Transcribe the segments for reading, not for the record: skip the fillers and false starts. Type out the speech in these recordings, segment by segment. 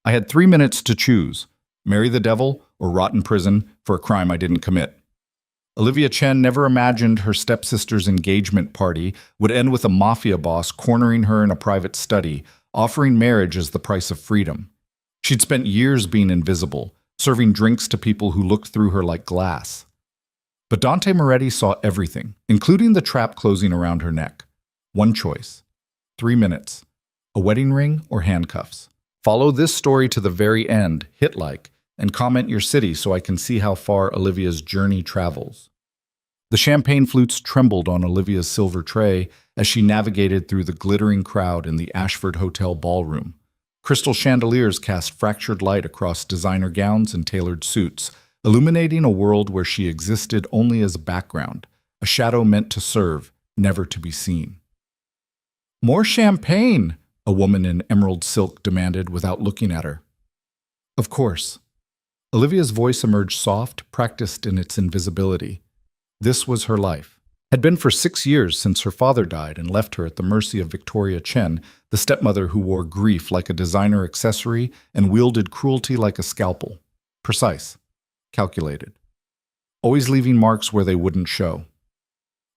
I had 3 minutes to choose: marry the devil or rot in prison for a crime I didn't commit. Olivia Chen never imagined her stepsister's engagement party would end with a mafia boss cornering her in a private study, offering marriage as the price of freedom. She'd spent years being invisible, serving drinks to people who looked through her like glass. But Dante Moretti saw everything, including the trap closing around her neck. One choice: 3 minutes. A wedding ring or handcuffs. Follow this story to the very end, hit like, and comment your city so I can see how far Olivia's journey travels. The champagne flutes trembled on Olivia's silver tray as she navigated through the glittering crowd in the Ashford Hotel ballroom. Crystal chandeliers cast fractured light across designer gowns and tailored suits, illuminating a world where she existed only as a background, a shadow meant to serve, never to be seen. "More champagne!" a woman in emerald silk demanded without looking at her. "Of course." Olivia's voice emerged soft, practiced in its invisibility. This was her life. Had been for 6 years since her father died and left her at the mercy of Victoria Chen, the stepmother who wore grief like a designer accessory and wielded cruelty like a scalpel. Precise. Calculated. Always leaving marks where they wouldn't show.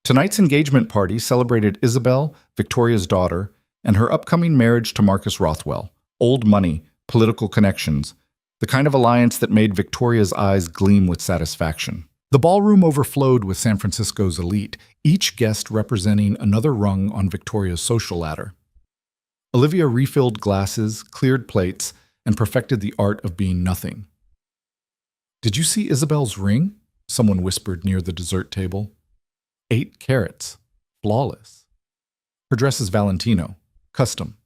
Tonight's engagement party celebrated Isabel, Victoria's daughter, and her upcoming marriage to Marcus Rothwell. Old money, political connections, the kind of alliance that made Victoria's eyes gleam with satisfaction. The ballroom overflowed with San Francisco's elite, each guest representing another rung on Victoria's social ladder. Olivia refilled glasses, cleared plates, and perfected the art of being nothing. "Did you see Isabel's ring?" someone whispered near the dessert table. 8 carats. Flawless. Her dress is Valentino. Custom.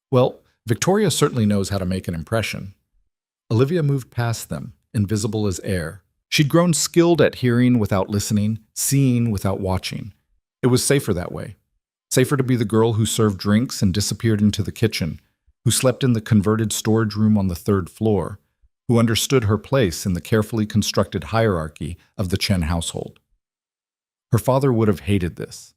Well, Victoria certainly knows how to make an impression. Olivia moved past them, invisible as air. She'd grown skilled at hearing without listening, seeing without watching. It was safer that way. Safer to be the girl who served drinks and disappeared into the kitchen, who slept in the converted storage room on the 3rd floor, who understood her place in the carefully constructed hierarchy of the Chen household. Her father would have hated this.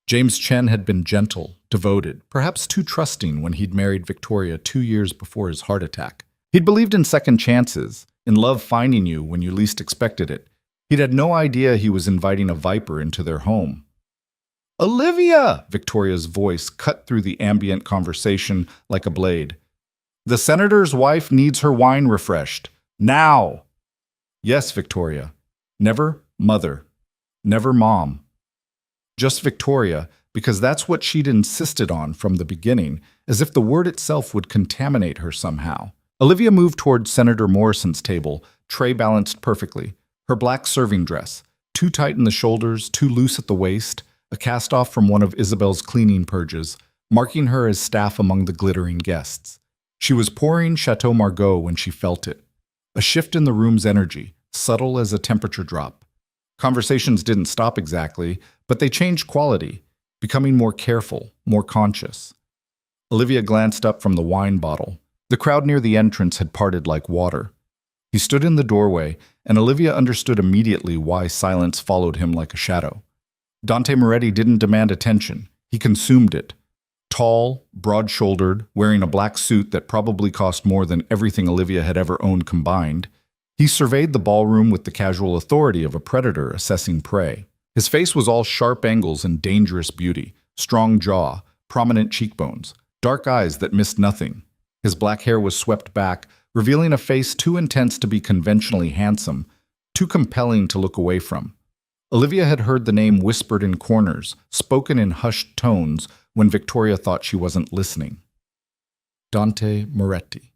James Chen had been gentle, devoted, perhaps too trusting when he'd married Victoria 2 years before his heart attack. He'd believed in second chances, in love finding you when you least expected it. He'd had no idea he was inviting a viper into their home. "Olivia!" Victoria's voice cut through the ambient conversation like a blade. "The senator's wife needs her wine refreshed. Now!" "Yes, Victoria. Never mother. Never mom. Just Victoria, because that's what she'd insisted on from the beginning, as if the word itself would contaminate her somehow. Olivia moved toward Senator Morrison's table, tray balanced perfectly. Her black serving dress, too tight in the shoulders, too loose at the waist, a cast-off from one of Isabel's cleaning purges, marking her as staff among the glittering guests. She was pouring Chateau Margaux when she felt it. A shift in the room's energy, subtle as a temperature drop. Conversations didn't stop exactly, but they changed quality, becoming more careful, more conscious. Olivia glanced up from the wine bottle. The crowd near the entrance had parted like water. He stood in the doorway, and Olivia understood immediately why silence followed him like a shadow. Dante Moretti didn't demand attention. He consumed it. Tall, broad-shouldered, wearing a black suit that probably cost more than everything Olivia had ever owned combined, he surveyed the ballroom with the casual authority of a predator assessing prey. His face was all sharp angles and dangerous beauty, strong jaw, prominent cheekbones, dark eyes that missed nothing. His black hair was swept back, revealing a face too intense to be conventionally handsome, too compelling to look away from. Olivia had heard the name whispered in corners, spoken in hushed tones, when Victoria thought she wasn't listening. Dante Moretti.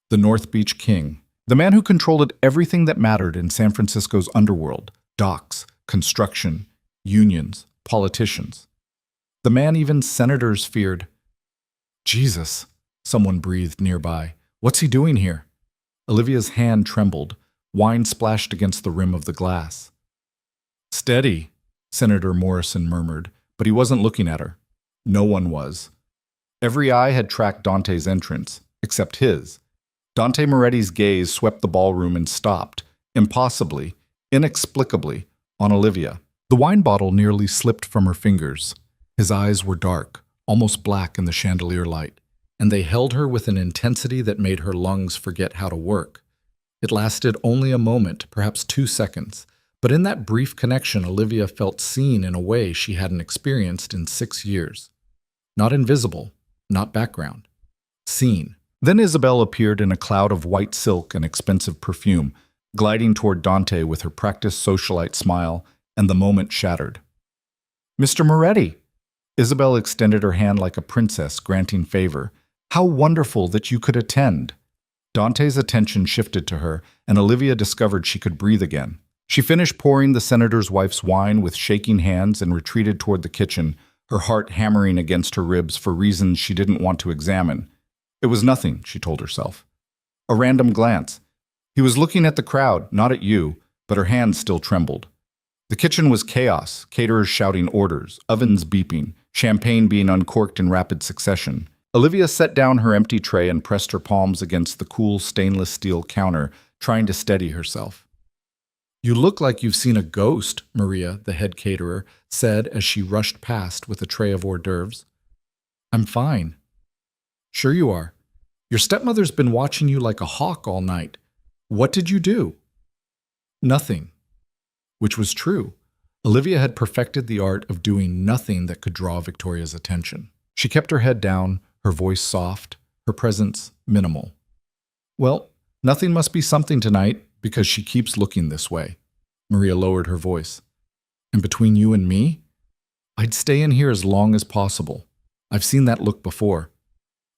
The North Beach King. The man who controlled everything that mattered in San Francisco's underworld, docks, construction, unions, politicians. The man even senators feared. "Jesus," someone breathed nearby. "What's he doing here?" Olivia's hand trembled. Wine splashed against the rim of the glass. "Steady," Senator Morrison murmured, but he wasn't looking at her. No one was. Every eye had tracked Dante's entrance, except his. Dante Moretti's gaze swept the ballroom and stopped, impossibly, inexplicably, on Olivia. The wine bottle nearly slipped from her fingers. His eyes were dark, almost black in the chandelier light. and they held her with an intensity that made her lungs forget how to work. It lasted only a moment, perhaps 2 seconds, but in that brief connection, Olivia felt seen in a way she hadn't experienced in 6 years. Not invisible, not background. Seen. Then Isabel appeared in a cloud of white silk and expensive perfume, gliding toward Dante with her practiced socialite smile, and the moment shattered. "Mr. Moretti!" Isabel extended her hand like a princess granting favor. "How wonderful that you could attend!" Dante's attention shifted to her, and Olivia discovered she could breathe again. She finished pouring the senator's wife's wine with shaking hands and retreated toward the kitchen, her heart hammering against her ribs for reasons she didn't want to examine. It was nothing, she told herself. A random glance. He was looking at the crowd, not at you, but her hands still trembled. The kitchen was chaos, caterers shouting orders, ovens beeping, champagne being uncorked in rapid succession. Olivia set down her empty tray and pressed her palms against the cool stainless steel counter, trying to steady herself. "You look like you've seen a ghost," Maria, the head caterer, said as she rushed past with a tray of hors d'oeuvres. "I'm fine." "Sure you are. Your stepmother's been watching you like a hawk all night. What did you do?" "Nothing." Which was true. Olivia had perfected the art of doing nothing that could draw Victoria's attention. She kept her head down, her voice soft, her presence minimal. "Well, nothing must be something tonight, because she keeps looking this way." Maria lowered her voice. "And between you and me, I'd stay in here as long as possible. I've seen that look before.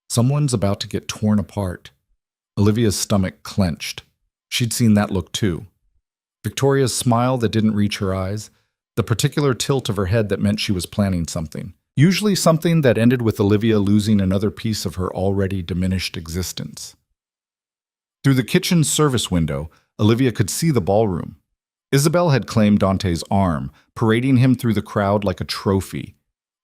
Someone's about to get torn apart." Olivia's stomach clenched. She'd seen that look too. Victoria's smile that didn't reach her eyes, the particular tilt of her head that meant she was planning something. Usually something that ended with Olivia losing another piece of her already diminished existence. Through the kitchen's service window, Olivia could see the ballroom. Isabel had claimed Dante's arm, parading him through the crowd like a trophy.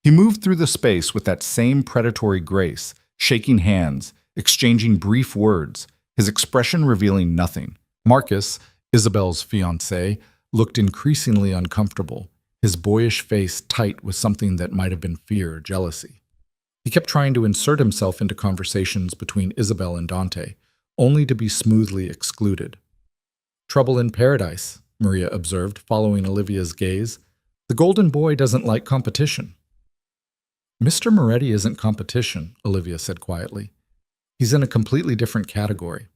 He moved through the space with that same predatory grace, shaking hands, exchanging brief words, his expression revealing nothing. Marcus, Isabel's fiancé, looked increasingly uncomfortable, his boyish face tight with something that might have been fear or jealousy. He kept trying to insert himself into conversations between Isabel and Dante, only to be smoothly excluded. "Trouble in paradise," Maria observed, following Olivia's gaze. "The golden boy doesn't like competition." "Mr. Moretti isn't competition," Olivia said quietly. "He's in a completely different category."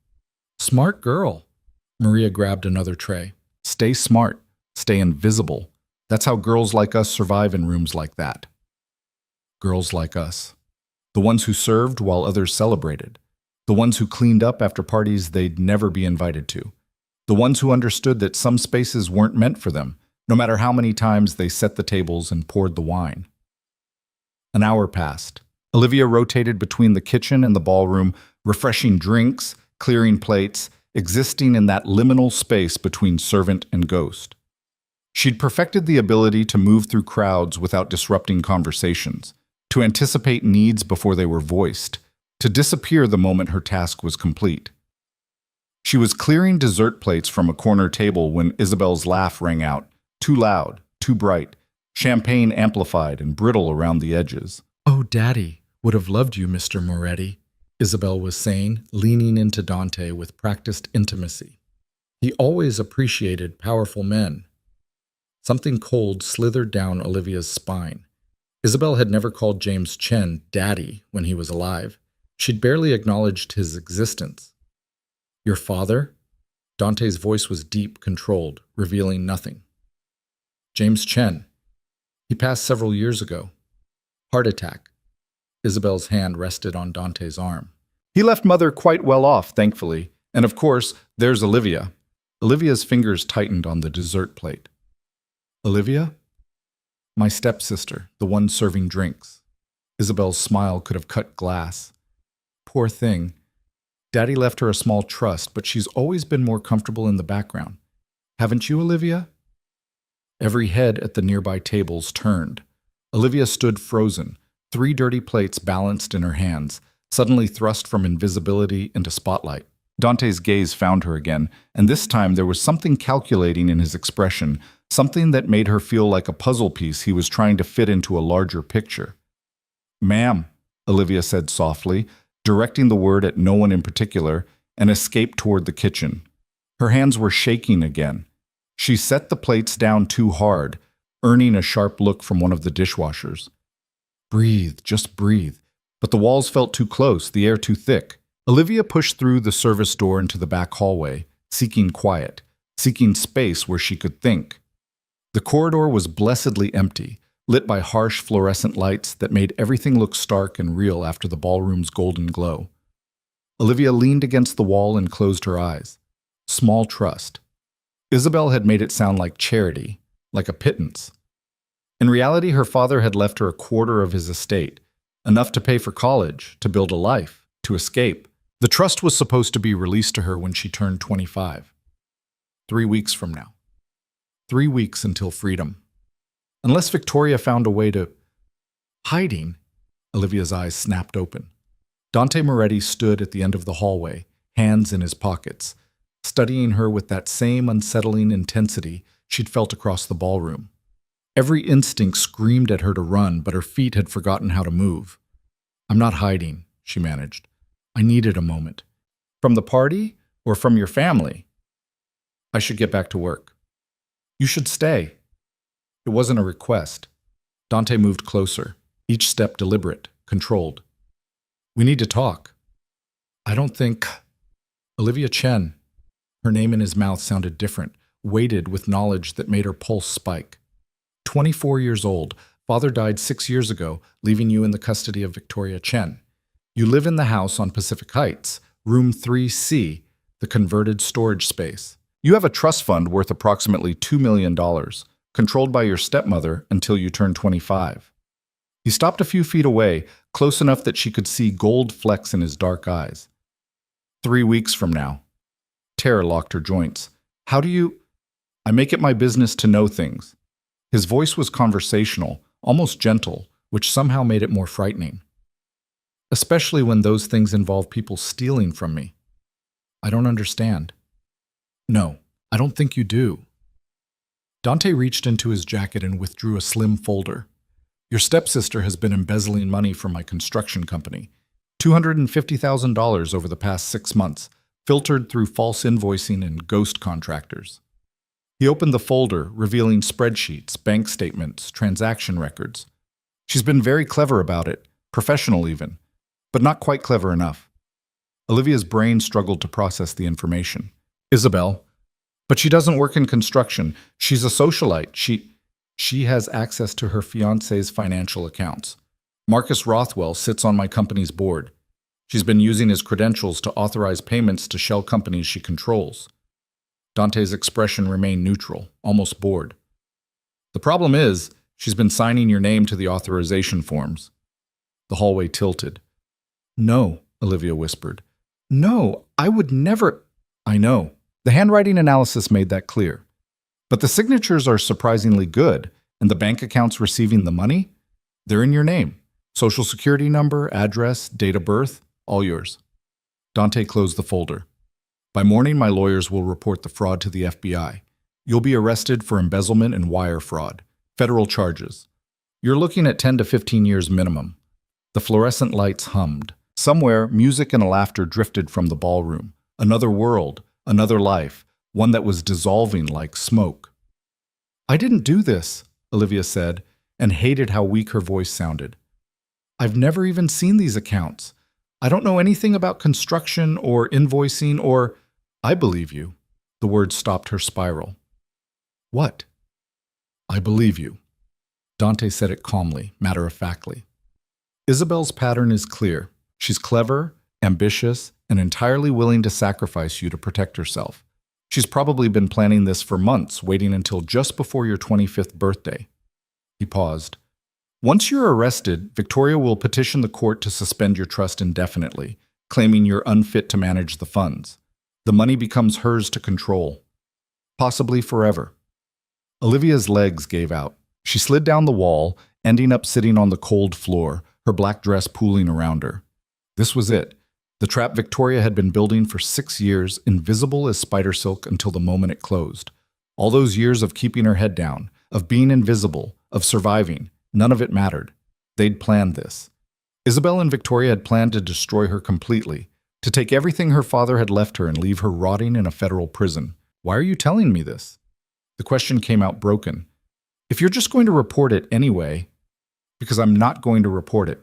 "Smart girl." Maria grabbed another tray. "Stay smart. Stay invisible. That's how girls like us survive in rooms like that." Girls like us. The ones who served while others celebrated. The ones who cleaned up after parties they'd never be invited to. The ones who understood that some spaces weren't meant for them, no matter how many times they set the tables and poured the wine. An hour passed. Olivia rotated between the kitchen and the ballroom, refreshing drinks, clearing plates, existing in that liminal space between servant and ghost. She'd perfected the ability to move through crowds without disrupting conversations, to anticipate needs before they were voiced, to disappear the moment her task was complete. She was clearing dessert plates from a corner table when Isabel's laugh rang out, too loud, too bright, champagne amplified and brittle around the edges. "Oh, Daddy would have loved you, Mr. Moretti," Isabel was saying, leaning into Dante with practiced intimacy. "He always appreciated powerful men." Something cold slithered down Olivia's spine. Isabel had never called James Chen Daddy when he was alive. She'd barely acknowledged his existence. "Your father?" Dante's voice was deep, controlled, revealing nothing. "James Chen. He passed several years ago. Heart attack." Isabel's hand rested on Dante's arm. "He left Mother quite well off, thankfully. And of course, there's Olivia." Olivia's fingers tightened on the dessert plate. "Olivia?" "My stepsister, the one serving drinks." Isabel's smile could have cut glass. "Poor thing. Daddy left her a small trust, but she's always been more comfortable in the background. Haven't you, Olivia?" Every head at the nearby tables turned. Olivia stood frozen, 3 dirty plates balanced in her hands, suddenly thrust from invisibility into spotlight. Dante's gaze found her again, and this time there was something calculating in his expression, something that made her feel like a puzzle piece he was trying to fit into a larger picture. "Ma'am," Olivia said softly, directing the word at no one in particular, and escaped toward the kitchen. Her hands were shaking again. She set the plates down too hard, earning a sharp look from one of the dishwashers. Breathe, just breathe. But the walls felt too close, the air too thick. Olivia pushed through the service door into the back hallway, seeking quiet, seeking space where she could think. The corridor was blessedly empty, lit by harsh fluorescent lights that made everything look stark and real after the ballroom's golden glow. Olivia leaned against the wall and closed her eyes. Small trust. Isabel had made it sound like charity, like a pittance. In reality, her father had left her a quarter of his estate, enough to pay for college, to build a life, to escape. The trust was supposed to be released to her when she turned 25. 3 weeks from now. 3 weeks until freedom. Unless Victoria found a way to... Hiding? Olivia's eyes snapped open. Dante Moretti stood at the end of the hallway, hands in his pockets, studying her with that same unsettling intensity she'd felt across the ballroom. Every instinct screamed at her to run, but her feet had forgotten how to move. "I'm not hiding," she managed. "I needed a moment. From the party or from your family? I should get back to work." "You should stay." It wasn't a request. Dante moved closer, each step deliberate, controlled. "We need to talk." "I don't think..." Olivia Chen. Her name in his mouth sounded different, weighted with knowledge that made her pulse spike. 24 years old, father died 6 years ago, leaving you in the custody of Victoria Chen. You live in the house on Pacific Heights, room 3C, the converted storage space. You have a trust fund worth approximately $2 million, controlled by your stepmother until you turn 25. He stopped a few feet away, close enough that she could see gold flecks in his dark eyes. 3 weeks from now. Terror locked her joints. "How do you..." "I make it my business to know things." His voice was conversational, almost gentle, which somehow made it more frightening. "Especially when those things involve people stealing from me." "I don't understand." "No, I don't think you do." Dante reached into his jacket and withdrew a slim folder. "Your stepsister has been embezzling money from my construction company. $250,000 over the past 6 months, filtered through false invoicing and ghost contractors." He opened the folder, revealing spreadsheets, bank statements, transaction records. "She's been very clever about it, professional even, but not quite clever enough." Olivia's brain struggled to process the information. "Isabel, but she doesn't work in construction. She's a socialite. She has access to her fiancé's financial accounts. Marcus Rothwell sits on my company's board. She's been using his credentials to authorize payments to shell companies she controls." Dante's expression remained neutral, almost bored. "The problem is, she's been signing your name to the authorization forms." The hallway tilted. "No," Olivia whispered. "No, I would never..." "I know." The handwriting analysis made that clear. "But the signatures are surprisingly good, and the bank accounts receiving the money? They're in your name. Social security number, address, date of birth, all yours." Dante closed the folder. "By morning, my lawyers will report the fraud to the FBI. You'll be arrested for embezzlement and wire fraud. Federal charges. You're looking at 10 to 15 years minimum." The fluorescent lights hummed. Somewhere, music and laughter drifted from the ballroom. Another world, another life, one that was dissolving like smoke. "I didn't do this," Olivia said, and hated how weak her voice sounded. "I've never even seen these accounts. I don't know anything about construction or invoicing or..." "I believe you." The words stopped her spiral. "What?" "I believe you." Dante said it calmly, matter-of-factly. "Isabel's pattern is clear. She's clever, ambitious, and entirely willing to sacrifice you to protect herself. She's probably been planning this for months, waiting until just before your 25th birthday." He paused. "Once you're arrested, Victoria will petition the court to suspend your trust indefinitely, claiming you're unfit to manage the funds. The money becomes hers to control. Possibly forever." Olivia's legs gave out. She slid down the wall, ending up sitting on the cold floor, her black dress pooling around her. This was it. The trap Victoria had been building for 6 years, invisible as spider silk until the moment it closed. All those years of keeping her head down, of being invisible, of surviving, none of it mattered. They'd planned this. Isabel and Victoria had planned to destroy her completely, to take everything her father had left her and leave her rotting in a federal prison. Why are you telling me this? The question came out broken. If you're just going to report it anyway, because I'm not going to report it.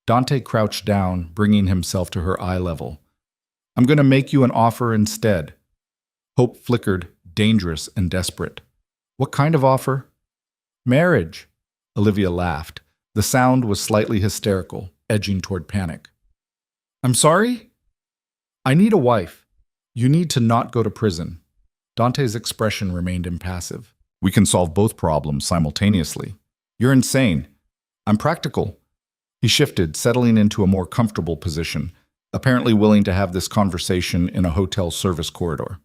Dante crouched down, bringing himself to her eye level. I'm going to make you an offer instead. Hope flickered, dangerous and desperate. What kind of offer? Marriage. Olivia laughed. The sound was slightly hysterical, edging toward panic. I'm sorry? I need a wife. You need to not go to prison. Dante's expression remained impassive. We can solve both problems simultaneously. You're insane. I'm practical. He shifted, settling into a more comfortable position, apparently willing to have this conversation in a hotel service corridor.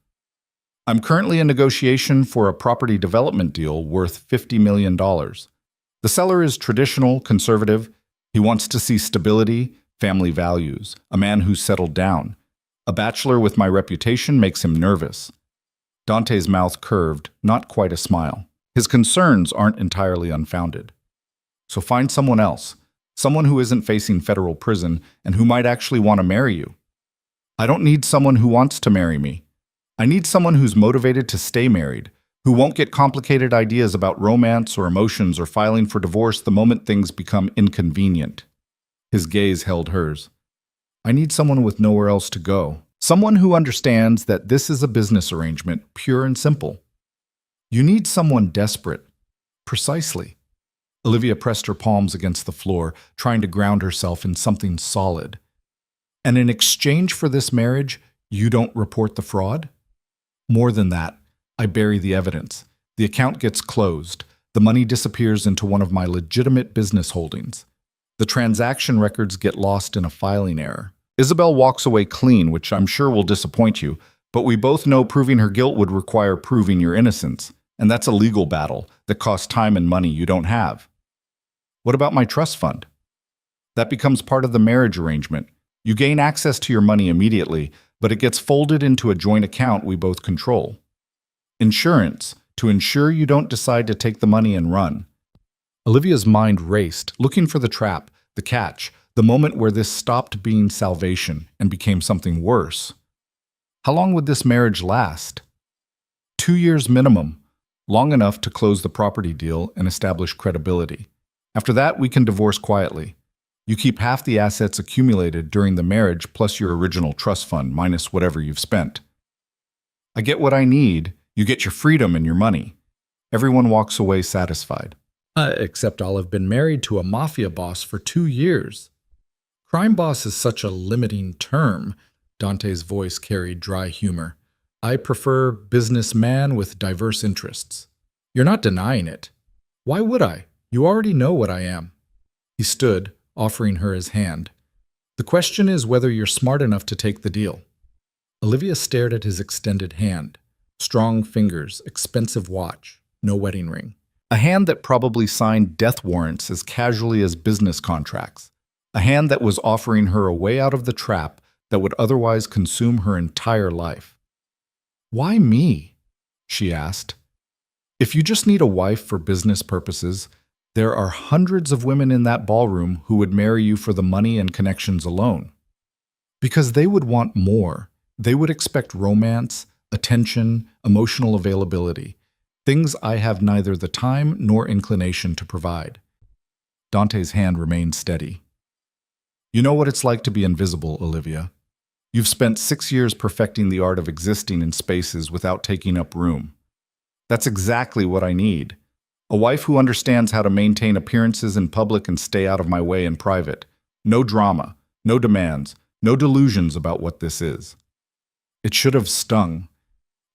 I'm currently in negotiation for a property development deal worth $50 million. The seller is traditional, conservative. He wants to see stability, family values, a man who's settled down. A bachelor with my reputation makes him nervous. Dante's mouth curved, not quite a smile. His concerns aren't entirely unfounded. So find someone else, someone who isn't facing federal prison and who might actually want to marry you. I don't need someone who wants to marry me. I need someone who's motivated to stay married, who won't get complicated ideas about romance or emotions or filing for divorce the moment things become inconvenient. His gaze held hers. I need someone with nowhere else to go. Someone who understands that this is a business arrangement, pure and simple. You need someone desperate. Precisely. Olivia pressed her palms against the floor, trying to ground herself in something solid. And in exchange for this marriage, you don't report the fraud? More than that, I bury the evidence. The account gets closed. The money disappears into one of my legitimate business holdings. The transaction records get lost in a filing error. Isabel walks away clean, which I'm sure will disappoint you, but we both know proving her guilt would require proving your innocence, and that's a legal battle that costs time and money you don't have. What about my trust fund? That becomes part of the marriage arrangement. You gain access to your money immediately, but it gets folded into a joint account we both control. Insurance, to ensure you don't decide to take the money and run. Olivia's mind raced, looking for the trap, the catch, the moment where this stopped being salvation and became something worse. How long would this marriage last? 2 years minimum, long enough to close the property deal and establish credibility. After that, we can divorce quietly. You keep half the assets accumulated during the marriage plus your original trust fund minus whatever you've spent. I get what I need. You get your freedom and your money. Everyone walks away satisfied. Except I'll have been married to a mafia boss for 2 years. Crime boss is such a limiting term. Dante's voice carried dry humor. I prefer businessman with diverse interests. You're not denying it. Why would I? You already know what I am. He stood, offering her his hand. The question is whether you're smart enough to take the deal. Olivia stared at his extended hand. Strong fingers, expensive watch, no wedding ring. A hand that probably signed death warrants as casually as business contracts. A hand that was offering her a way out of the trap that would otherwise consume her entire life. Why me? She asked. If you just need a wife for business purposes, there are hundreds of women in that ballroom who would marry you for the money and connections alone. Because they would want more. They would expect romance, attention, emotional availability, things I have neither the time nor inclination to provide. Dante's hand remained steady. You know what it's like to be invisible, Olivia. You've spent 6 years perfecting the art of existing in spaces without taking up room. That's exactly what I need. A wife who understands how to maintain appearances in public and stay out of my way in private. No drama, no demands, no delusions about what this is. It should have stung.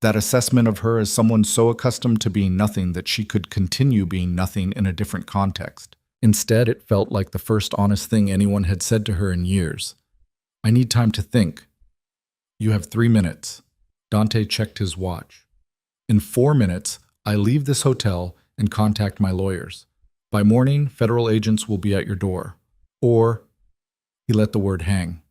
That assessment of her as someone so accustomed to being nothing that she could continue being nothing in a different context. Instead, it felt like the first honest thing anyone had said to her in years. I need time to think. You have 3 minutes. Dante checked his watch. In 4 minutes, I leave this hotel and contact my lawyers. By morning, federal agents will be at your door. Or, he let the word hang.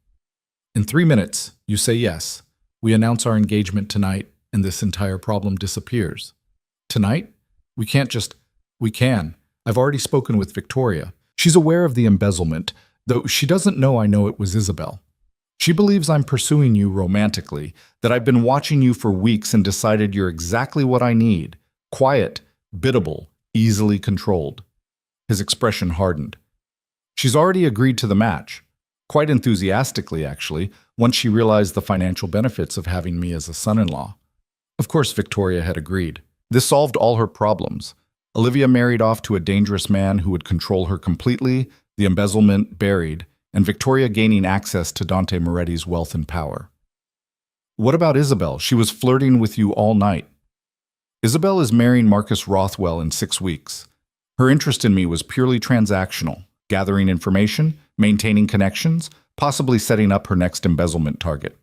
In 3 minutes, you say yes. We announce our engagement tonight, and this entire problem disappears. Tonight? We can't just... We can. I've already spoken with Victoria. She's aware of the embezzlement. Though she doesn't know I know it was Isabel. She believes I'm pursuing you romantically, that I've been watching you for weeks and decided you're exactly what I need. Quiet, biddable, easily controlled. His expression hardened. She's already agreed to the match. Quite enthusiastically, actually, once she realized the financial benefits of having me as a son-in-law. Of course, Victoria had agreed. This solved all her problems. Olivia married off to a dangerous man who would control her completely, the embezzlement buried, and Victoria gaining access to Dante Moretti's wealth and power. What about Isabel? She was flirting with you all night. Isabel is marrying Marcus Rothwell in 6 weeks. Her interest in me was purely transactional, gathering information, maintaining connections, possibly setting up her next embezzlement target.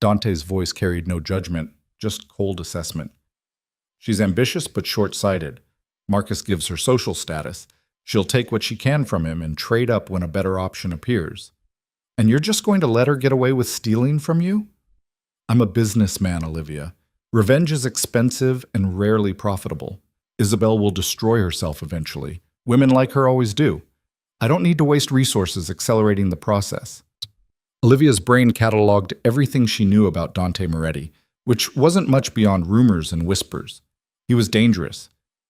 Dante's voice carried no judgment, just cold assessment. She's ambitious but short-sighted. Marcus gives her social status. She'll take what she can from him and trade up when a better option appears. And you're just going to let her get away with stealing from you? I'm a businessman, Olivia. Revenge is expensive and rarely profitable. Isabel will destroy herself eventually. Women like her always do. I don't need to waste resources accelerating the process. Olivia's brain cataloged everything she knew about Dante Moretti, which wasn't much beyond rumors and whispers. He was dangerous.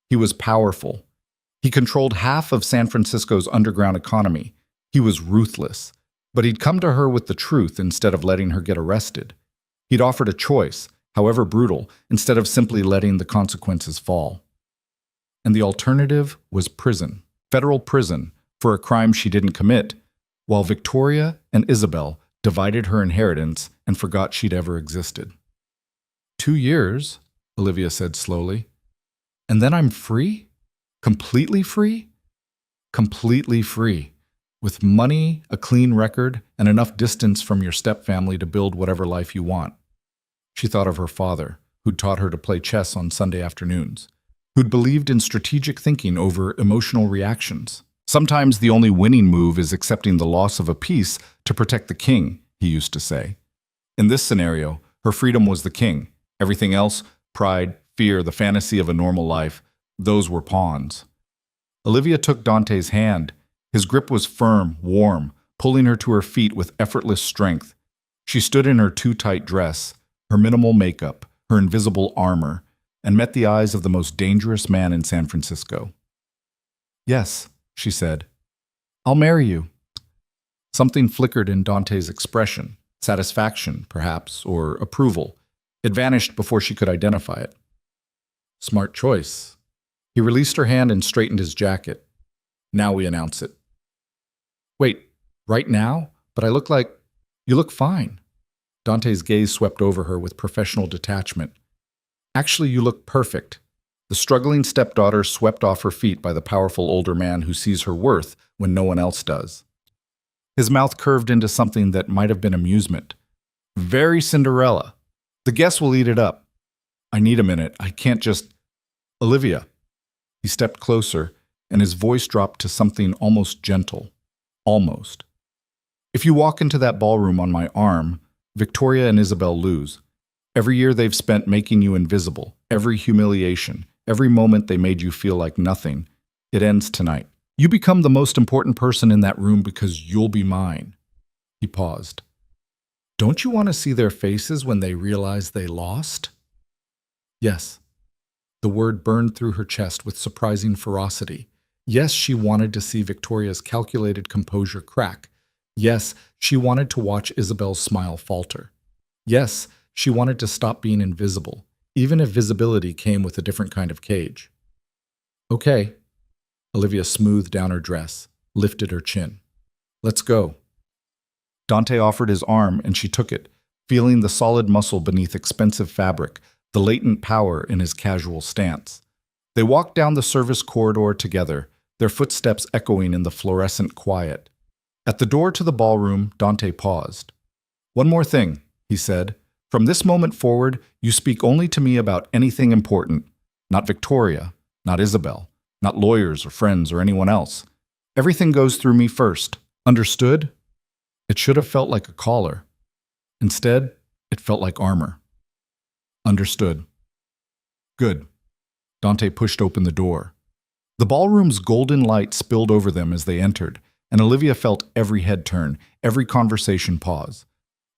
He was powerful. He controlled half of San Francisco's underground economy. He was ruthless. But he'd come to her with the truth instead of letting her get arrested. He'd offered a choice, however brutal, instead of simply letting the consequences fall. And the alternative was prison, federal prison, for a crime she didn't commit, while Victoria and Isabel divided her inheritance and forgot she'd ever existed. 2 years, Olivia said slowly. And then I'm free? Completely free? Completely free. With money, a clean record, and enough distance from your stepfamily to build whatever life you want. She thought of her father, who'd taught her to play chess on Sunday afternoons, who'd believed in strategic thinking over emotional reactions. Sometimes the only winning move is accepting the loss of a piece to protect the king, he used to say. In this scenario, her freedom was the king. Everything else, pride, fear, the fantasy of a normal life, those were pawns. Olivia took Dante's hand. His grip was firm, warm, pulling her to her feet with effortless strength. She stood in her too-tight dress, her minimal makeup, her invisible armor, and met the eyes of the most dangerous man in San Francisco. Yes, she said. I'll marry you. Something flickered in Dante's expression, satisfaction, perhaps, or approval. It vanished before she could identify it. Smart choice. He released her hand and straightened his jacket. Now we announce it. Wait, right now? But I look like... You look fine. Dante's gaze swept over her with professional detachment. Actually, you look perfect. The struggling stepdaughter swept off her feet by the powerful older man who sees her worth when no one else does. His mouth curved into something that might have been amusement. Very Cinderella. The guests will eat it up. I need a minute. I can't just... Olivia. He stepped closer, and his voice dropped to something almost gentle. Almost. If you walk into that ballroom on my arm, Victoria and Isabel lose. Every year they've spent making you invisible, every humiliation, every moment they made you feel like nothing, it ends tonight. You become the most important person in that room because you'll be mine. He paused. Don't you want to see their faces when they realize they lost? Yes. The word burned through her chest with surprising ferocity. Yes, she wanted to see Victoria's calculated composure crack. Yes, she wanted to watch Isabel's smile falter. Yes, she wanted to stop being invisible, even if visibility came with a different kind of cage. Okay. Olivia smoothed down her dress, lifted her chin. Let's go. Dante offered his arm, and she took it, feeling the solid muscle beneath expensive fabric, the latent power in his casual stance. They walked down the service corridor together, their footsteps echoing in the fluorescent quiet. At the door to the ballroom, Dante paused. One more thing, he said. From this moment forward, you speak only to me about anything important. Not Victoria, not Isabel, not lawyers or friends or anyone else. Everything goes through me first. Understood? It should have felt like a collar. Instead, it felt like armor. Understood. Good. Dante pushed open the door. The ballroom's golden light spilled over them as they entered, and Olivia felt every head turn, every conversation pause.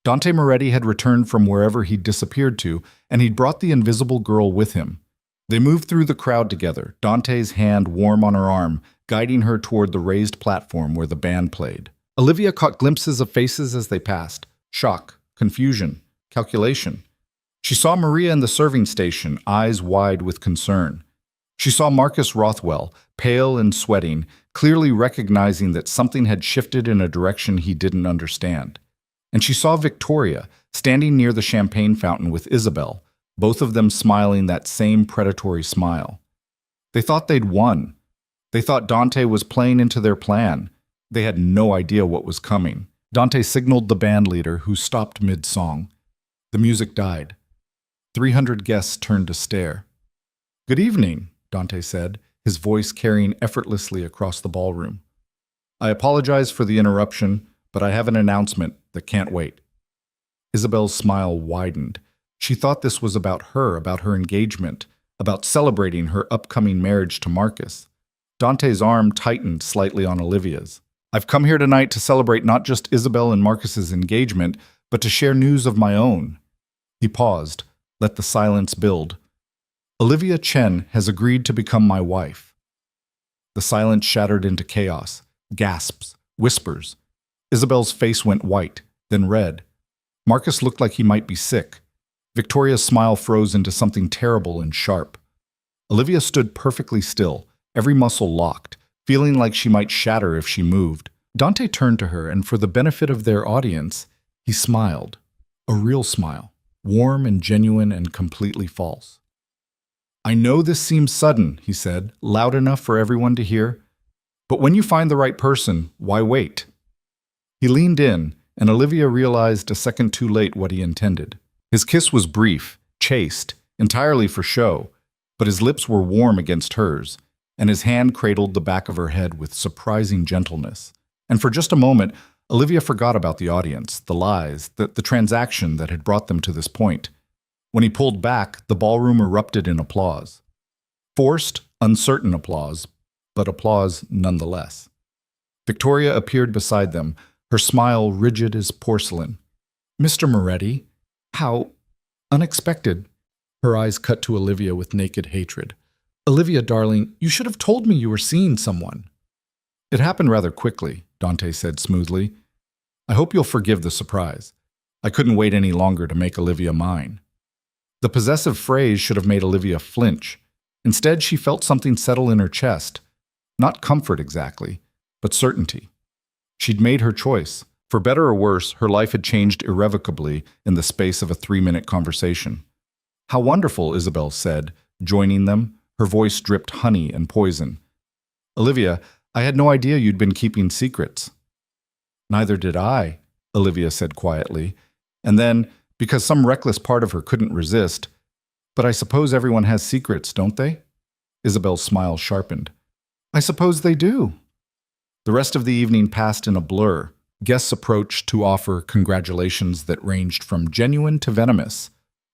Dante Moretti had returned from wherever he'd disappeared to, and he'd brought the invisible girl with him. They moved through the crowd together, Dante's hand warm on her arm, guiding her toward the raised platform where the band played. Olivia caught glimpses of faces as they passed. Shock, confusion, calculation. She saw Maria in the serving station, eyes wide with concern. She saw Marcus Rothwell, pale and sweating, clearly recognizing that something had shifted in a direction he didn't understand. And she saw Victoria, standing near the champagne fountain with Isabel, both of them smiling that same predatory smile. They thought they'd won. They thought Dante was playing into their plan. They had no idea what was coming. Dante signaled the band leader, who stopped mid-song. The music died. 300 guests turned to stare. "Good evening," Dante said, his voice carrying effortlessly across the ballroom. "I apologize for the interruption, but I have an announcement that can't wait." Isabel's smile widened. She thought this was about her engagement, about celebrating her upcoming marriage to Marcus. Dante's arm tightened slightly on Olivia's. "I've come here tonight to celebrate not just Isabel and Marcus's engagement, but to share news of my own." He paused, let the silence build. "Olivia Chen has agreed to become my wife." The silence shattered into chaos, gasps, whispers. Isabel's face went white, then red. Marcus looked like he might be sick. Victoria's smile froze into something terrible and sharp. Olivia stood perfectly still, every muscle locked, feeling like she might shatter if she moved. Dante turned to her, and for the benefit of their audience, he smiled. A real smile, warm and genuine and completely false. "I know this seems sudden," he said, loud enough for everyone to hear. "But when you find the right person, why wait?" He leaned in, and Olivia realized a second too late what he intended. His kiss was brief, chaste, entirely for show, but his lips were warm against hers, and his hand cradled the back of her head with surprising gentleness. And for just a moment, Olivia forgot about the audience, the lies, the transaction that had brought them to this point. When he pulled back, the ballroom erupted in applause. Forced, uncertain applause, but applause nonetheless. Victoria appeared beside them, her smile rigid as porcelain. "Mr. Moretti, how unexpected." Her eyes cut to Olivia with naked hatred. "Olivia, darling, you should have told me you were seeing someone." "It happened rather quickly," Dante said smoothly. "I hope you'll forgive the surprise. I couldn't wait any longer to make Olivia mine." The possessive phrase should have made Olivia flinch. Instead, she felt something settle in her chest. Not comfort exactly, but certainty. She'd made her choice. For better or worse, her life had changed irrevocably in the space of a 3-minute conversation. "How wonderful," Isabel said, joining them. Her voice dripped honey and poison. "Olivia, I had no idea you'd been keeping secrets." "Neither did I," Olivia said quietly. And then, because some reckless part of her couldn't resist, "But I suppose everyone has secrets, don't they?" Isabel's smile sharpened. "I suppose they do." The rest of the evening passed in a blur. Guests approached to offer congratulations that ranged from genuine to venomous.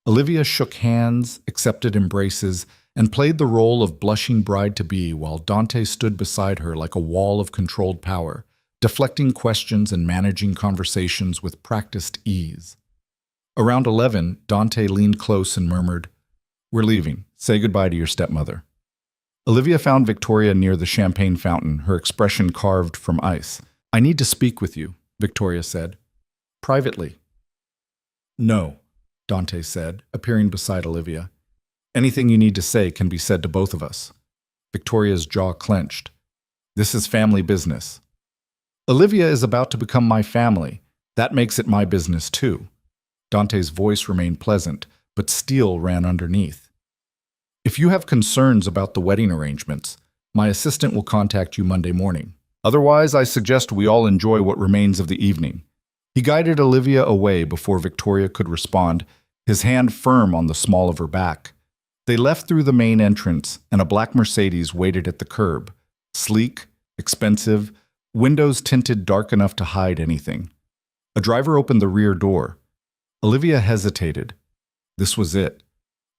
Olivia shook hands, accepted embraces, and played the role of blushing bride-to-be while Dante stood beside her like a wall of controlled power, deflecting questions and managing conversations with practiced ease. Around 11, Dante leaned close and murmured, "We're leaving. Say goodbye to your stepmother." Olivia found Victoria near the champagne fountain, her expression carved from ice. "I need to speak with you," Victoria said. "Privately." "No," Dante said, appearing beside Olivia. "Anything you need to say can be said to both of us." Victoria's jaw clenched. "This is family business." "Olivia is about to become my family. That makes it my business too." Dante's voice remained pleasant, but steel ran underneath. "If you have concerns about the wedding arrangements, my assistant will contact you Monday morning. Otherwise, I suggest we all enjoy what remains of the evening." He guided Olivia away before Victoria could respond, his hand firm on the small of her back. They left through the main entrance, and a black Mercedes waited at the curb. Sleek, expensive, windows tinted dark enough to hide anything. A driver opened the rear door. Olivia hesitated. This was it.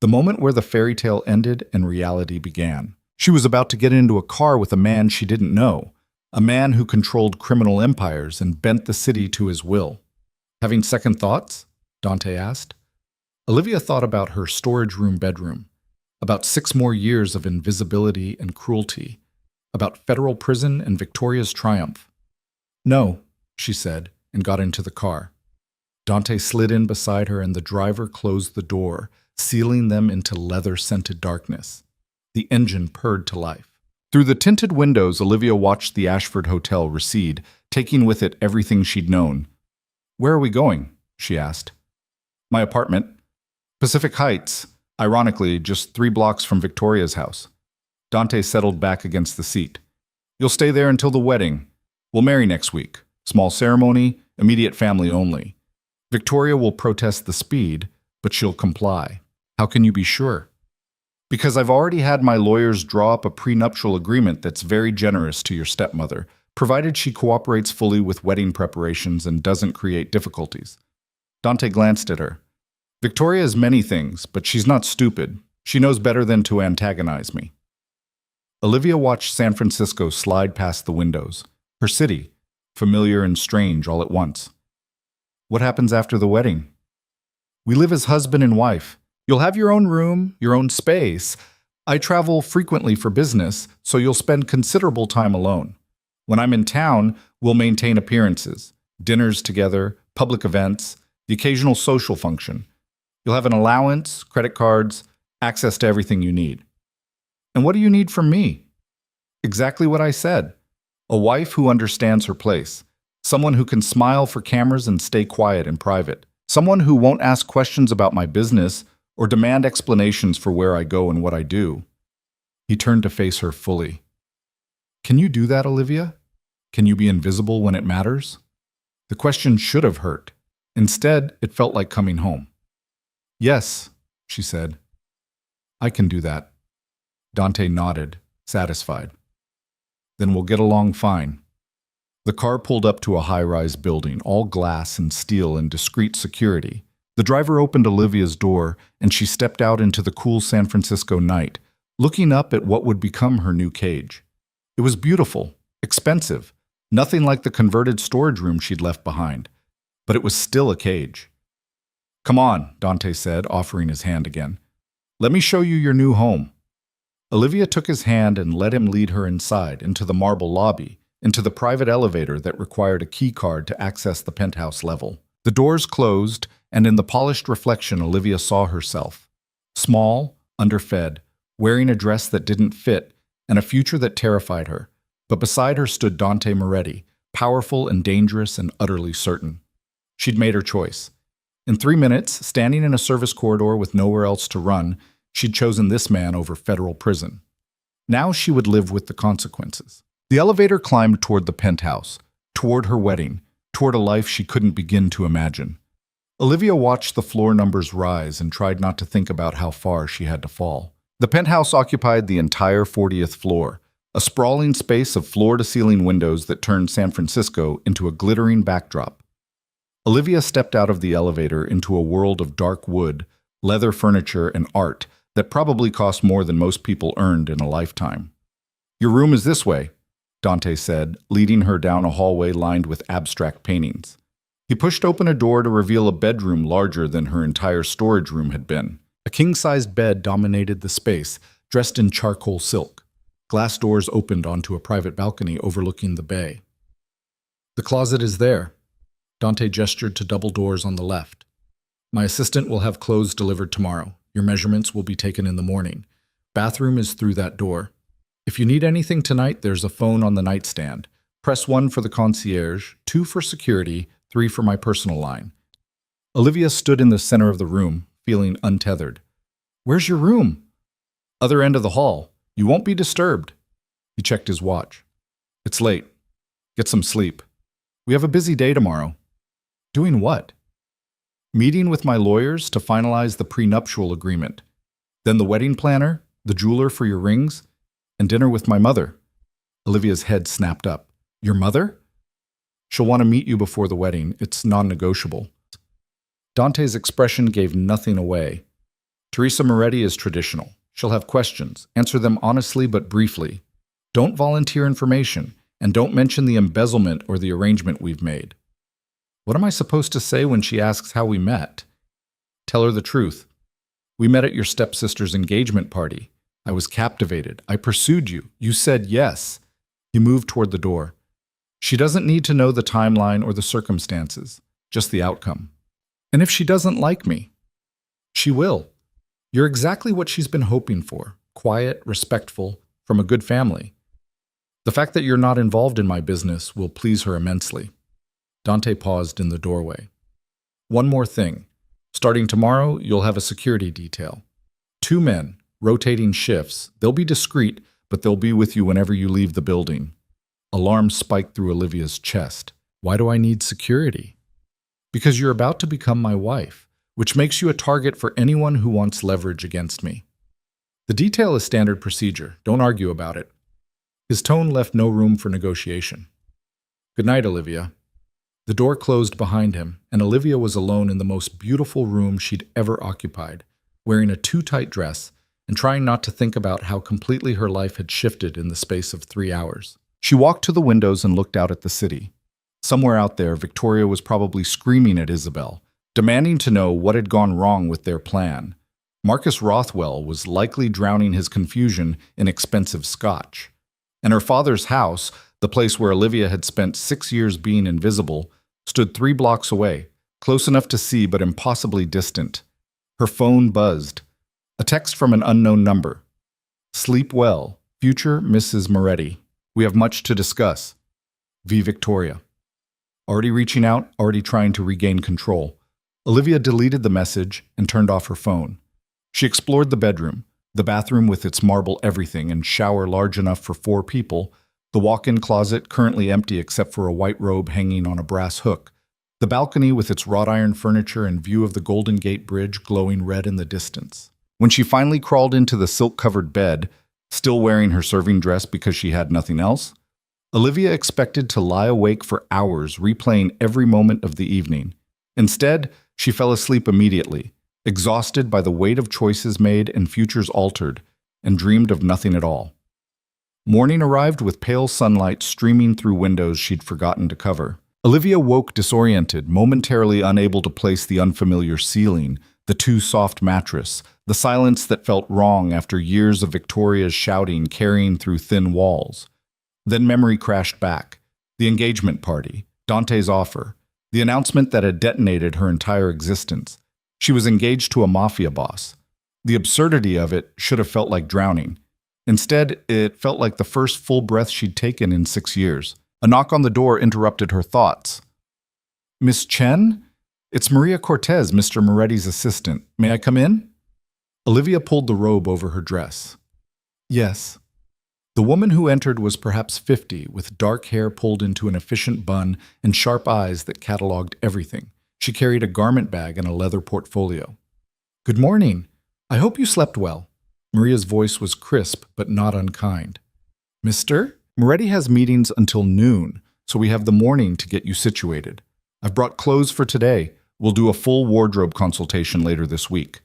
The moment where the fairy tale ended and reality began. She was about to get into a car with a man she didn't know, a man who controlled criminal empires and bent the city to his will. Having second thoughts? Dante asked. Olivia thought about her storage room bedroom, about 6 more years of invisibility and cruelty, about federal prison and Victoria's triumph. No, she said, and got into the car. Dante slid in beside her and the driver closed the door, sealing them into leather-scented darkness. The engine purred to life. Through the tinted windows, Olivia watched the Ashford Hotel recede, taking with it everything she'd known. "Where are we going?" she asked. "My apartment. Pacific Heights, ironically, just 3 blocks from Victoria's house." Dante settled back against the seat. "You'll stay there until the wedding. We'll marry next week. Small ceremony, immediate family only. Victoria will protest the speed, but she'll comply." "How can you be sure?" "Because I've already had my lawyers draw up a prenuptial agreement that's very generous to your stepmother, provided she cooperates fully with wedding preparations and doesn't create difficulties." Dante glanced at her. "Victoria is many things, but she's not stupid. She knows better than to antagonize me." Olivia watched San Francisco slide past the windows. Her city, familiar and strange all at once. "What happens after the wedding?" "We live as husband and wife. You'll have your own room, your own space. I travel frequently for business, so you'll spend considerable time alone. When I'm in town, we'll maintain appearances, dinners together, public events, the occasional social function. You'll have an allowance, credit cards, access to everything you need." "And what do you need from me?" "Exactly what I said. A wife who understands her place. Someone who can smile for cameras and stay quiet in private. Someone who won't ask questions about my business or demand explanations for where I go and what I do." He turned to face her fully. "Can you do that, Olivia? Can you be invisible when it matters?" The question should have hurt. Instead, it felt like coming home. "Yes," she said. "I can do that." Dante nodded, satisfied. "Then we'll get along fine." The car pulled up to a high-rise building, all glass and steel and discreet security. The driver opened Olivia's door, and she stepped out into the cool San Francisco night, looking up at what would become her new cage. It was beautiful, expensive, nothing like the converted storage room she'd left behind, but it was still a cage. "Come on," Dante said, offering his hand again. "Let me show you your new home." Olivia took his hand and let him lead her inside, into the marble lobby, into the private elevator that required a key card to access the penthouse level. The doors closed, and in the polished reflection Olivia saw herself. Small, underfed, wearing a dress that didn't fit, and a future that terrified her. But beside her stood Dante Moretti, powerful and dangerous and utterly certain. She'd made her choice. In 3 minutes, standing in a service corridor with nowhere else to run, she'd chosen this man over federal prison. Now she would live with the consequences. The elevator climbed toward the penthouse, toward her wedding, toward a life she couldn't begin to imagine. Olivia watched the floor numbers rise and tried not to think about how far she had to fall. The penthouse occupied the entire 40th floor, a sprawling space of floor-to-ceiling windows that turned San Francisco into a glittering backdrop. Olivia stepped out of the elevator into a world of dark wood, leather furniture, and art that probably cost more than most people earned in a lifetime. "Your room is this way," Dante said, leading her down a hallway lined with abstract paintings. He pushed open a door to reveal a bedroom larger than her entire storage room had been. A king-sized bed dominated the space, dressed in charcoal silk. Glass doors opened onto a private balcony overlooking the bay. "The closet is there." Dante gestured to double doors on the left. "My assistant will have clothes delivered tomorrow. Your measurements will be taken in the morning. Bathroom is through that door. If you need anything tonight, there's a phone on the nightstand. Press 1 for the concierge, 2 for security, 3 for my personal line." Olivia stood in the center of the room, feeling untethered. "Where's your room?" "Other end of the hall. You won't be disturbed." He checked his watch. "It's late. Get some sleep. We have a busy day tomorrow." "Doing what?" "Meeting with my lawyers to finalize the prenuptial agreement. Then the wedding planner, the jeweler for your rings, and dinner with my mother." Olivia's head snapped up. "Your mother?" "She'll want to meet you before the wedding. It's non-negotiable." Dante's expression gave nothing away. "Teresa Moretti is traditional. She'll have questions. Answer them honestly but briefly. Don't volunteer information. And don't mention the embezzlement or the arrangement we've made. What am I supposed to say when she asks how we met? Tell her the truth. We met at your stepsister's engagement party. I was captivated. I pursued you. You said yes. He moved toward the door. She doesn't need to know the timeline or the circumstances, just the outcome. And if she doesn't like me, she will. You're exactly what she's been hoping for. Quiet, respectful, from a good family. The fact that you're not involved in my business will please her immensely. Dante paused in the doorway. One more thing. Starting tomorrow, you'll have a security detail. 2 men, rotating shifts. They'll be discreet, but they'll be with you whenever you leave the building. Alarm spiked through Olivia's chest. Why do I need security? Because you're about to become my wife, which makes you a target for anyone who wants leverage against me. The detail is standard procedure. Don't argue about it. His tone left no room for negotiation. Good night, Olivia. The door closed behind him, and Olivia was alone in the most beautiful room she'd ever occupied, wearing a too-tight dress and trying not to think about how completely her life had shifted in the space of 3 hours. She walked to the windows and looked out at the city. Somewhere out there, Victoria was probably screaming at Isabel, demanding to know what had gone wrong with their plan. Marcus Rothwell was likely drowning his confusion in expensive scotch. And her father's house, the place where Olivia had spent 6 years being invisible, stood 3 blocks away, close enough to see but impossibly distant. Her phone buzzed. A text from an unknown number. Sleep well. Future Mrs. Moretti. We have much to discuss. V. Victoria. Already reaching out, already trying to regain control. Olivia deleted the message and turned off her phone. She explored the bedroom, the bathroom with its marble everything and shower large enough for 4 people, the walk-in closet currently empty except for a white robe hanging on a brass hook, the balcony with its wrought iron furniture and view of the Golden Gate Bridge glowing red in the distance. When she finally crawled into the silk-covered bed, still wearing her serving dress because she had nothing else, Olivia expected to lie awake for hours replaying every moment of the evening. Instead, she fell asleep immediately, exhausted by the weight of choices made and futures altered, and dreamed of nothing at all. Morning arrived with pale sunlight streaming through windows she'd forgotten to cover. Olivia woke disoriented, momentarily unable to place the unfamiliar ceiling, the too soft mattress, the silence that felt wrong after years of Victoria's shouting carrying through thin walls. Then memory crashed back. The engagement party, Dante's offer, the announcement that had detonated her entire existence. She was engaged to a mafia boss. The absurdity of it should have felt like drowning. Instead, it felt like the first full breath she'd taken in 6 years. A knock on the door interrupted her thoughts. Miss Chen? It's Maria Cortez, Mr. Moretti's assistant. May I come in? Olivia pulled the robe over her dress. Yes. The woman who entered was perhaps 50, with dark hair pulled into an efficient bun and sharp eyes that catalogued everything. She carried a garment bag and a leather portfolio. Good morning. I hope you slept well. Maria's voice was crisp but not unkind. Mister? Moretti has meetings until noon, so we have the morning to get you situated. I've brought clothes for today. We'll do a full wardrobe consultation later this week.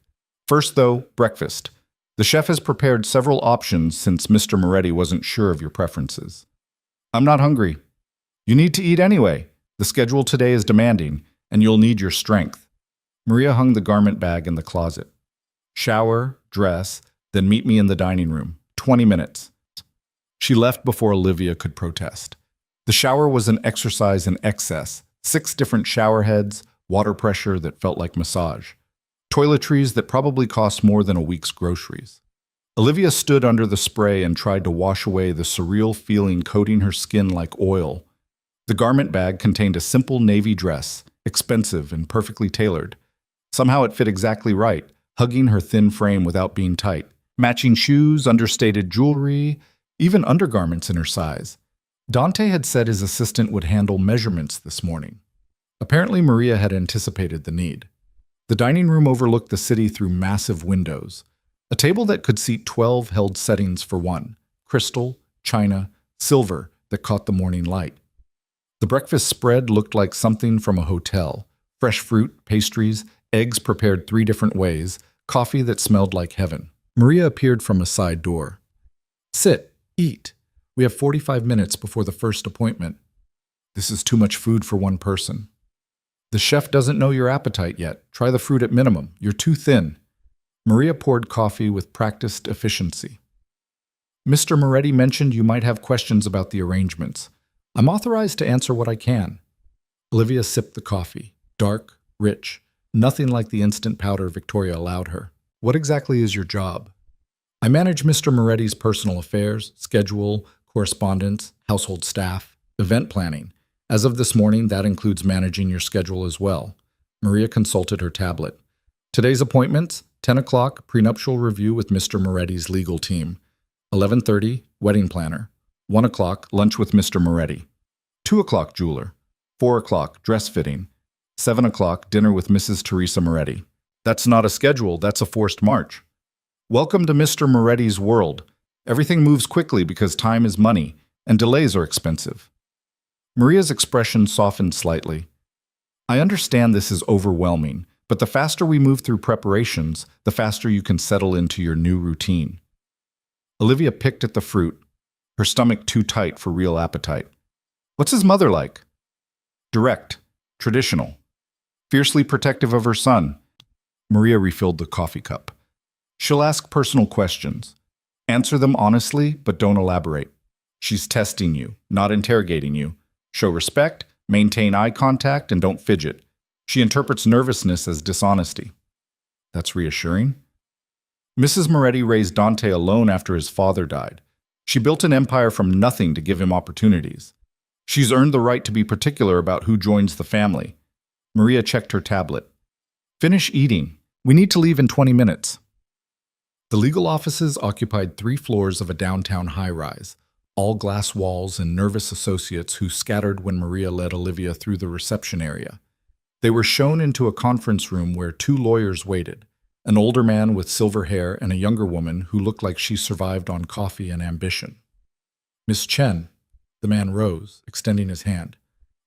First, though, breakfast. The chef has prepared several options since Mr. Moretti wasn't sure of your preferences. I'm not hungry. You need to eat anyway. The schedule today is demanding, and you'll need your strength. Maria hung the garment bag in the closet. Shower, dress, then meet me in the dining room. 20 minutes. She left before Olivia could protest. The shower was an exercise in excess. 6 different shower heads, water pressure that felt like massage. Toiletries that probably cost more than a week's groceries. Olivia stood under the spray and tried to wash away the surreal feeling coating her skin like oil. The garment bag contained a simple navy dress, expensive and perfectly tailored. Somehow it fit exactly right, hugging her thin frame without being tight. Matching shoes, understated jewelry, even undergarments in her size. Dante had said his assistant would handle measurements this morning. Apparently Maria had anticipated the need. The dining room overlooked the city through massive windows. A table that could seat 12 held settings for 1: crystal, china, silver that caught the morning light. The breakfast spread looked like something from a hotel. Fresh fruit, pastries, eggs prepared 3 different ways, coffee that smelled like heaven. Maria appeared from a side door. Sit, eat. We have 45 minutes before the first appointment. This is too much food for one person. The chef doesn't know your appetite yet. Try the fruit at minimum. You're too thin. Maria poured coffee with practiced efficiency. Mr. Moretti mentioned you might have questions about the arrangements. I'm authorized to answer what I can. Olivia sipped the coffee. Dark, rich, nothing like the instant powder Victoria allowed her. What exactly is your job? I manage Mr. Moretti's personal affairs, schedule, correspondence, household staff, event planning. As of this morning, that includes managing your schedule as well. Maria consulted her tablet. Today's appointments, 10 o'clock, prenuptial review with Mr. Moretti's legal team. 11:30, wedding planner. 1 o'clock, lunch with Mr. Moretti. 2 o'clock, jeweler. 4 o'clock, dress fitting. 7 o'clock, dinner with Mrs. Teresa Moretti. That's not a schedule, that's a forced march. Welcome to Mr. Moretti's world. Everything moves quickly because time is money, and delays are expensive. Maria's expression softened slightly. I understand this is overwhelming, but the faster we move through preparations, the faster you can settle into your new routine. Olivia picked at the fruit, her stomach too tight for real appetite. What's his mother like? Direct, traditional, fiercely protective of her son. Maria refilled the coffee cup. She'll ask personal questions. Answer them honestly, but don't elaborate. She's testing you, not interrogating you. Show respect, maintain eye contact, and don't fidget. She interprets nervousness as dishonesty. That's reassuring. Mrs. Moretti raised Dante alone after his father died. She built an empire from nothing to give him opportunities. She's earned the right to be particular about who joins the family. Maria checked her tablet. Finish eating. We need to leave in 20 minutes. The legal offices occupied 3 floors of a downtown high-rise, all glass walls and nervous associates who scattered when Maria led Olivia through the reception area. They were shown into a conference room where 2 lawyers waited, an older man with silver hair and a younger woman who looked like she survived on coffee and ambition. Miss Chen, the man rose, extending his hand.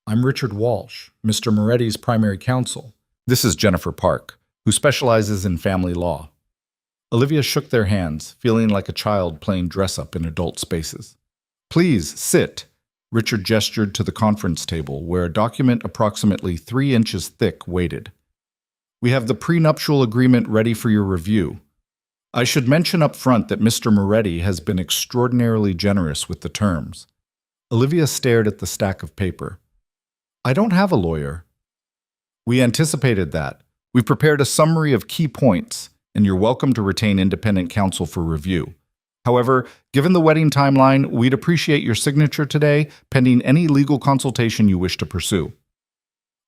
I'm Richard Walsh, Mr. Moretti's primary counsel. This is Jennifer Park, who specializes in family law. Olivia shook their hands, feeling like a child playing dress-up in adult spaces. Please, sit. Richard gestured to the conference table, where a document approximately 3 inches thick waited. We have the prenuptial agreement ready for your review. I should mention up front that Mr. Moretti has been extraordinarily generous with the terms. Olivia stared at the stack of paper. I don't have a lawyer. We anticipated that. We've prepared a summary of key points, and you're welcome to retain independent counsel for review. However, given the wedding timeline, we'd appreciate your signature today, pending any legal consultation you wish to pursue.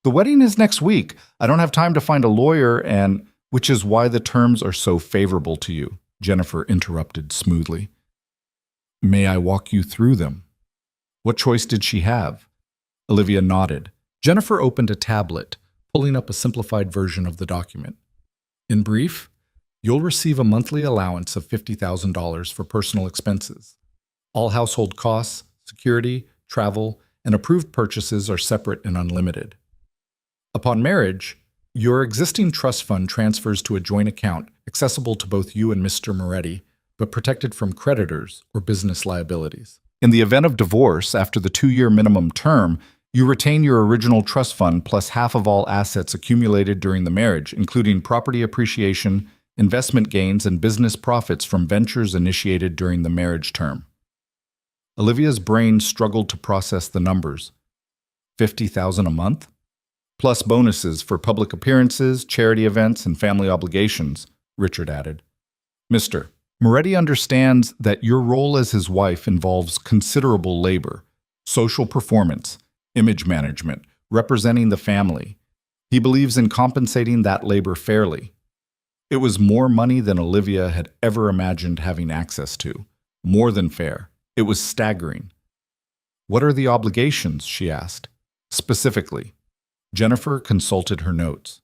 The wedding is next week. I don't have time to find a lawyer, and which is why the terms are so favorable to you, Jennifer interrupted smoothly. May I walk you through them? What choice did she have? Olivia nodded. Jennifer opened a tablet, pulling up a simplified version of the document. In brief, you'll receive a monthly allowance of $50,000 for personal expenses. All household costs, security, travel, and approved purchases are separate and unlimited. Upon marriage, your existing trust fund transfers to a joint account accessible to both you and Mr. Moretti, but protected from creditors or business liabilities. In the event of divorce after the 2-year minimum term, you retain your original trust fund plus half of all assets accumulated during the marriage, including property appreciation, investment gains, and business profits from ventures initiated during the marriage term. Olivia's brain struggled to process the numbers. $50,000 a month? Plus bonuses for public appearances, charity events, and family obligations, Richard added. Mr. Moretti understands that your role as his wife involves considerable labor, social performance, image management, representing the family. He believes in compensating that labor fairly. It was more money than Olivia had ever imagined having access to. More than fair. It was staggering. What are the obligations? She asked. Specifically. Jennifer consulted her notes.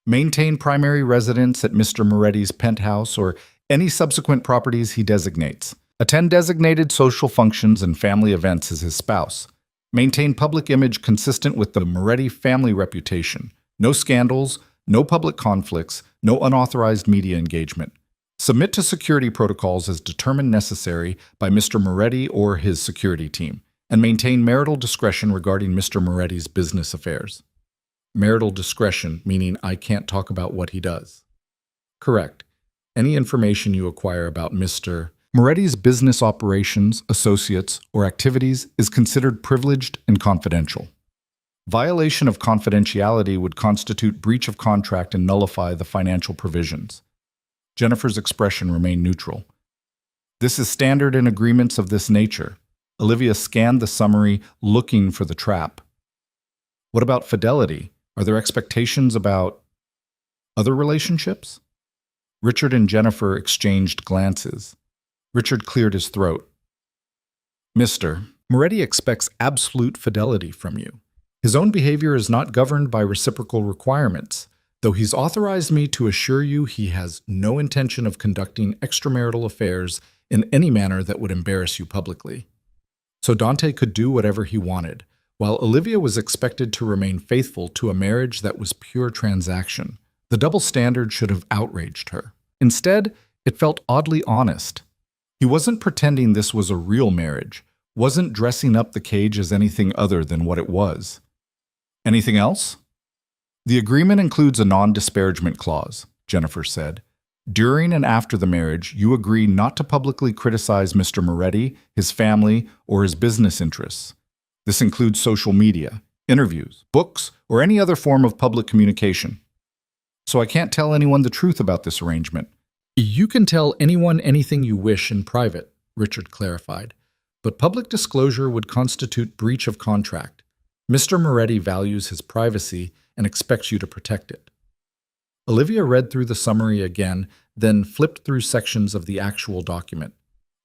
Maintain primary residence at Mr. Moretti's penthouse or any subsequent properties he designates. Attend designated social functions and family events as his spouse. Maintain public image consistent with the Moretti family reputation. No scandals, no public conflicts, no unauthorized media engagement. Submit to security protocols as determined necessary by Mr. Moretti or his security team, and maintain marital discretion regarding Mr. Moretti's business affairs. Marital discretion, meaning I can't talk about what he does. Correct. Any information you acquire about Mr. Moretti's business operations, associates, or activities is considered privileged and confidential. Violation of confidentiality would constitute breach of contract and nullify the financial provisions. Jennifer's expression remained neutral. This is standard in agreements of this nature. Olivia scanned the summary, looking for the trap. What about fidelity? Are there expectations about other relationships? Richard and Jennifer exchanged glances. Richard cleared his throat. Mr. Moretti expects absolute fidelity from you. His own behavior is not governed by reciprocal requirements, though he's authorized me to assure you he has no intention of conducting extramarital affairs in any manner that would embarrass you publicly. So Dante could do whatever he wanted, while Olivia was expected to remain faithful to a marriage that was pure transaction. The double standard should have outraged her. Instead, it felt oddly honest. He wasn't pretending this was a real marriage, wasn't dressing up the cage as anything other than what it was. Anything else? The agreement includes a non-disparagement clause, Jennifer said. During and after the marriage, you agree not to publicly criticize Mr. Moretti, his family, or his business interests. This includes social media, interviews, books, or any other form of public communication. So I can't tell anyone the truth about this arrangement. You can tell anyone anything you wish in private, Richard clarified, but public disclosure would constitute breach of contract. Mr. Moretti values his privacy and expects you to protect it. Olivia read through the summary again, then flipped through sections of the actual document.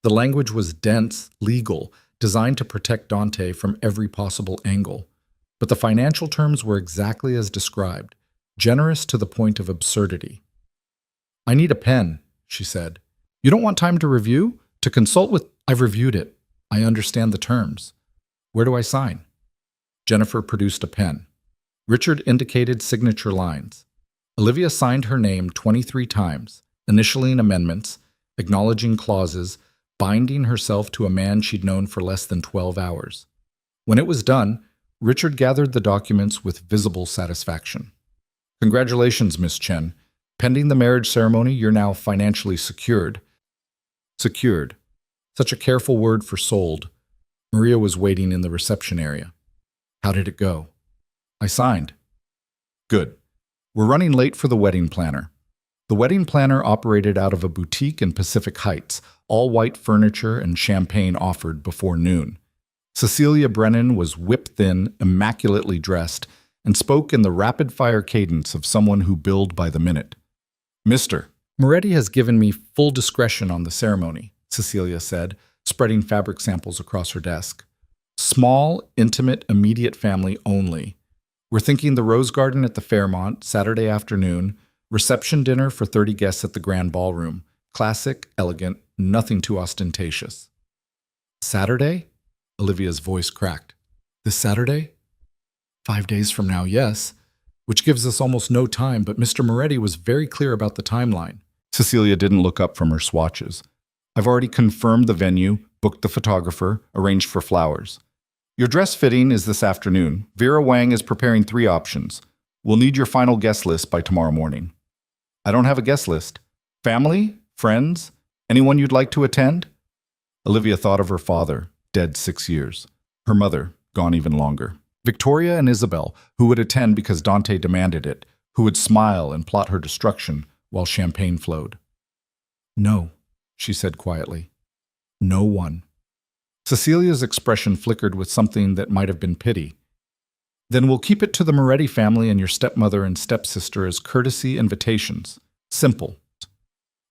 The language was dense, legal, designed to protect Dante from every possible angle. But the financial terms were exactly as described, generous to the point of absurdity. I need a pen, she said. You don't want time to review? To consult with? I've reviewed it. I understand the terms. Where do I sign? Jennifer produced a pen. Richard indicated signature lines. Olivia signed her name 23 times, initialing amendments, acknowledging clauses, binding herself to a man she'd known for less than 12 hours. When it was done, Richard gathered the documents with visible satisfaction. Congratulations, Miss Chen. Pending the marriage ceremony, you're now financially secured. Secured. Such a careful word for sold. Maria was waiting in the reception area. How did it go? I signed. Good. We're running late for the wedding planner. The wedding planner operated out of a boutique in Pacific Heights, all white furniture and champagne offered before noon. Cecilia Brennan was whip-thin, immaculately dressed, and spoke in the rapid-fire cadence of someone who billed by the minute. Mr. Moretti has given me full discretion on the ceremony, Cecilia said, spreading fabric samples across her desk. Small, intimate, immediate family only. We're thinking the Rose Garden at the Fairmont, Saturday afternoon, reception dinner for 30 guests at the Grand Ballroom. Classic, elegant, nothing too ostentatious. Saturday? Olivia's voice cracked. This Saturday? 5 days from now, yes. Which gives us almost no time, but Mr. Moretti was very clear about the timeline. Cecilia didn't look up from her swatches. I've already confirmed the venue, booked the photographer, arranged for flowers. Your dress fitting is this afternoon. Vera Wang is preparing 3 options. We'll need your final guest list by tomorrow morning. I don't have a guest list. Family? Friends? Anyone you'd like to attend? Olivia thought of her father, dead 6 years. Her mother, gone even longer. Victoria and Isabel, who would attend because Dante demanded it, who would smile and plot her destruction while champagne flowed. No, she said quietly. No one. Cecilia's expression flickered with something that might have been pity. Then we'll keep it to the Moretti family and your stepmother and stepsister as courtesy invitations. Simple.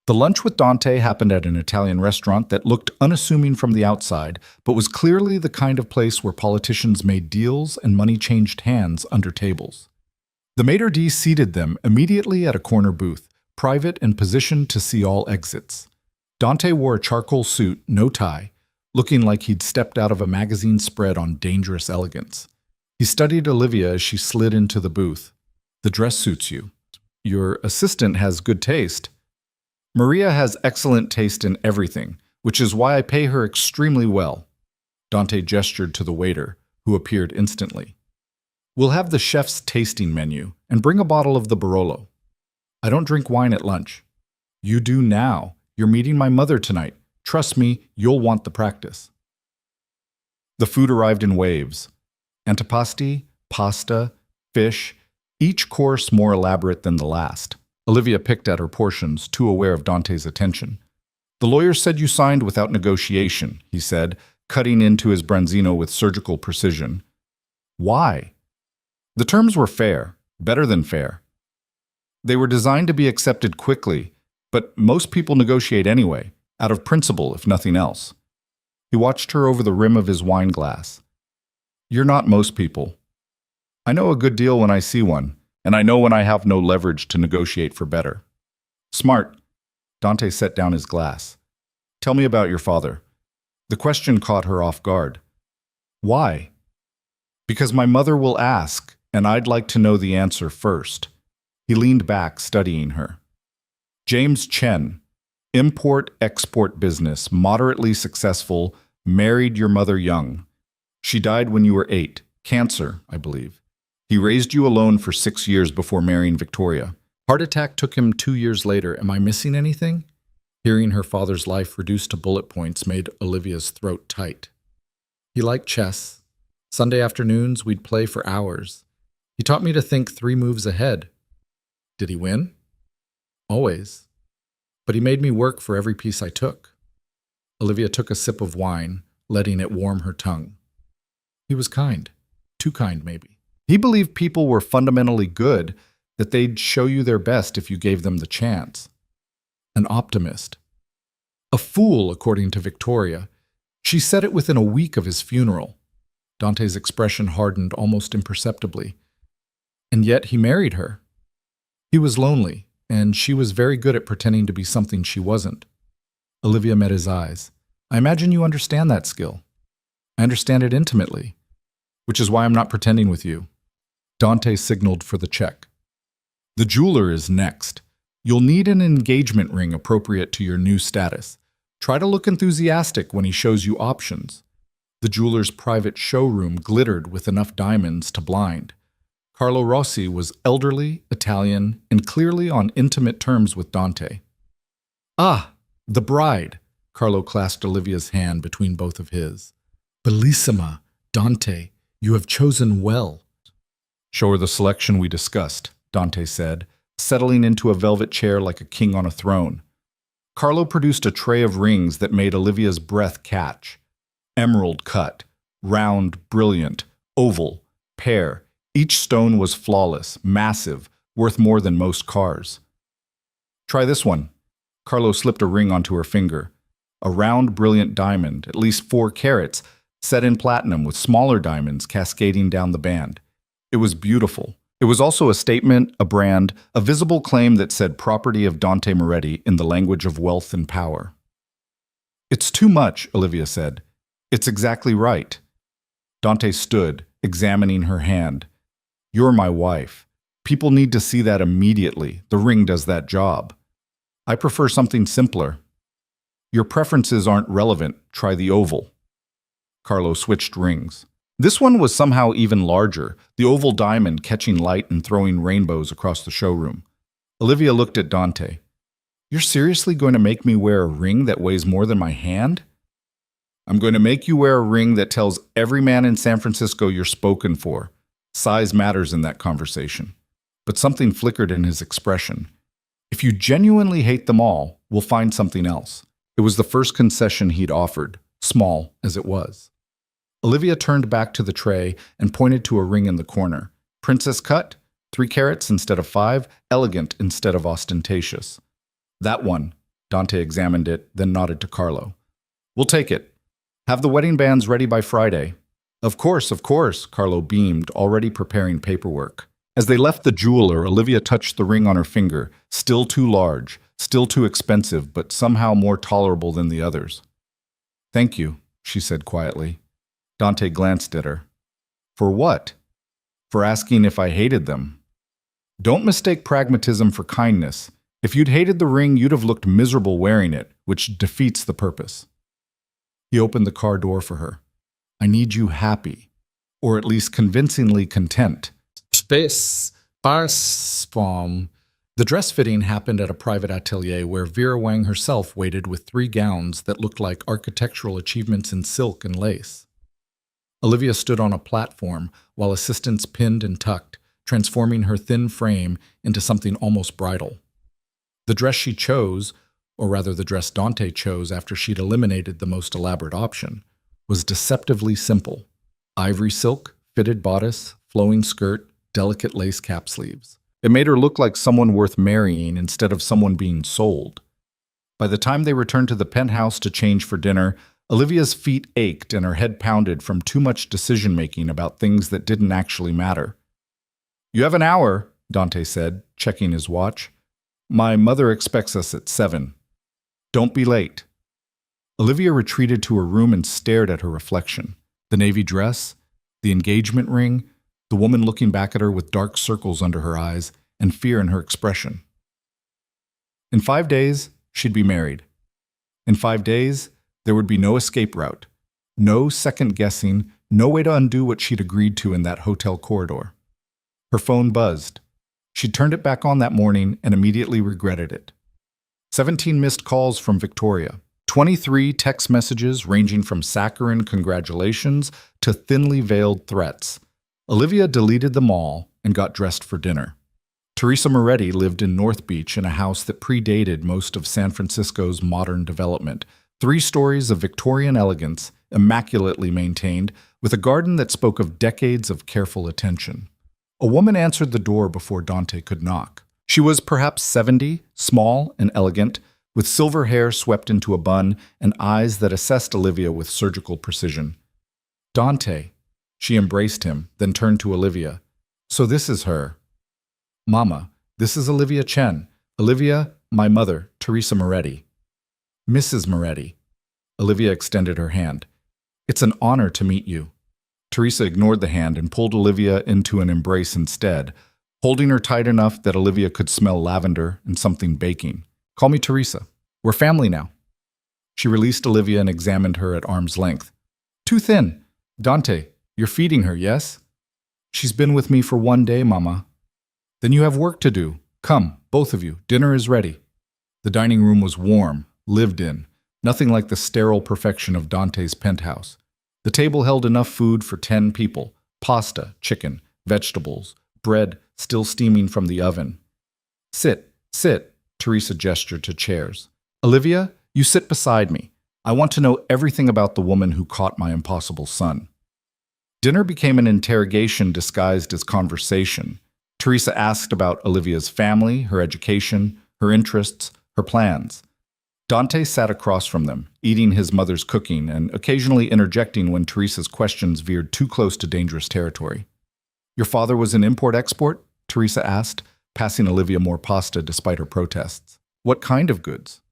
The lunch with Dante happened at an Italian restaurant that looked unassuming from the outside, but was clearly the kind of place where politicians made deals and money changed hands under tables. The maitre d' seated them immediately at a corner booth, private and positioned to see all exits. Dante wore a charcoal suit, no tie, looking like he'd stepped out of a magazine spread on dangerous elegance. He studied Olivia as she slid into the booth. The dress suits you. Your assistant has good taste. Maria has excellent taste in everything, which is why I pay her extremely well. Dante gestured to the waiter, who appeared instantly. We'll have the chef's tasting menu, and bring a bottle of the Barolo. I don't drink wine at lunch. You do now. You're meeting my mother tonight. Trust me, you'll want the practice. The food arrived in waves. Antipasti, pasta, fish, each course more elaborate than the last. Olivia picked at her portions, too aware of Dante's attention. The lawyer said you signed without negotiation, he said, cutting into his branzino with surgical precision. Why? The terms were fair, better than fair. They were designed to be accepted quickly, but most people negotiate anyway, out of principle if nothing else. He watched her over the rim of his wine glass. You're not most people. I know a good deal when I see one, and I know when I have no leverage to negotiate for better. Smart. Dante set down his glass. Tell me about your father. The question caught her off guard. Why? Because my mother will ask, and I'd like to know the answer first. He leaned back, studying her. James Chen, import-export business, moderately successful, married your mother young. She died when you were 8, cancer, I believe. He raised you alone for 6 years before marrying Victoria. Heart attack took him 2 years later. Am I missing anything? Hearing her father's life reduced to bullet points made Olivia's throat tight. He liked chess. Sunday afternoons, we'd play for hours. He taught me to think 3 moves ahead. Did he win? Always. But he made me work for every piece I took. Olivia took a sip of wine, letting it warm her tongue. He was kind. Too kind, maybe. He believed people were fundamentally good, that they'd show you their best if you gave them the chance. An optimist. A fool, according to Victoria. She said it within a week of his funeral. Dante's expression hardened almost imperceptibly. And yet he married her. He was lonely, and she was very good at pretending to be something she wasn't. Olivia met his eyes. I imagine you understand that skill. I understand it intimately, which is why I'm not pretending with you. Dante signaled for the check. The jeweler is next. You'll need an engagement ring appropriate to your new status. Try to look enthusiastic when he shows you options. The jeweler's private showroom glittered with enough diamonds to blind. Carlo Rossi was elderly, Italian, and clearly on intimate terms with Dante. Ah, the bride! Carlo clasped Olivia's hand between both of his. Bellissima, Dante, you have chosen well. Show her the selection we discussed, Dante said, settling into a velvet chair like a king on a throne. Carlo produced a tray of rings that made Olivia's breath catch. Emerald cut, round, brilliant, oval, pear. Each stone was flawless, massive, worth more than most cars. Try this one. Carlo slipped a ring onto her finger. A round, brilliant diamond, at least 4 carats, set in platinum with smaller diamonds cascading down the band. It was beautiful. It was also a statement, a brand, a visible claim that said property of Dante Moretti in the language of wealth and power. It's too much, Olivia said. It's exactly right. Dante stood, examining her hand. You're my wife. People need to see that immediately. The ring does that job. I prefer something simpler. Your preferences aren't relevant. Try the oval. Carlo switched rings. This one was somehow even larger, the oval diamond catching light and throwing rainbows across the showroom. Olivia looked at Dante. You're seriously going to make me wear a ring that weighs more than my hand? I'm going to make you wear a ring that tells every man in San Francisco you're spoken for. Size matters in that conversation. But something flickered in his expression. If you genuinely hate them all, we'll find something else. It was the first concession he'd offered, small as it was. Olivia turned back to the tray and pointed to a ring in the corner. Princess cut, 3 carats instead of 5, elegant instead of ostentatious. That one. Dante examined it, then nodded to Carlo. We'll take it. Have the wedding bands ready by Friday. Of course, Carlo beamed, already preparing paperwork. As they left the jeweler, Olivia touched the ring on her finger, still too large, still too expensive, but somehow more tolerable than the others. Thank you, she said quietly. Dante glanced at her. For what? For asking if I hated them. Don't mistake pragmatism for kindness. If you'd hated the ring, you'd have looked miserable wearing it, which defeats the purpose. He opened the car door for her. I need you happy, or at least convincingly content. Stepsister's. The dress fitting happened at a private atelier where Vera Wang herself waited with 3 gowns that looked like architectural achievements in silk and lace. Olivia stood on a platform while assistants pinned and tucked, transforming her thin frame into something almost bridal. The dress she chose, or rather the dress Dante chose after she'd eliminated the most elaborate option, was deceptively simple. Ivory silk, fitted bodice, flowing skirt, delicate lace cap sleeves. It made her look like someone worth marrying instead of someone being sold. By the time they returned to the penthouse to change for dinner, Olivia's feet ached and her head pounded from too much decision-making about things that didn't actually matter. You have an hour, Dante said, checking his watch. My mother expects us at 7. Don't be late. Olivia retreated to her room and stared at her reflection. The navy dress, the engagement ring, the woman looking back at her with dark circles under her eyes and fear in her expression. In 5 days, she'd be married. In 5 days, there would be no escape route, no second guessing, no way to undo what she'd agreed to in that hotel corridor. Her phone buzzed. She turned it back on that morning and immediately regretted it. 17 missed calls from Victoria. 23 text messages ranging from saccharine congratulations to thinly veiled threats. Olivia deleted them all and got dressed for dinner. Teresa Moretti lived in North Beach in a house that predated most of San Francisco's modern development. 3 stories of Victorian elegance, immaculately maintained, with a garden that spoke of decades of careful attention. A woman answered the door before Dante could knock. She was perhaps 70, small and elegant, with silver hair swept into a bun and eyes that assessed Olivia with surgical precision. Dante. She embraced him, then turned to Olivia. So this is her. Mama, this is Olivia Chen. Olivia, my mother, Teresa Moretti. Mrs. Moretti. Olivia extended her hand. It's an honor to meet you. Teresa ignored the hand and pulled Olivia into an embrace instead, holding her tight enough that Olivia could smell lavender and something baking. Call me Teresa. We're family now. She released Olivia and examined her at arm's length. Too thin. Dante, you're feeding her, yes? She's been with me for 1 day, Mama. Then you have work to do. Come, both of you. Dinner is ready. The dining room was warm, lived in, nothing like the sterile perfection of Dante's penthouse. The table held enough food for 10 people. Pasta, chicken, vegetables, bread still steaming from the oven. Sit, Teresa gestured to chairs. Olivia, you sit beside me. I want to know everything about the woman who caught my impossible son. Dinner became an interrogation disguised as conversation. Teresa asked about Olivia's family, her education, her interests, her plans. Dante sat across from them, eating his mother's cooking and occasionally interjecting when Teresa's questions veered too close to dangerous territory. Your father was an import-export? Teresa asked, passing Olivia more pasta despite her protests. What kind of goods?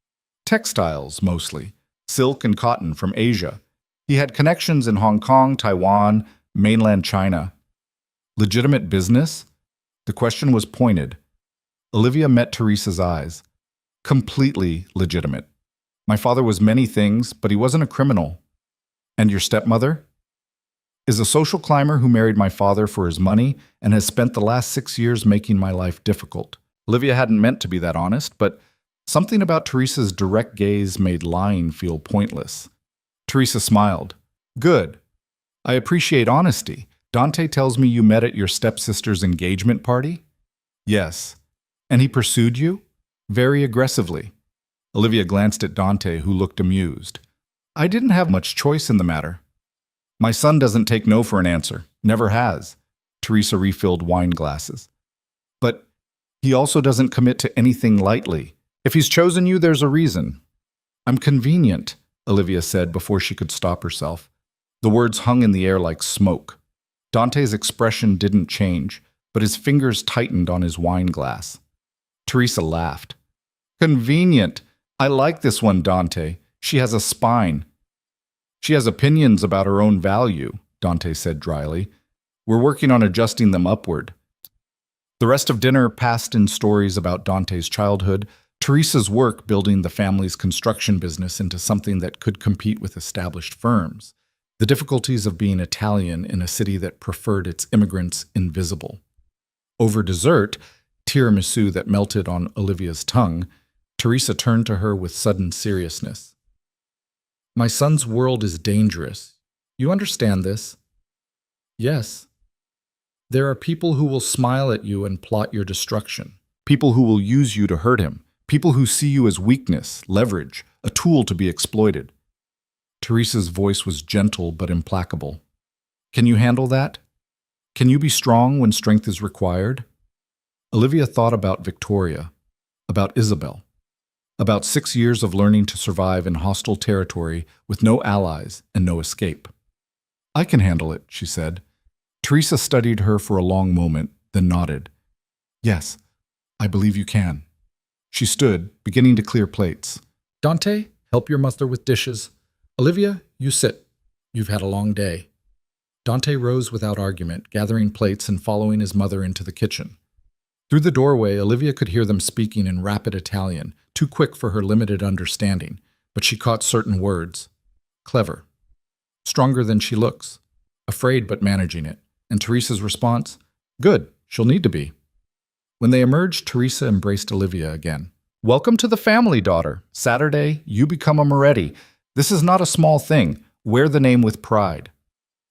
Textiles, mostly. Silk and cotton from Asia. He had connections in Hong Kong, Taiwan, mainland China. Legitimate business? The question was pointed. Olivia met Teresa's eyes. Completely legitimate. My father was many things, but he wasn't a criminal. And your stepmother? Is a social climber who married my father for his money and has spent the last 6 years making my life difficult. Olivia hadn't meant to be that honest, but something about Teresa's direct gaze made lying feel pointless. Teresa smiled. Good. I appreciate honesty. Dante tells me you met at your stepsister's engagement party? Yes. And he pursued you? Very aggressively. Olivia glanced at Dante, who looked amused. I didn't have much choice in the matter. My son doesn't take no for an answer. Never has. Teresa refilled wine glasses. But he also doesn't commit to anything lightly. If he's chosen you, there's a reason. I'm convenient, Olivia said before she could stop herself. The words hung in the air like smoke. Dante's expression didn't change, but his fingers tightened on his wine glass. Teresa laughed. Convenient. I like this one, Dante. She has a spine. She has opinions about her own value, Dante said dryly. We're working on adjusting them upward. The rest of dinner passed in stories about Dante's childhood, Teresa's work building the family's construction business into something that could compete with established firms. The difficulties of being Italian in a city that preferred its immigrants invisible. Over dessert, tiramisu that melted on Olivia's tongue, Teresa turned to her with sudden seriousness. My son's world is dangerous. You understand this? Yes. There are people who will smile at you and plot your destruction. People who will use you to hurt him. People who see you as weakness, leverage, a tool to be exploited. Teresa's voice was gentle but implacable. Can you handle that? Can you be strong when strength is required? Olivia thought about Victoria, about Isabel, about 6 years of learning to survive in hostile territory with no allies and no escape. I can handle it, she said. Teresa studied her for a long moment, then nodded. Yes, I believe you can. She stood, beginning to clear plates. Dante, help your mother with dishes. Olivia, you sit. You've had a long day. Dante rose without argument, gathering plates and following his mother into the kitchen. Through the doorway, Olivia could hear them speaking in rapid Italian, too quick for her limited understanding, but she caught certain words. Clever. Stronger than she looks. Afraid but managing it. And Teresa's response? Good, she'll need to be. When they emerged, Teresa embraced Olivia again. Welcome to the family, daughter. Saturday, you become a Moretti. This is not a small thing. Wear the name with pride.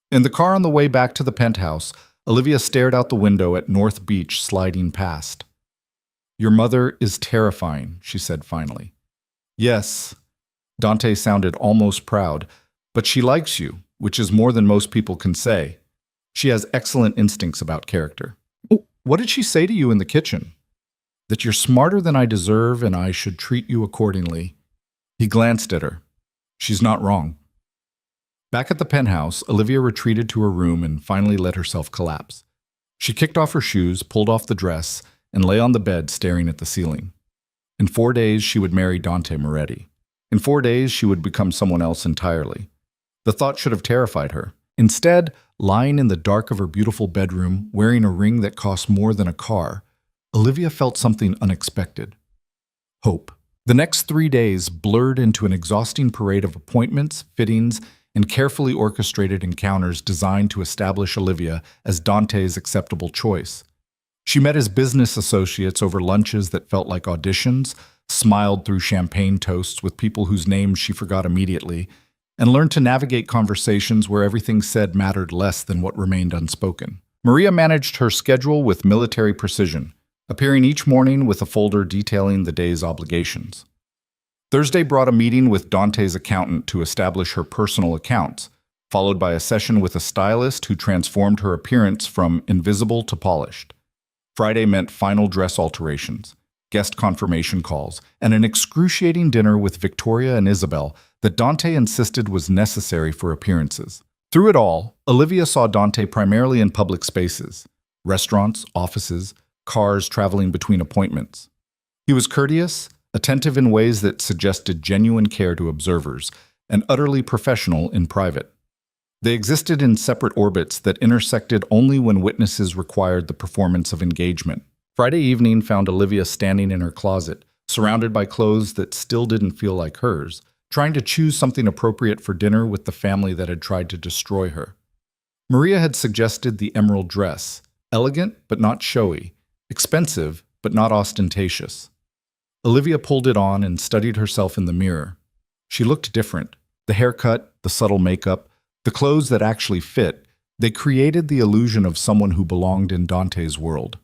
In the car on the way back to the penthouse, Olivia stared out the window at North Beach sliding past. Your mother is terrifying, she said finally. Yes. Dante sounded almost proud, but she likes you, which is more than most people can say. She has excellent instincts about character. What did she say to you in the kitchen? That you're smarter than I deserve and I should treat you accordingly. He glanced at her. She's not wrong. Back at the penthouse, Olivia retreated to her room and finally let herself collapse. She kicked off her shoes, pulled off the dress, and lay on the bed staring at the ceiling. In 4 days, she would marry Dante Moretti. In 4 days, she would become someone else entirely. The thought should have terrified her. Instead, lying in the dark of her beautiful bedroom, wearing a ring that cost more than a car, Olivia felt something unexpected. Hope. The next 3 days blurred into an exhausting parade of appointments, fittings, and carefully orchestrated encounters designed to establish Olivia as Dante's acceptable choice. She met his business associates over lunches that felt like auditions, smiled through champagne toasts with people whose names she forgot immediately, and learned to navigate conversations where everything said mattered less than what remained unspoken. Maria managed her schedule with military precision, appearing each morning with a folder detailing the day's obligations. Thursday brought a meeting with Dante's accountant to establish her personal accounts, followed by a session with a stylist who transformed her appearance from invisible to polished. Friday meant final dress alterations, guest confirmation calls, and an excruciating dinner with Victoria and Isabel that Dante insisted was necessary for appearances. Through it all, Olivia saw Dante primarily in public spaces, restaurants, offices, cars traveling between appointments. He was courteous, attentive in ways that suggested genuine care to observers, and utterly professional in private. They existed in separate orbits that intersected only when witnesses required the performance of engagement. Friday evening found Olivia standing in her closet, surrounded by clothes that still didn't feel like hers, trying to choose something appropriate for dinner with the family that had tried to destroy her. Maria had suggested the emerald dress, elegant but not showy, expensive but not ostentatious. Olivia pulled it on and studied herself in the mirror. She looked different. The haircut, the subtle makeup, the clothes that actually fit, they created the illusion of someone who belonged in Dante's world.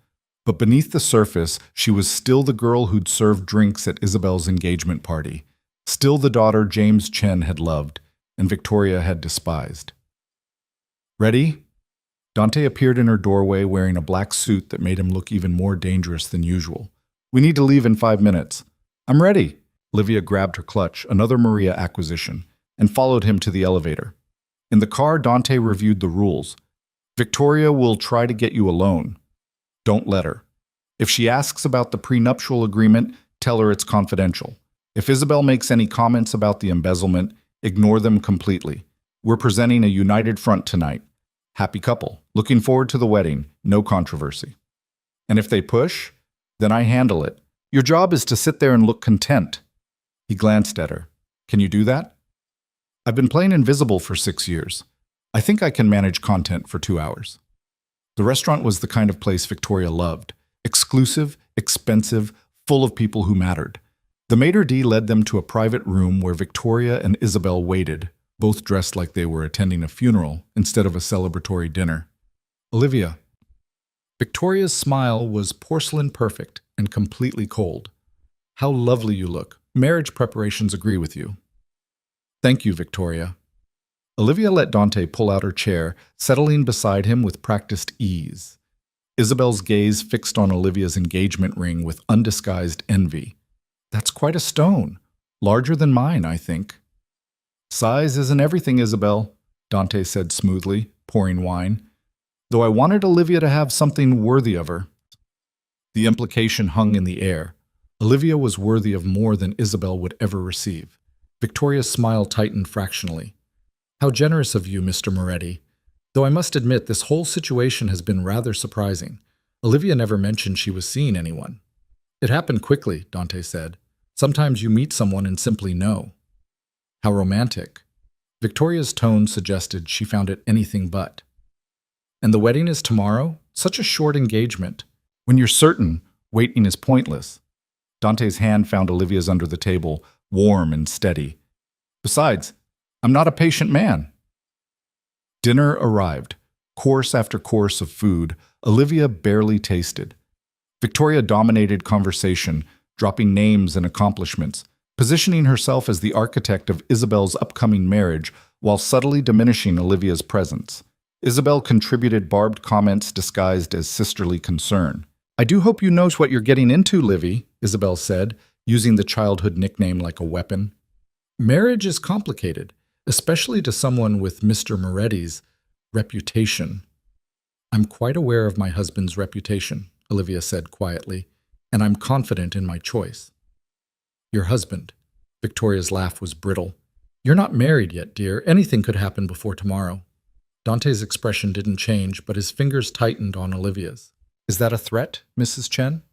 But beneath the surface, she was still the girl who'd served drinks at Isabel's engagement party, still the daughter James Chen had loved and Victoria had despised. Ready? Dante appeared in her doorway wearing a black suit that made him look even more dangerous than usual. We need to leave in 5 minutes. I'm ready. Olivia grabbed her clutch, another Maria acquisition, and followed him to the elevator. In the car, Dante reviewed the rules. Victoria will try to get you alone. Don't let her. If she asks about the prenuptial agreement, tell her it's confidential. If Isabel makes any comments about the embezzlement, ignore them completely. We're presenting a united front tonight. Happy couple. Looking forward to the wedding. No controversy. And if they push, then I handle it. Your job is to sit there and look content. He glanced at her. Can you do that? I've been playing invisible for 6 years. I think I can manage content for 2 hours. The restaurant was the kind of place Victoria loved. Exclusive, expensive, full of people who mattered. The maitre d' led them to a private room where Victoria and Isabel waited, both dressed like they were attending a funeral instead of a celebratory dinner. Olivia. Victoria's smile was porcelain perfect and completely cold. How lovely you look. Marriage preparations agree with you. Thank you, Victoria. Olivia let Dante pull out her chair, settling beside him with practiced ease. Isabel's gaze fixed on Olivia's engagement ring with undisguised envy. That's quite a stone. Larger than mine, I think. Size isn't everything, Isabel, Dante said smoothly, pouring wine. Though I wanted Olivia to have something worthy of her. The implication hung in the air. Olivia was worthy of more than Isabel would ever receive. Victoria's smile tightened fractionally. How generous of you, Mr. Moretti. Though I must admit this whole situation has been rather surprising. Olivia never mentioned she was seeing anyone. It happened quickly, Dante said. Sometimes you meet someone and simply know. How romantic. Victoria's tone suggested she found it anything but. And the wedding is tomorrow? Such a short engagement. When you're certain, waiting is pointless. Dante's hand found Olivia's under the table, warm and steady. Besides, I'm not a patient man. Dinner arrived. Course after course of food, Olivia barely tasted. Victoria dominated conversation, dropping names and accomplishments, positioning herself as the architect of Isabel's upcoming marriage while subtly diminishing Olivia's presence. Isabel contributed barbed comments disguised as sisterly concern. I do hope you know what you're getting into, Livy, Isabel said, using the childhood nickname like a weapon. Marriage is complicated, especially to someone with Mr. Moretti's reputation. I'm quite aware of my husband's reputation, Olivia said quietly, and I'm confident in my choice. Your husband. Victoria's laugh was brittle. You're not married yet, dear. Anything could happen before tomorrow. Dante's expression didn't change, but his fingers tightened on Olivia's. Is that a threat, Mrs. Chen?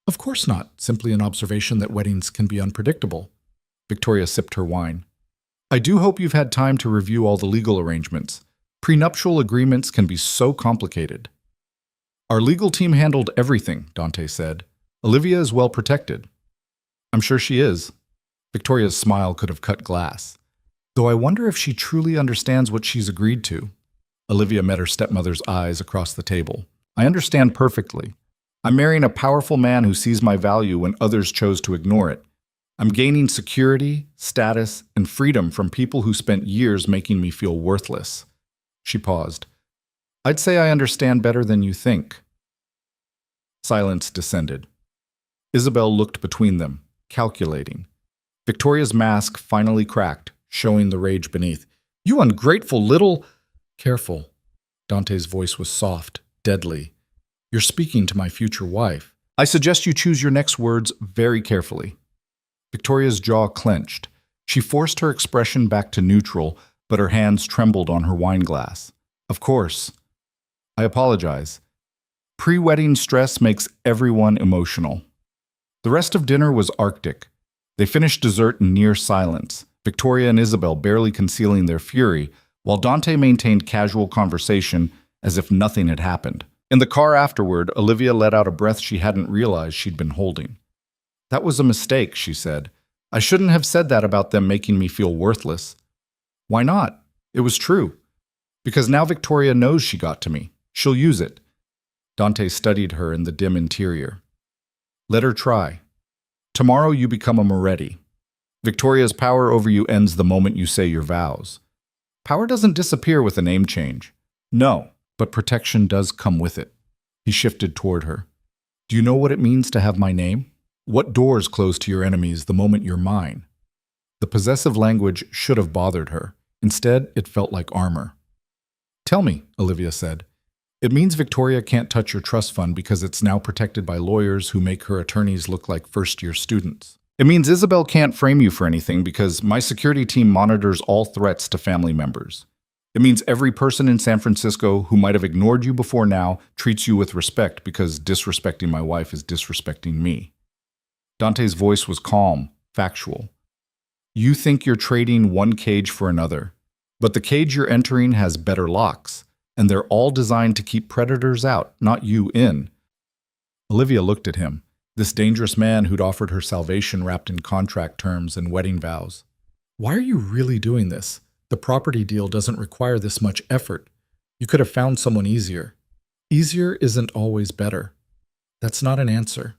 Of course not. Simply an observation that weddings can be unpredictable. Victoria sipped her wine. I do hope you've had time to review all the legal arrangements. Prenuptial agreements can be so complicated. Our legal team handled everything, Dante said. Olivia is well protected. I'm sure she is. Victoria's smile could have cut glass. Though I wonder if she truly understands what she's agreed to. Olivia met her stepmother's eyes across the table. I understand perfectly. I'm marrying a powerful man who sees my value when others chose to ignore it. I'm gaining security, status, and freedom from people who spent years making me feel worthless. She paused. I'd say I understand better than you think. Silence descended. Isabel looked between them, calculating. Victoria's mask finally cracked, showing the rage beneath. You ungrateful little... Careful. Dante's voice was soft, deadly. You're speaking to my future wife. I suggest you choose your next words very carefully. Victoria's jaw clenched. She forced her expression back to neutral, but her hands trembled on her wine glass. Of course. I apologize. Pre-wedding stress makes everyone emotional. The rest of dinner was arctic. They finished dessert in near silence, Victoria and Isabel barely concealing their fury, while Dante maintained casual conversation as if nothing had happened. In the car afterward, Olivia let out a breath she hadn't realized she'd been holding. That was a mistake, she said. I shouldn't have said that about them making me feel worthless. Why not? It was true. Because now Victoria knows she got to me. She'll use it. Dante studied her in the dim interior. Let her try. Tomorrow you become a Moretti. Victoria's power over you ends the moment you say your vows. Power doesn't disappear with a name change. No, but protection does come with it. He shifted toward her. Do you know what it means to have my name? What doors close to your enemies the moment you're mine? The possessive language should have bothered her. Instead, it felt like armor. Tell me, Olivia said. It means Victoria can't touch your trust fund because it's now protected by lawyers who make her attorneys look like first-year students. It means Isabel can't frame you for anything because my security team monitors all threats to family members. It means every person in San Francisco who might have ignored you before now treats you with respect because disrespecting my wife is disrespecting me. Dante's voice was calm, factual. You think you're trading one cage for another, but the cage you're entering has better locks, and they're all designed to keep predators out, not you in. Olivia looked at him, this dangerous man who'd offered her salvation wrapped in contract terms and wedding vows. Why are you really doing this? The property deal doesn't require this much effort. You could have found someone easier. Easier isn't always better. That's not an answer.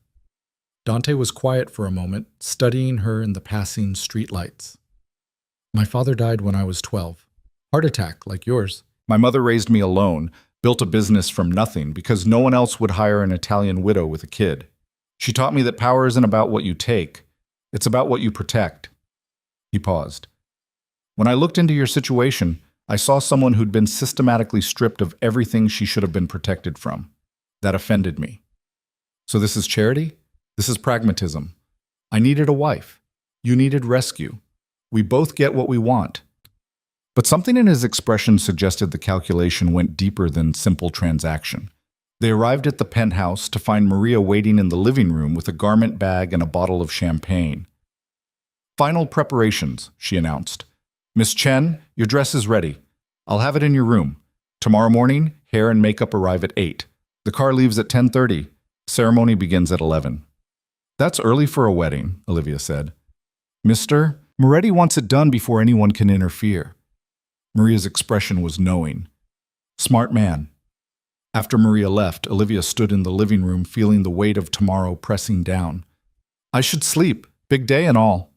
Dante was quiet for a moment, studying her in the passing streetlights. My father died when I was 12. Heart attack, like yours. My mother raised me alone, built a business from nothing because no one else would hire an Italian widow with a kid. She taught me that power isn't about what you take. It's about what you protect. He paused. When I looked into your situation, I saw someone who'd been systematically stripped of everything she should have been protected from. That offended me. So this is charity? This is pragmatism. I needed a wife. You needed rescue. We both get what we want. But something in his expression suggested the calculation went deeper than simple transaction. They arrived at the penthouse to find Maria waiting in the living room with a garment bag and a bottle of champagne. Final preparations, she announced. Miss Chen, your dress is ready. I'll have it in your room. Tomorrow morning, hair and makeup arrive at 8. The car leaves at 10:30. Ceremony begins at 11. That's early for a wedding, Olivia said. Mr. Moretti wants it done before anyone can interfere. Maria's expression was knowing. Smart man. After Maria left, Olivia stood in the living room feeling the weight of tomorrow pressing down. I should sleep, big day and all.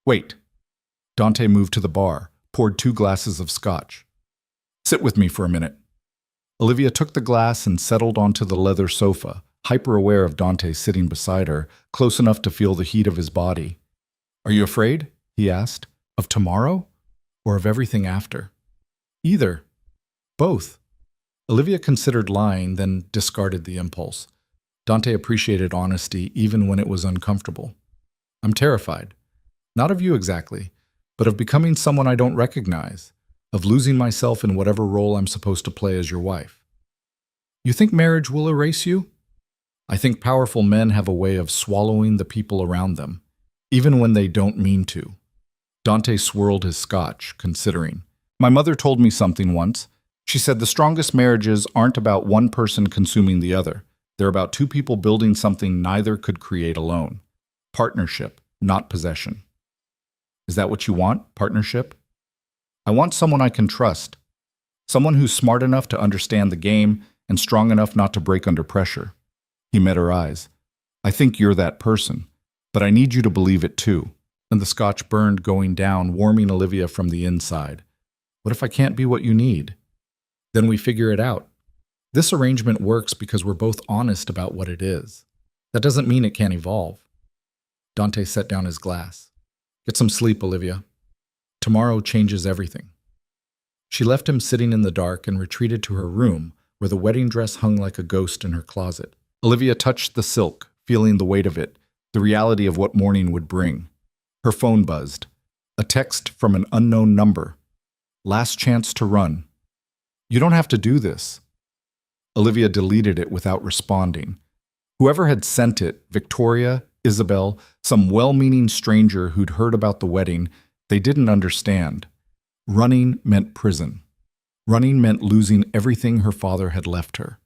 Wait. Dante moved to the bar, poured 2 glasses of scotch. Sit with me for a minute. Olivia took the glass and settled onto the leather sofa, hyper-aware of Dante sitting beside her, close enough to feel the heat of his body. Are you afraid? He asked. Of tomorrow? Or of everything after? Either. Both. Olivia considered lying, then discarded the impulse. Dante appreciated honesty even when it was uncomfortable. I'm terrified. Not of you exactly, but of becoming someone I don't recognize, of losing myself in whatever role I'm supposed to play as your wife. You think marriage will erase you? I think powerful men have a way of swallowing the people around them, even when they don't mean to. Dante swirled his scotch, considering. My mother told me something once. She said the strongest marriages aren't about one person consuming the other. They're about 2 people building something neither could create alone. Partnership, not possession. Is that what you want, partnership? I want someone I can trust. Someone who's smart enough to understand the game and strong enough not to break under pressure. He met her eyes. I think you're that person, but I need you to believe it too. And the scotch burned going down, warming Olivia from the inside. What if I can't be what you need? Then we figure it out. This arrangement works because we're both honest about what it is. That doesn't mean it can't evolve. Dante set down his glass. Get some sleep, Olivia. Tomorrow changes everything. She left him sitting in the dark and retreated to her room, where the wedding dress hung like a ghost in her closet. Olivia touched the silk, feeling the weight of it, the reality of what morning would bring. Her phone buzzed. A text from an unknown number. Last chance to run. You don't have to do this. Olivia deleted it without responding. Whoever had sent it, Victoria, Isabel, some well-meaning stranger who'd heard about the wedding, they didn't understand. Running meant prison. Running meant losing everything her father had left her.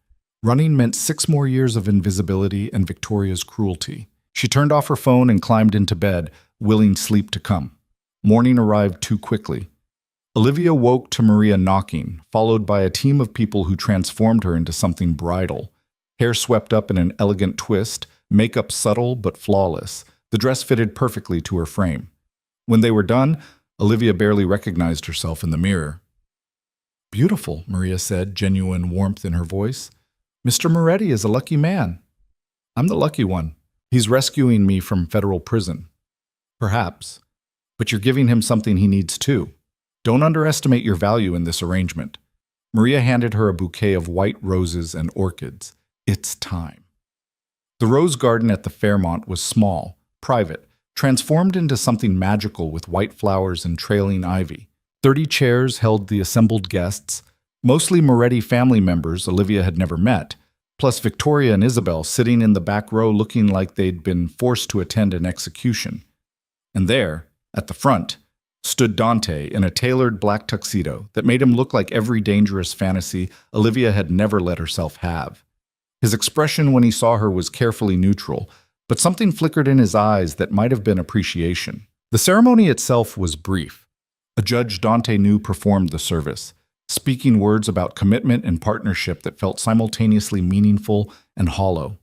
Running meant 6 more years of invisibility and Victoria's cruelty. She turned off her phone and climbed into bed, willing sleep to come. Morning arrived too quickly. Olivia woke to Maria knocking, followed by a team of people who transformed her into something bridal. Hair swept up in an elegant twist, makeup subtle but flawless. The dress fitted perfectly to her frame. When they were done, Olivia barely recognized herself in the mirror. Beautiful, Maria said, genuine warmth in her voice. Mr. Moretti is a lucky man. I'm the lucky one. He's rescuing me from federal prison. Perhaps. But you're giving him something he needs too. Don't underestimate your value in this arrangement. Maria handed her a bouquet of white roses and orchids. It's time. The rose garden at the Fairmont was small, private, transformed into something magical with white flowers and trailing ivy. 30 chairs held the assembled guests, mostly Moretti family members Olivia had never met, plus Victoria and Isabel sitting in the back row looking like they'd been forced to attend an execution. And there, at the front, stood Dante in a tailored black tuxedo that made him look like every dangerous fantasy Olivia had never let herself have. His expression when he saw her was carefully neutral, but something flickered in his eyes that might have been appreciation. The ceremony itself was brief. A judge Dante knew performed the service, speaking words about commitment and partnership that felt simultaneously meaningful and hollow.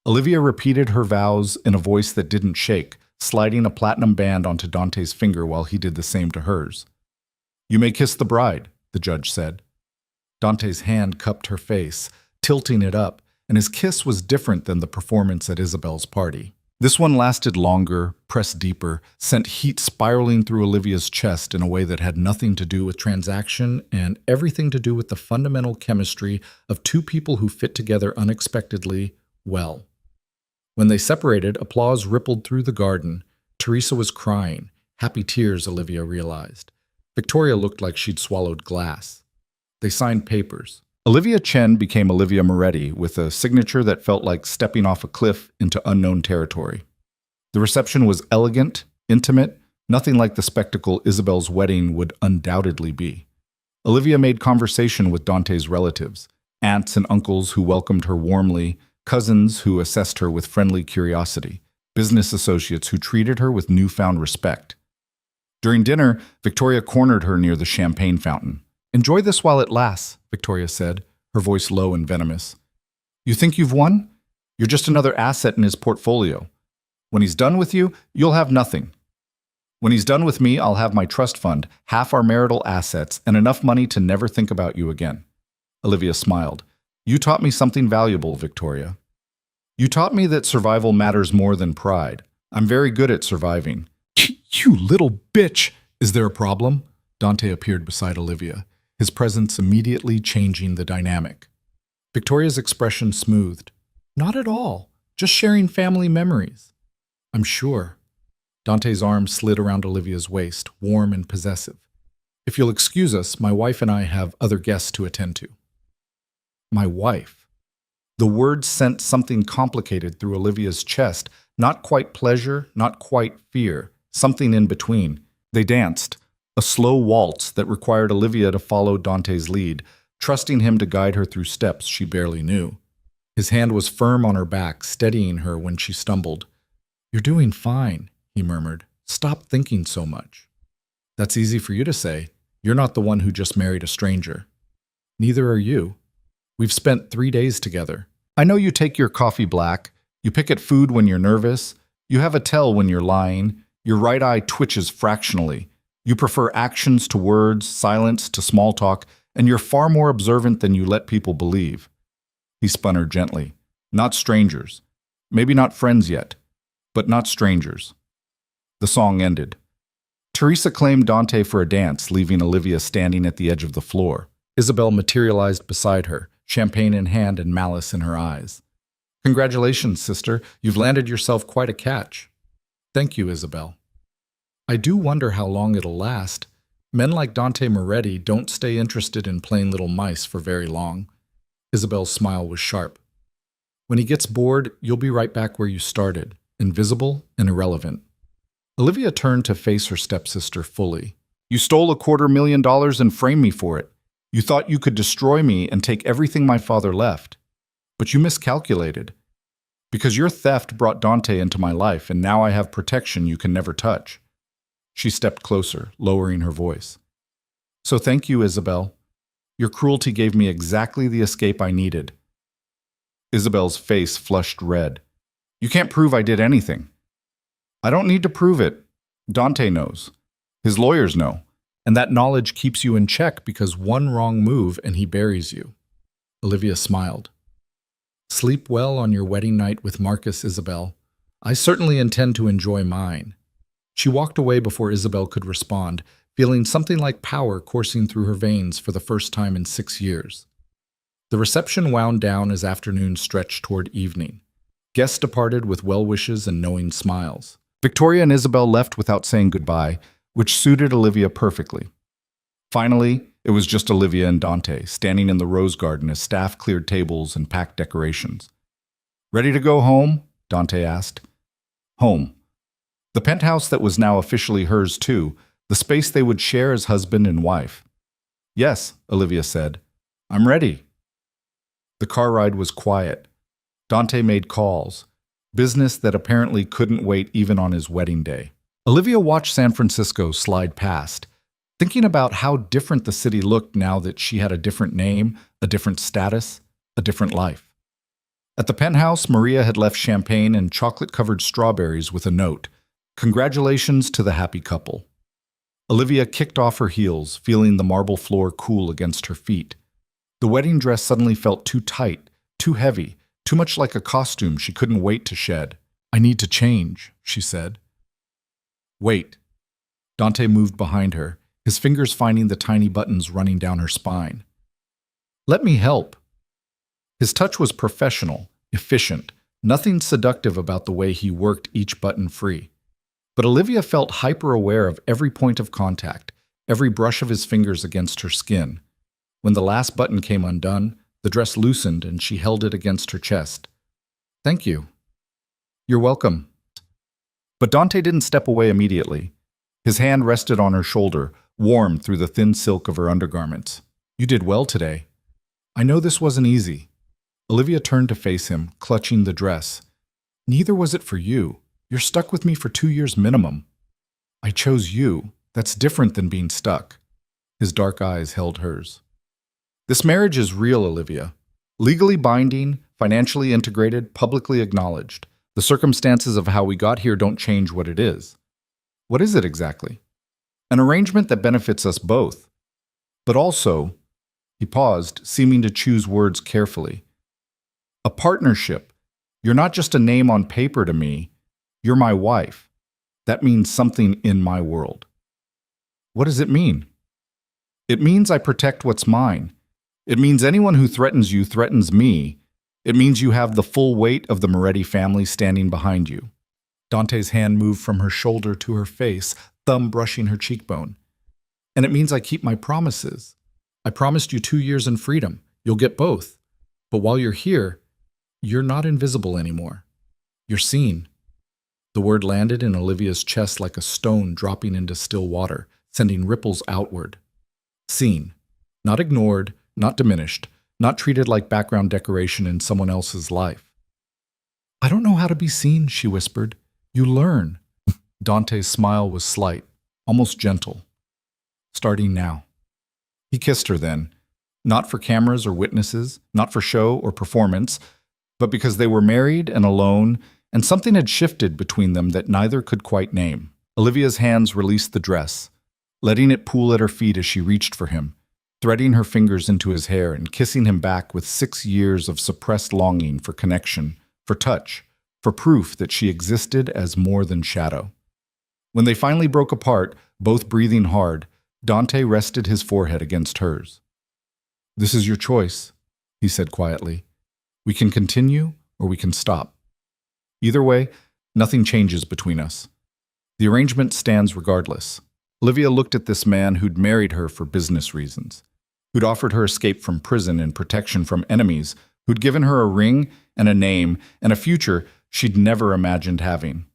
Olivia repeated her vows in a voice that didn't shake, sliding a platinum band onto Dante's finger while he did the same to hers. "You may kiss the bride," the judge said. Dante's hand cupped her face, tilting it up, and his kiss was different than the performance at Isabel's party. This one lasted longer, pressed deeper, sent heat spiraling through Olivia's chest in a way that had nothing to do with transaction and everything to do with the fundamental chemistry of two people who fit together unexpectedly well. When they separated, applause rippled through the garden. Teresa was crying, happy tears, Olivia realized. Victoria looked like she'd swallowed glass. They signed papers. Olivia Chen became Olivia Moretti with a signature that felt like stepping off a cliff into unknown territory. The reception was elegant, intimate, nothing like the spectacle Isabel's wedding would undoubtedly be. Olivia made conversation with Dante's relatives, aunts and uncles who welcomed her warmly, cousins who assessed her with friendly curiosity, business associates who treated her with newfound respect. During dinner, Victoria cornered her near the champagne fountain. "Enjoy this while it lasts," Victoria said, her voice low and venomous. "You think you've won? You're just another asset in his portfolio. When he's done with you, you'll have nothing. When he's done with me, I'll have my trust fund, half our marital assets, and enough money to never think about you again." Olivia smiled. "You taught me something valuable, Victoria. You taught me that survival matters more than pride. I'm very good at surviving." "You little bitch! Is there a problem?" Dante appeared beside Olivia, his presence immediately changing the dynamic. Victoria's expression smoothed. "Not at all. Just sharing family memories." "I'm sure." Dante's arm slid around Olivia's waist, warm and possessive. "If you'll excuse us, my wife and I have other guests to attend to." My wife. The word sent something complicated through Olivia's chest, not quite pleasure, not quite fear, something in between. They danced, a slow waltz that required Olivia to follow Dante's lead, trusting him to guide her through steps she barely knew. His hand was firm on her back, steadying her when she stumbled. "You're doing fine," he murmured. "Stop thinking so much." "That's easy for you to say. You're not the one who just married a stranger." "Neither are you. We've spent 3 days together. I know you take your coffee black. You pick at food when you're nervous. You have a tell when you're lying. Your right eye twitches fractionally. You prefer actions to words, silence to small talk, and you're far more observant than you let people believe." He spun her gently. "Not strangers. Maybe not friends yet, but not strangers." The song ended. Teresa claimed Dante for a dance, leaving Olivia standing at the edge of the floor. Isabel materialized beside her, champagne in hand and malice in her eyes. "Congratulations, sister. You've landed yourself quite a catch." "Thank you, Isabel." "I do wonder how long it'll last. Men like Dante Moretti don't stay interested in plain little mice for very long." Isabel's smile was sharp. "When he gets bored, you'll be right back where you started, invisible and irrelevant." Olivia turned to face her stepsister fully. "You stole $250,000 and framed me for it. You thought you could destroy me and take everything my father left. But you miscalculated. Because your theft brought Dante into my life, and now I have protection you can never touch." She stepped closer, lowering her voice. "So thank you, Isabel. Your cruelty gave me exactly the escape I needed." Isabel's face flushed red. "You can't prove I did anything." "I don't need to prove it. Dante knows. His lawyers know. And that knowledge keeps you in check because one wrong move and he buries you." Olivia smiled. "Sleep well on your wedding night with Marcus, Isabel. I certainly intend to enjoy mine." She walked away before Isabel could respond, feeling something like power coursing through her veins for the first time in 6 years. The reception wound down as afternoon stretched toward evening. Guests departed with well wishes and knowing smiles. Victoria and Isabel left without saying goodbye, which suited Olivia perfectly. Finally, It was just Olivia and Dante, standing in the rose garden as staff cleared tables and packed decorations. "Ready to go home?" Dante asked. Home. The penthouse that was now officially hers too, the space they would share as husband and wife. "Yes," Olivia said. "I'm ready." The car ride was quiet. Dante made calls, business that apparently couldn't wait even on his wedding day. Olivia watched San Francisco slide past, thinking about how different the city looked now that she had a different name, a different status, a different life. At the penthouse, Maria had left champagne and chocolate-covered strawberries with a note. "Congratulations to the happy couple." Olivia kicked off her heels, feeling the marble floor cool against her feet. The wedding dress suddenly felt too tight, too heavy, too much like a costume she couldn't wait to shed. "I need to change," she said. "Wait." Dante moved behind her, his fingers finding the tiny buttons running down her spine. "Let me help." His touch was professional, efficient, nothing seductive about the way he worked each button free. But Olivia felt hyper-aware of every point of contact, every brush of his fingers against her skin. When the last button came undone, the dress loosened and she held it against her chest. "Thank you." "You're welcome." But Dante didn't step away immediately. His hand rested on her shoulder, warm through the thin silk of her undergarments. "You did well today. I know this wasn't easy." Olivia turned to face him, clutching the dress. "Neither was it for you. You're stuck with me for 2 years minimum." "I chose you. That's different than being stuck." His dark eyes held hers. "This marriage is real, Olivia. Legally binding, financially integrated, publicly acknowledged. The circumstances of how we got here don't change what it is." "What is it exactly?" "An arrangement that benefits us both. But also," he paused, seeming to choose words carefully, "a partnership. You're not just a name on paper to me. You're my wife. That means something in my world." "What does it mean?" "It means I protect what's mine. It means anyone who threatens you threatens me. It means you have the full weight of the Moretti family standing behind you." Dante's hand moved from her shoulder to her face, thumb brushing her cheekbone. "And it means I keep my promises. I promised you 2 years in freedom. You'll get both. But while you're here, you're not invisible anymore. You're seen." The word landed in Olivia's chest like a stone dropping into still water, sending ripples outward. Seen. Not ignored, not diminished, not treated like background decoration in someone else's life. "I don't know how to be seen," she whispered. "You learn." Dante's smile was slight, almost gentle. "Starting now." He kissed her then, not for cameras or witnesses, not for show or performance, but because they were married and alone, and something had shifted between them that neither could quite name. Olivia's hands released the dress, letting it pool at her feet as she reached for him, threading her fingers into his hair and kissing him back with 6 years of suppressed longing for connection, for touch, for proof that she existed as more than shadow. When they finally broke apart, both breathing hard, Dante rested his forehead against hers. "This is your choice," he said quietly. "We can continue or we can stop. Either way, nothing changes between us. The arrangement stands regardless." Olivia looked at this man who'd married her for business reasons, who'd offered her escape from prison and protection from enemies, who'd given her a ring and a name and a future she'd never imagined having.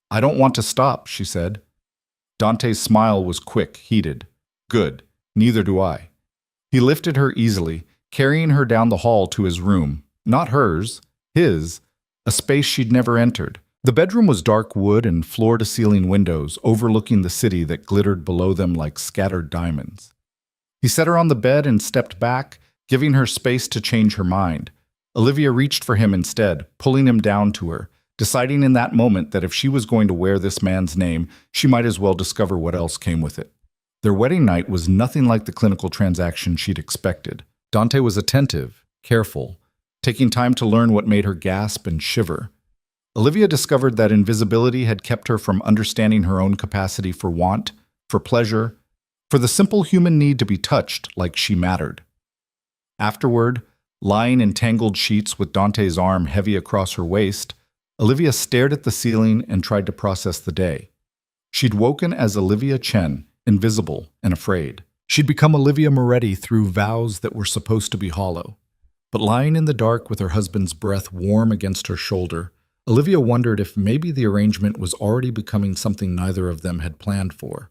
"I don't want to stop," she said. Dante's smile was quick, heated. "Good. Neither do I." He lifted her easily, carrying her down the hall to his room. Not hers, his, a space she'd never entered. The bedroom was dark wood and floor-to-ceiling windows overlooking the city that glittered below them like scattered diamonds. He set her on the bed and stepped back, giving her space to change her mind. Olivia reached for him instead, pulling him down to her, deciding in that moment that if she was going to wear this man's name, she might as well discover what else came with it. Their wedding night was nothing like the clinical transaction she'd expected. Dante was attentive, careful, taking time to learn what made her gasp and shiver. Olivia discovered that invisibility had kept her from understanding her own capacity for want, for pleasure, for the simple human need to be touched like she mattered. Afterward, lying in tangled sheets with Dante's arm heavy across her waist, Olivia stared at the ceiling and tried to process the day. She'd woken as Olivia Chen, invisible and afraid. She'd become Olivia Moretti through vows that were supposed to be hollow. But lying in the dark with her husband's breath warm against her shoulder, Olivia wondered if maybe the arrangement was already becoming something neither of them had planned for,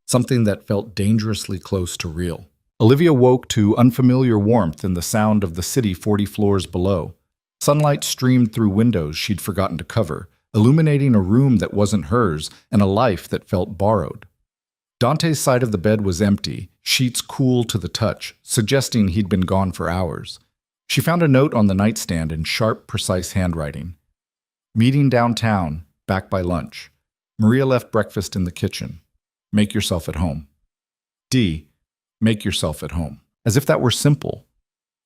something that felt dangerously close to real. Olivia woke to unfamiliar warmth and the sound of the city 40 floors below. Sunlight streamed through windows she'd forgotten to cover, illuminating a room that wasn't hers and a life that felt borrowed. Dante's side of the bed was empty, sheets cool to the touch, suggesting he'd been gone for hours. She found a note on the nightstand in sharp, precise handwriting. Meeting downtown, back by lunch. Maria left breakfast in the kitchen. Make yourself at home. D. Make yourself at home. As if that were simple.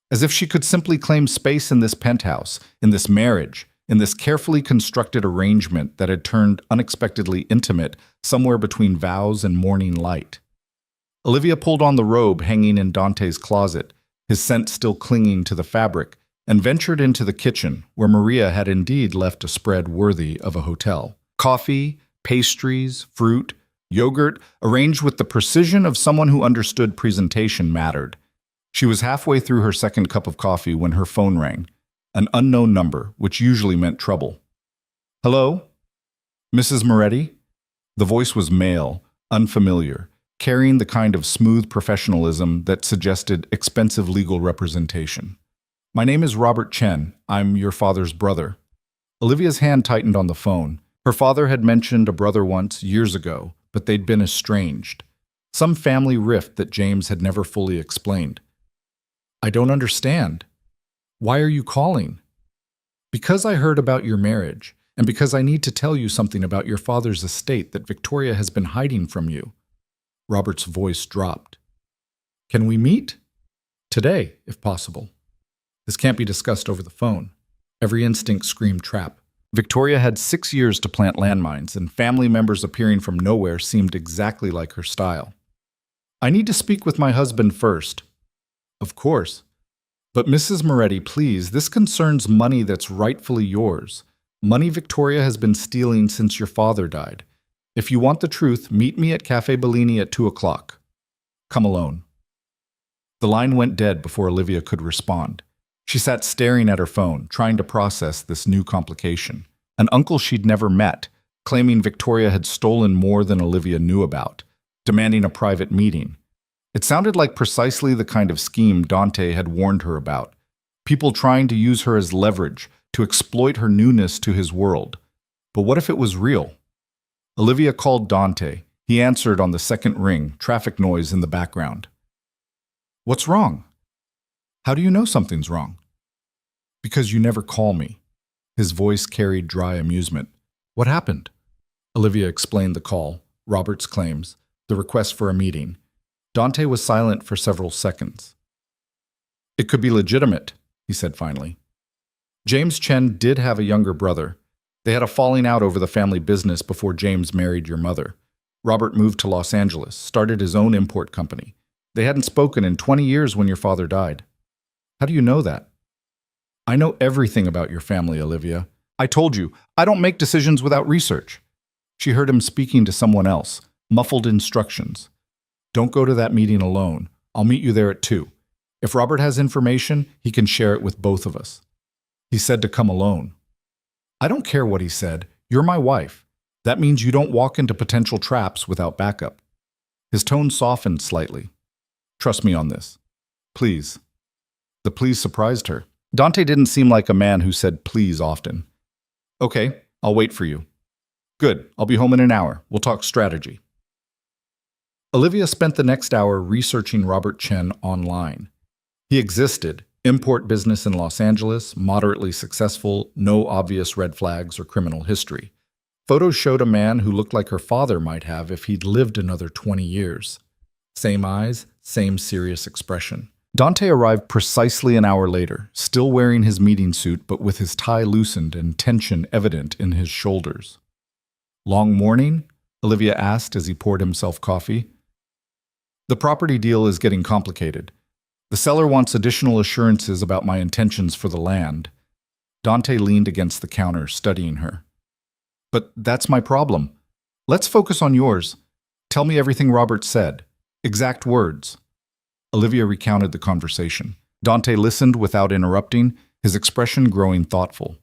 As if she could simply claim space in this penthouse, in this marriage, in this carefully constructed arrangement that had turned unexpectedly intimate somewhere between vows and morning light. Olivia pulled on the robe hanging in Dante's closet, his scent still clinging to the fabric, and ventured into the kitchen, where Maria had indeed left a spread worthy of a hotel. Coffee, pastries, fruit, yogurt, arranged with the precision of someone who understood presentation mattered. She was halfway through her second cup of coffee when her phone rang, an unknown number, which usually meant trouble. Hello? Mrs. Moretti? The voice was male, unfamiliar, carrying the kind of smooth professionalism that suggested expensive legal representation. My name is Robert Chen. I'm your father's brother. Olivia's hand tightened on the phone. Her father had mentioned a brother once, years ago, but they'd been estranged. Some family rift that James had never fully explained. I don't understand. Why are you calling? Because I heard about your marriage, and because I need to tell you something about your father's estate that Victoria has been hiding from you. Robert's voice dropped. Can we meet? Today, if possible. This can't be discussed over the phone. Every instinct screamed trap. Victoria had 6 years to plant landmines, and family members appearing from nowhere seemed exactly like her style. I need to speak with my husband first. Of course. But Mrs. Moretti, please, this concerns money that's rightfully yours. Money Victoria has been stealing since your father died. If you want the truth, meet me at Cafe Bellini at 2 o'clock. Come alone. The line went dead before Olivia could respond. She sat staring at her phone, trying to process this new complication. An uncle she'd never met, claiming Victoria had stolen more than Olivia knew about, demanding a private meeting. It sounded like precisely the kind of scheme Dante had warned her about. People trying to use her as leverage, to exploit her newness to his world. But what if it was real? Olivia called Dante. He answered on the second ring, traffic noise in the background. What's wrong? How do you know something's wrong? Because you never call me. His voice carried dry amusement. What happened? Olivia explained the call, Robert's claims, the request for a meeting. Dante was silent for several seconds. It could be legitimate, he said finally. James Chen did have a younger brother. They had a falling out over the family business before James married your mother. Robert moved to Los Angeles, started his own import company. They hadn't spoken in 20 years when your father died. How do you know that? I know everything about your family, Olivia. I told you, I don't make decisions without research. She heard him speaking to someone else, muffled instructions. Don't go to that meeting alone. I'll meet you there at 2. If Robert has information, he can share it with both of us. He said to come alone. I don't care what he said. You're my wife. That means you don't walk into potential traps without backup. His tone softened slightly. Trust me on this. Please. The please surprised her. Dante didn't seem like a man who said please often. Okay, I'll wait for you. Good, I'll be home in an hour. We'll talk strategy. Olivia spent the next hour researching Robert Chen online. He existed, import business in Los Angeles, moderately successful, no obvious red flags or criminal history. Photos showed a man who looked like her father might have if he'd lived another 20 years. Same eyes, same serious expression. Dante arrived precisely an hour later, still wearing his meeting suit but with his tie loosened and tension evident in his shoulders. Long morning? Olivia asked as he poured himself coffee. The property deal is getting complicated. The seller wants additional assurances about my intentions for the land. Dante leaned against the counter, studying her. But that's my problem. Let's focus on yours. Tell me everything Robert said. Exact words. Olivia recounted the conversation. Dante listened without interrupting, his expression growing thoughtful.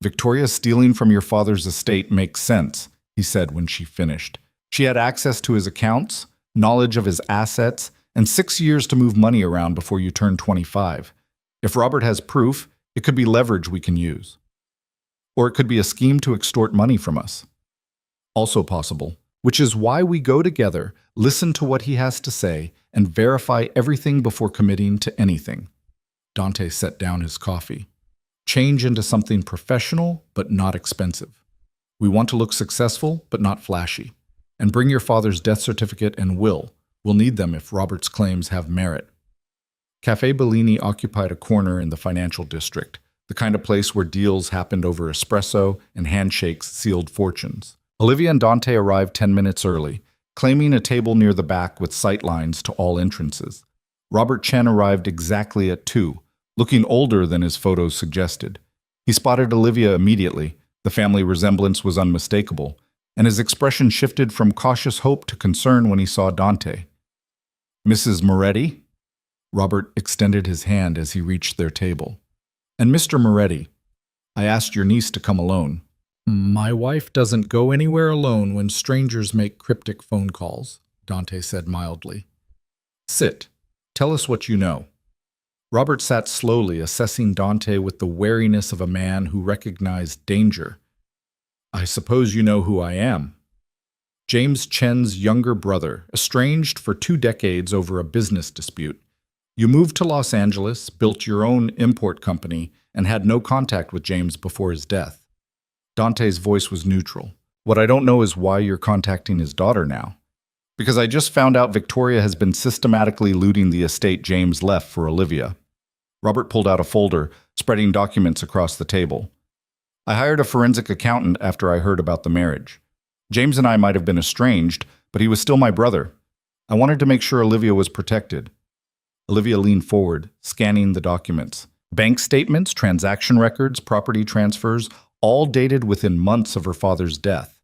Victoria stealing from your father's estate makes sense, he said when she finished. She had access to his accounts, knowledge of his assets, and 6 years to move money around before you turn 25. If Robert has proof, it could be leverage we can use. Or it could be a scheme to extort money from us. Also possible, which is why we go together, listen to what he has to say, and verify everything before committing to anything. Dante set down his coffee. Change into something professional, but not expensive. We want to look successful, but not flashy. And bring your father's death certificate and will. We'll need them if Robert's claims have merit. Café Bellini occupied a corner in the financial district, the kind of place where deals happened over espresso and handshakes sealed fortunes. Olivia and Dante arrived 10 minutes early, claiming a table near the back with sight lines to all entrances. Robert Chen arrived exactly at 2, looking older than his photos suggested. He spotted Olivia immediately. The family resemblance was unmistakable, and his expression shifted from cautious hope to concern when he saw Dante. Mrs. Moretti? Robert extended his hand as he reached their table. And Mr. Moretti, I asked your niece to come alone. My wife doesn't go anywhere alone when strangers make cryptic phone calls, Dante said mildly. Sit. Tell us what you know. Robert sat slowly, assessing Dante with the wariness of a man who recognized danger. I suppose you know who I am. James Chen's younger brother, estranged for 2 decades over a business dispute. You moved to Los Angeles, built your own import company, and had no contact with James before his death. Dante's voice was neutral. What I don't know is why you're contacting his daughter now. Because I just found out Victoria has been systematically looting the estate James left for Olivia. Robert pulled out a folder, spreading documents across the table. I hired a forensic accountant after I heard about the marriage. James and I might have been estranged, but he was still my brother. I wanted to make sure Olivia was protected. Olivia leaned forward, scanning the documents. Bank statements, transaction records, property transfers, all dated within months of her father's death.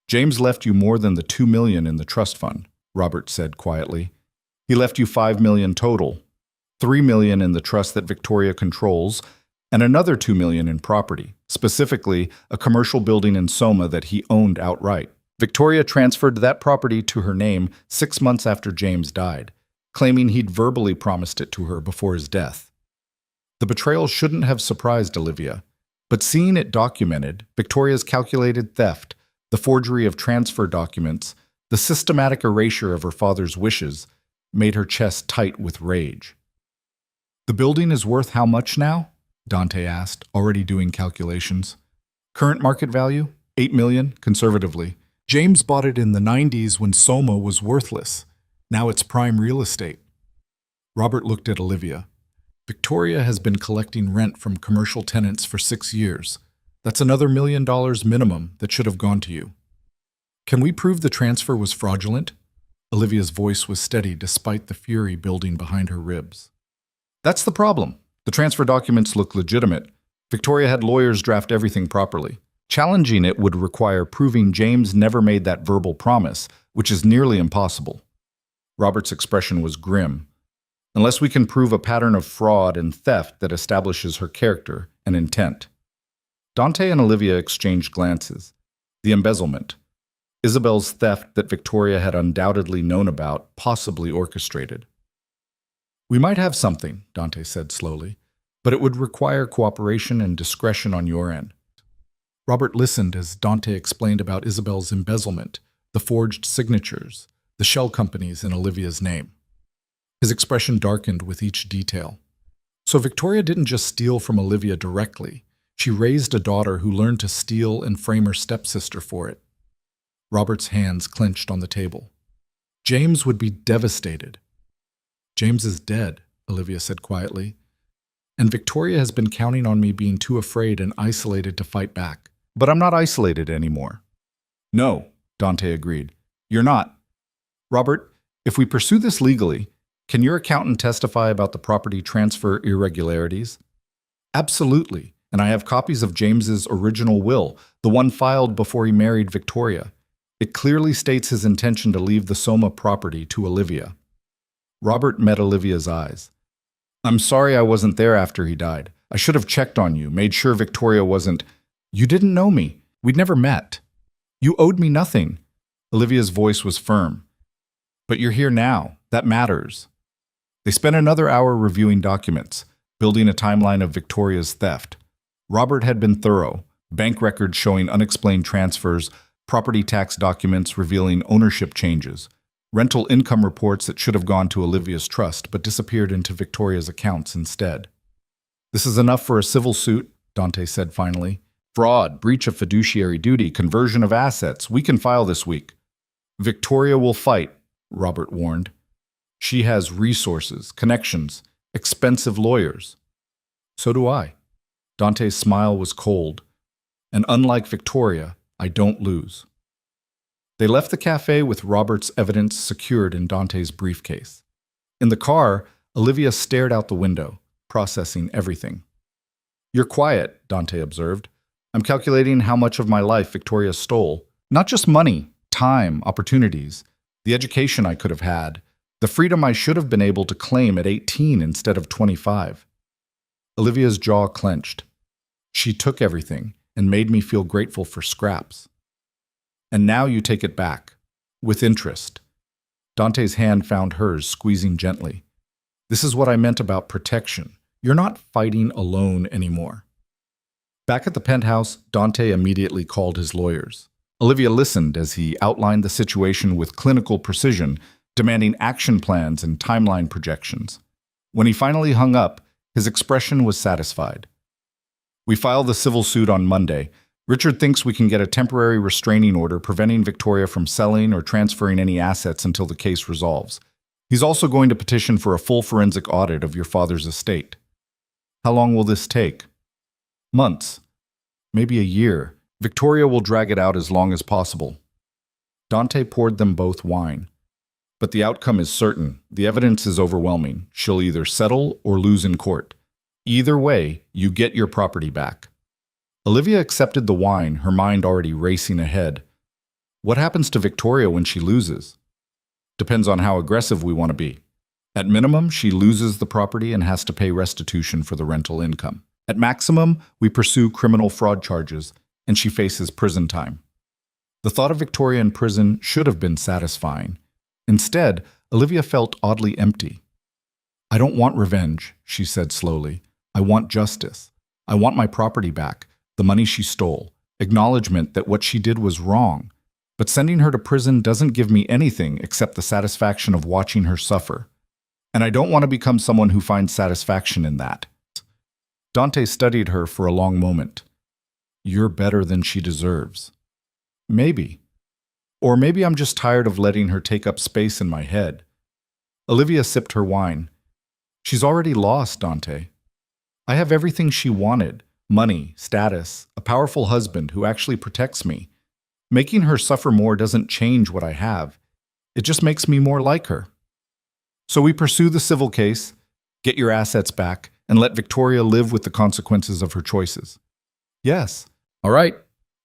James left you more than the $2 million in the trust fund, Robert said quietly. He left you $5 million total. $3 million in the trust that Victoria controls, and another $2 million in property, specifically a commercial building in Soma that he owned outright. Victoria transferred that property to her name 6 months after James died, claiming he'd verbally promised it to her before his death. The betrayal shouldn't have surprised Olivia, but seeing it documented, Victoria's calculated theft, the forgery of transfer documents, the systematic erasure of her father's wishes, made her chest tight with rage. The building is worth how much now? Dante asked, already doing calculations. Current market value? $8 million, conservatively. James bought it in the 90s when Soma was worthless. Now it's prime real estate. Robert looked at Olivia. Victoria has been collecting rent from commercial tenants for 6 years. That's another $1 million minimum that should have gone to you. Can we prove the transfer was fraudulent? Olivia's voice was steady despite the fury building behind her ribs. That's the problem. The transfer documents look legitimate. Victoria had lawyers draft everything properly. Challenging it would require proving James never made that verbal promise, which is nearly impossible. Robert's expression was grim. Unless we can prove a pattern of fraud and theft that establishes her character and intent. Dante and Olivia exchanged glances. The embezzlement. Isabel's theft that Victoria had undoubtedly known about, possibly orchestrated. We might have something, Dante said slowly, but it would require cooperation and discretion on your end. Robert listened as Dante explained about Isabel's embezzlement, the forged signatures, the shell companies in Olivia's name. His expression darkened with each detail. So Victoria didn't just steal from Olivia directly. She raised a daughter who learned to steal and frame her stepsister for it. Robert's hands clenched on the table. James would be devastated. James is dead, Olivia said quietly. And Victoria has been counting on me being too afraid and isolated to fight back. But I'm not isolated anymore. No, Dante agreed. You're not. Robert, if we pursue this legally, can your accountant testify about the property transfer irregularities? Absolutely, and I have copies of James's original will, the one filed before he married Victoria. It clearly states his intention to leave the Soma property to Olivia. Robert met Olivia's eyes. I'm sorry I wasn't there after he died. I should have checked on you, made sure Victoria wasn't. You didn't know me. We'd never met. You owed me nothing. Olivia's voice was firm. But you're here now. That matters. They spent another hour reviewing documents, building a timeline of Victoria's theft. Robert had been thorough, bank records showing unexplained transfers, property tax documents revealing ownership changes, rental income reports that should have gone to Olivia's trust but disappeared into Victoria's accounts instead. This is enough for a civil suit, Dante said finally. Fraud, breach of fiduciary duty, conversion of assets. We can file this week. Victoria will fight, Robert warned. She has resources, connections, expensive lawyers. So do I. Dante's smile was cold. And unlike Victoria, I don't lose. They left the cafe with Robert's evidence secured in Dante's briefcase. In the car, Olivia stared out the window, processing everything. You're quiet, Dante observed. I'm calculating how much of my life Victoria stole. Not just money, time, opportunities, the education I could have had, the freedom I should have been able to claim at 18 instead of 25. Olivia's jaw clenched. She took everything and made me feel grateful for scraps. And now you take it back, with interest. Dante's hand found hers, squeezing gently. This is what I meant about protection. You're not fighting alone anymore. Back at the penthouse, Dante immediately called his lawyers. Olivia listened as he outlined the situation with clinical precision, demanding action plans and timeline projections. When he finally hung up, his expression was satisfied. We file the civil suit on Monday. Richard thinks we can get a temporary restraining order preventing Victoria from selling or transferring any assets until the case resolves. He's also going to petition for a full forensic audit of your father's estate. How long will this take? Months. Maybe a year. Victoria will drag it out as long as possible. Dante poured them both wine. But the outcome is certain. The evidence is overwhelming. She'll either settle or lose in court. Either way, you get your property back. Olivia accepted the wine, her mind already racing ahead. What happens to Victoria when she loses? Depends on how aggressive we want to be. At minimum, she loses the property and has to pay restitution for the rental income. At maximum, we pursue criminal fraud charges, and she faces prison time. The thought of Victoria in prison should have been satisfying. Instead, Olivia felt oddly empty. I don't want revenge, she said slowly. I want justice. I want my property back, the money she stole, acknowledgement that what she did was wrong. But sending her to prison doesn't give me anything except the satisfaction of watching her suffer. And I don't want to become someone who finds satisfaction in that. Dante studied her for a long moment. You're better than she deserves. Maybe. Or maybe I'm just tired of letting her take up space in my head. Olivia sipped her wine. She's already lost, Dante. I have everything she wanted. Money, status, a powerful husband who actually protects me. Making her suffer more doesn't change what I have. It just makes me more like her. So we pursue the civil case, get your assets back, and let Victoria live with the consequences of her choices. Yes. All right.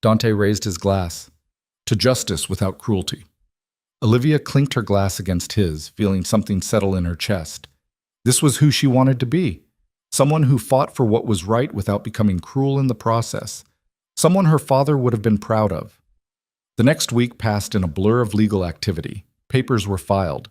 Dante raised his glass. To justice without cruelty. Olivia clinked her glass against his, feeling something settle in her chest. This was who she wanted to be. Someone who fought for what was right without becoming cruel in the process. Someone her father would have been proud of. The next week passed in a blur of legal activity. Papers were filed.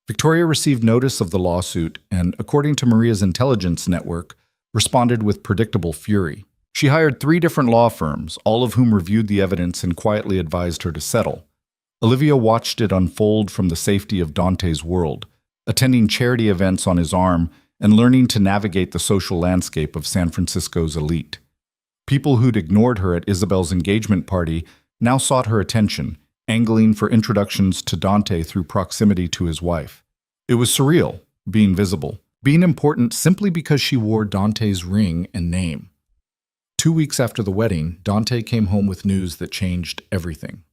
Victoria received notice of the lawsuit and, according to Maria's intelligence network, responded with predictable fury. She hired 3 different law firms, all of whom reviewed the evidence and quietly advised her to settle. Olivia watched it unfold from the safety of Dante's world, attending charity events on his arm and learning to navigate the social landscape of San Francisco's elite. People who'd ignored her at Isabel's engagement party now sought her attention, angling for introductions to Dante through proximity to his wife. It was surreal, being visible, being important simply because she wore Dante's ring and name. 2 weeks after the wedding, Dante came home with news that changed everything.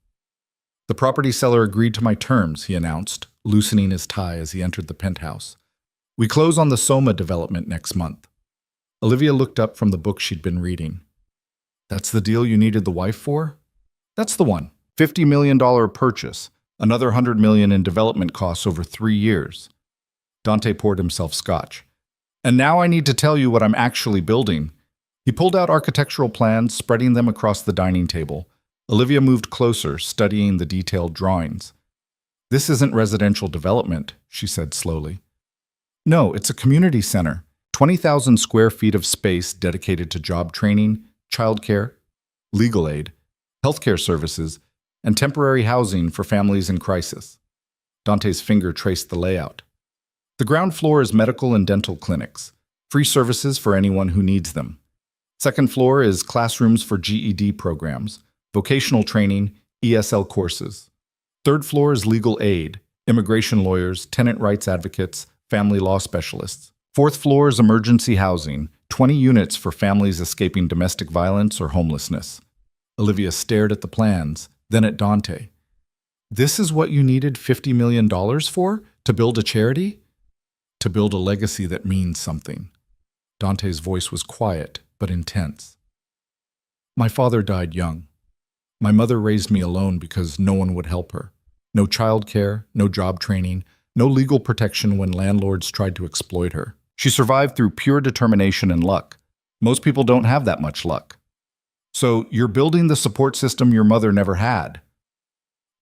The property seller agreed to my terms, he announced, loosening his tie as he entered the penthouse. We close on the Soma development next month. Olivia looked up from the book she'd been reading. That's the deal you needed the wife for? That's the one. $50 million purchase, another $100 million in development costs over 3 years. Dante poured himself scotch. And now I need to tell you what I'm actually building. He pulled out architectural plans, spreading them across the dining table. Olivia moved closer, studying the detailed drawings. This isn't residential development, she said slowly. No, it's a community center. 20,000 square feet of space dedicated to job training, childcare, legal aid, healthcare services, and temporary housing for families in crisis. Dante's finger traced the layout. The ground floor is medical and dental clinics, free services for anyone who needs them. Second floor is classrooms for GED programs, vocational training, ESL courses. Third floor is legal aid, immigration lawyers, tenant rights advocates, family law specialists. Fourth floor is emergency housing, 20 units for families escaping domestic violence or homelessness. Olivia stared at the plans, then at Dante. This is what you needed $50 million for? To build a charity? To build a legacy that means something. Dante's voice was quiet, but intense. My father died young. My mother raised me alone because no one would help her. No childcare, no job training, no legal protection when landlords tried to exploit her. She survived through pure determination and luck. Most people don't have that much luck. So you're building the support system your mother never had.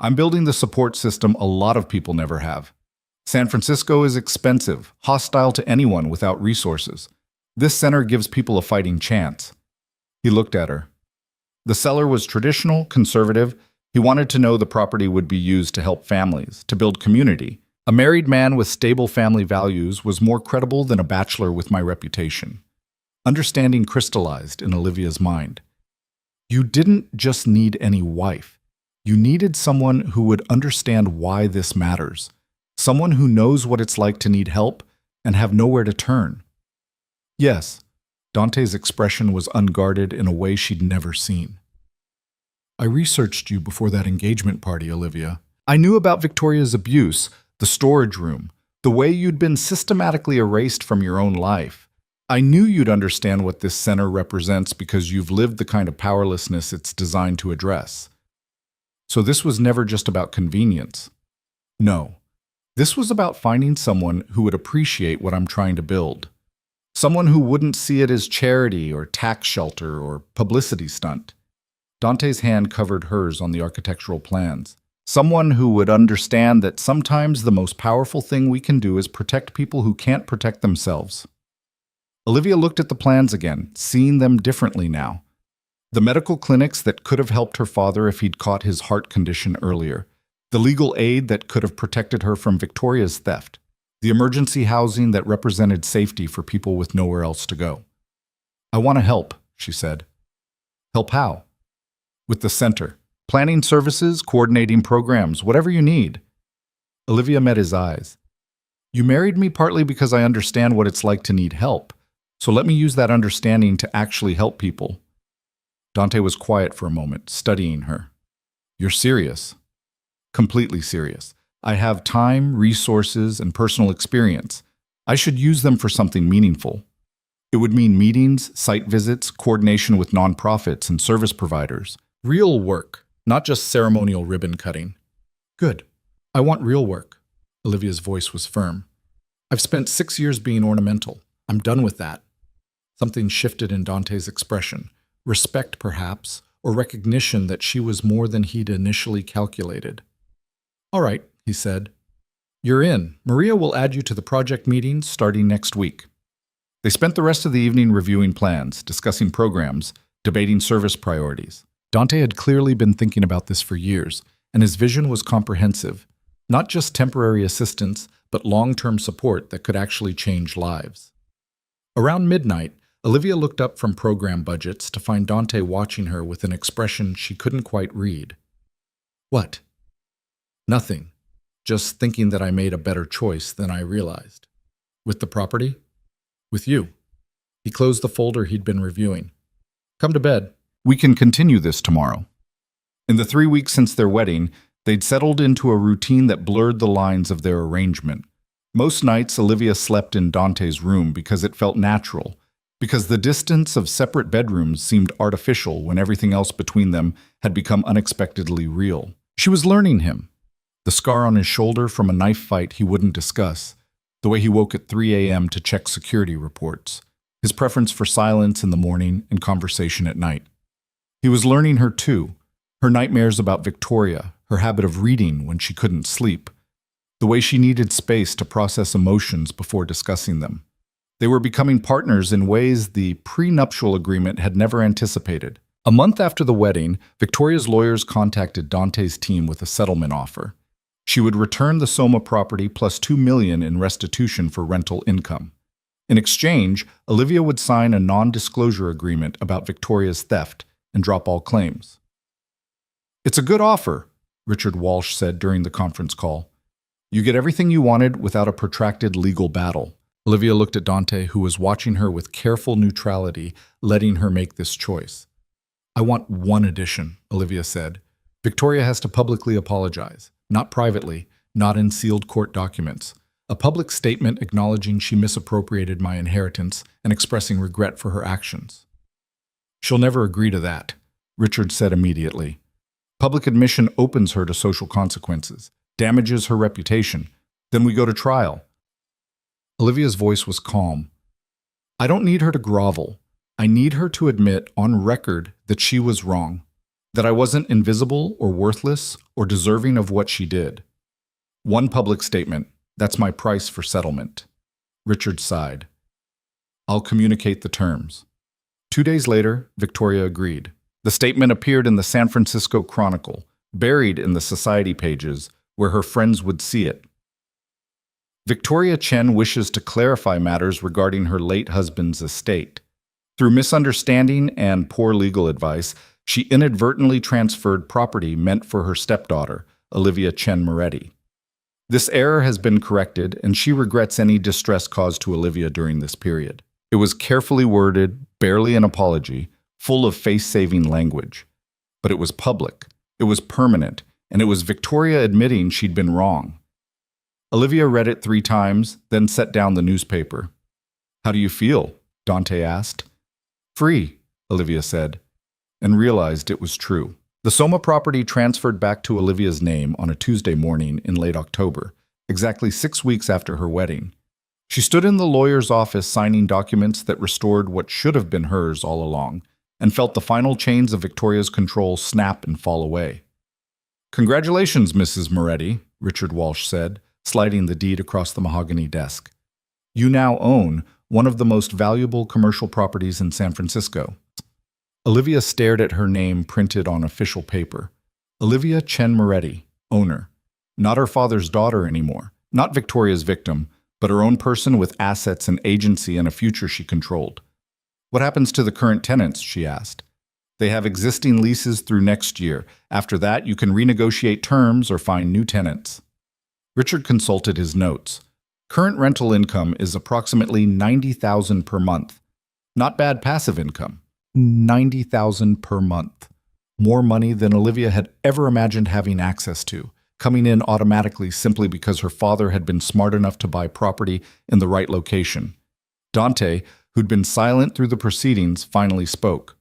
I'm building the support system a lot of people never have. San Francisco is expensive, hostile to anyone without resources. This center gives people a fighting chance. He looked at her. The seller was traditional, conservative. He wanted to know the property would be used to help families, to build community. A married man with stable family values was more credible than a bachelor with my reputation. Understanding crystallized in Olivia's mind. You didn't just need any wife. You needed someone who would understand why this matters. Someone who knows what it's like to need help and have nowhere to turn. Yes, Dante's expression was unguarded in a way she'd never seen. I researched you before that engagement party, Olivia. I knew about Victoria's abuse, the storage room, the way you'd been systematically erased from your own life. I knew you'd understand what this center represents because you've lived the kind of powerlessness it's designed to address. So this was never just about convenience. No, this was about finding someone who would appreciate what I'm trying to build. Someone who wouldn't see it as charity or tax shelter or publicity stunt. Dante's hand covered hers on the architectural plans. Someone who would understand that sometimes the most powerful thing we can do is protect people who can't protect themselves. Olivia looked at the plans again, seeing them differently now. The medical clinics that could have helped her father if he'd caught his heart condition earlier. The legal aid that could have protected her from Victoria's theft. The emergency housing that represented safety for people with nowhere else to go. I want to help, she said. Help how? With the center. Planning services, coordinating programs, whatever you need. Olivia met his eyes. You married me partly because I understand what it's like to need help. So let me use that understanding to actually help people. Dante was quiet for a moment, studying her. You're serious. Completely serious. I have time, resources, and personal experience. I should use them for something meaningful. It would mean meetings, site visits, coordination with nonprofits and service providers. Real work, not just ceremonial ribbon cutting. Good. I want real work. Olivia's voice was firm. I've spent 6 years being ornamental. I'm done with that. Something shifted in Dante's expression. Respect, perhaps, or recognition that she was more than he'd initially calculated. All right, he said. You're in. Maria will add you to the project meetings starting next week. They spent the rest of the evening reviewing plans, discussing programs, debating service priorities. Dante had clearly been thinking about this for years, and his vision was comprehensive. Not just temporary assistance, but long-term support that could actually change lives. Around midnight, Olivia looked up from program budgets to find Dante watching her with an expression she couldn't quite read. What? Nothing. Just thinking that I made a better choice than I realized. With the property? With you. He closed the folder he'd been reviewing. Come to bed. We can continue this tomorrow. In the 3 weeks since their wedding, they'd settled into a routine that blurred the lines of their arrangement. Most nights, Olivia slept in Dante's room because it felt natural, because the distance of separate bedrooms seemed artificial when everything else between them had become unexpectedly real. She was learning him. The scar on his shoulder from a knife fight he wouldn't discuss. The way he woke at 3 a.m. to check security reports. His preference for silence in the morning and conversation at night. He was learning her too. Her nightmares about Victoria, her habit of reading when she couldn't sleep. The way she needed space to process emotions before discussing them. They were becoming partners in ways the prenuptial agreement had never anticipated. A month after the wedding, Victoria's lawyers contacted Dante's team with a settlement offer. She would return the Soma property plus $2 million in restitution for rental income. In exchange, Olivia would sign a non-disclosure agreement about Victoria's theft and drop all claims. "It's a good offer," Richard Walsh said during the conference call. "You get everything you wanted without a protracted legal battle." Olivia looked at Dante, who was watching her with careful neutrality, letting her make this choice. "I want one addition," Olivia said. "Victoria has to publicly apologize, not privately, not in sealed court documents. A public statement acknowledging she misappropriated my inheritance and expressing regret for her actions." "She'll never agree to that," Richard said immediately. "Public admission opens her to social consequences, damages her reputation. Then we go to trial." Olivia's voice was calm. "I don't need her to grovel. I need her to admit on record that she was wrong, that I wasn't invisible or worthless or deserving of what she did. One public statement, that's my price for settlement." Richard sighed. "I'll communicate the terms." 2 days later, Victoria agreed. The statement appeared in the San Francisco Chronicle, buried in the society pages where her friends would see it. Victoria Chen wishes to clarify matters regarding her late husband's estate. Through misunderstanding and poor legal advice, she inadvertently transferred property meant for her stepdaughter, Olivia Chen Moretti. This error has been corrected, and she regrets any distress caused to Olivia during this period. It was carefully worded, barely an apology, full of face-saving language. But it was public, it was permanent, and it was Victoria admitting she'd been wrong. Olivia read it 3 times, then set down the newspaper. "How do you feel?" Dante asked. "Free," Olivia said, and realized it was true. The Soma property transferred back to Olivia's name on a Tuesday morning in late October, exactly 6 weeks after her wedding. She stood in the lawyer's office signing documents that restored what should have been hers all along, and felt the final chains of Victoria's control snap and fall away. "Congratulations, Mrs. Moretti," Richard Walsh said, sliding the deed across the mahogany desk. "You now own one of the most valuable commercial properties in San Francisco." Olivia stared at her name printed on official paper. Olivia Chen Moretti, owner. Not her father's daughter anymore, not Victoria's victim, but her own person with assets and agency and a future she controlled. "What happens to the current tenants?" she asked. "They have existing leases through next year. After that, you can renegotiate terms or find new tenants." Richard consulted his notes. Current rental income is approximately $90,000 per month. Not bad passive income. $90,000 per month. More money than Olivia had ever imagined having access to, coming in automatically simply because her father had been smart enough to buy property in the right location. Dante, who'd been silent through the proceedings, finally spoke.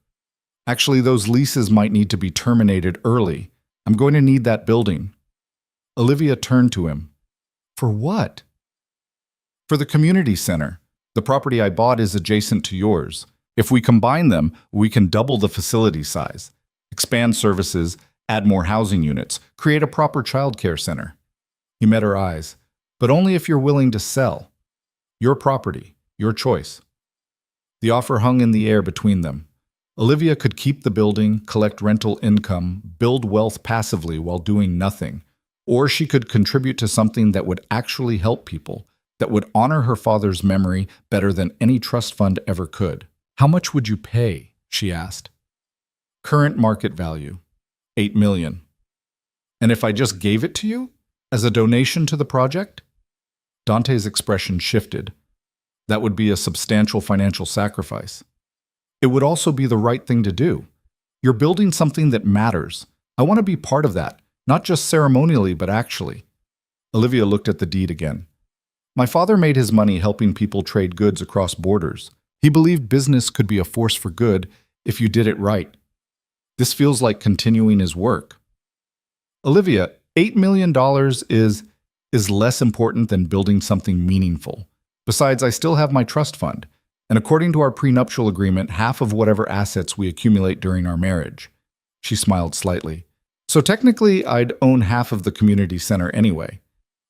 "Actually, those leases might need to be terminated early. I'm going to need that building." Olivia turned to him. "For what?" "For the community center. The property I bought is adjacent to yours. If we combine them, we can double the facility size, expand services, add more housing units, create a proper childcare center." He met her eyes. "But only if you're willing to sell. Your property, your choice." The offer hung in the air between them. Olivia could keep the building, collect rental income, build wealth passively while doing nothing. Or she could contribute to something that would actually help people, that would honor her father's memory better than any trust fund ever could. "How much would you pay?" she asked. "Current market value, $8 million. "And if I just gave it to you? As a donation to the project?" Dante's expression shifted. "That would be a substantial financial sacrifice. It would also be the right thing to do. You're building something that matters. I want to be part of that. Not just ceremonially, but actually." Olivia looked at the deed again. "My father made his money helping people trade goods across borders. He believed business could be a force for good if you did it right. This feels like continuing his work." "Olivia, $8 million is..." is less important than building something meaningful. Besides, I still have my trust fund, and according to our prenuptial agreement, half of whatever assets we accumulate during our marriage. She smiled slightly. So technically, I'd own half of the community center anyway.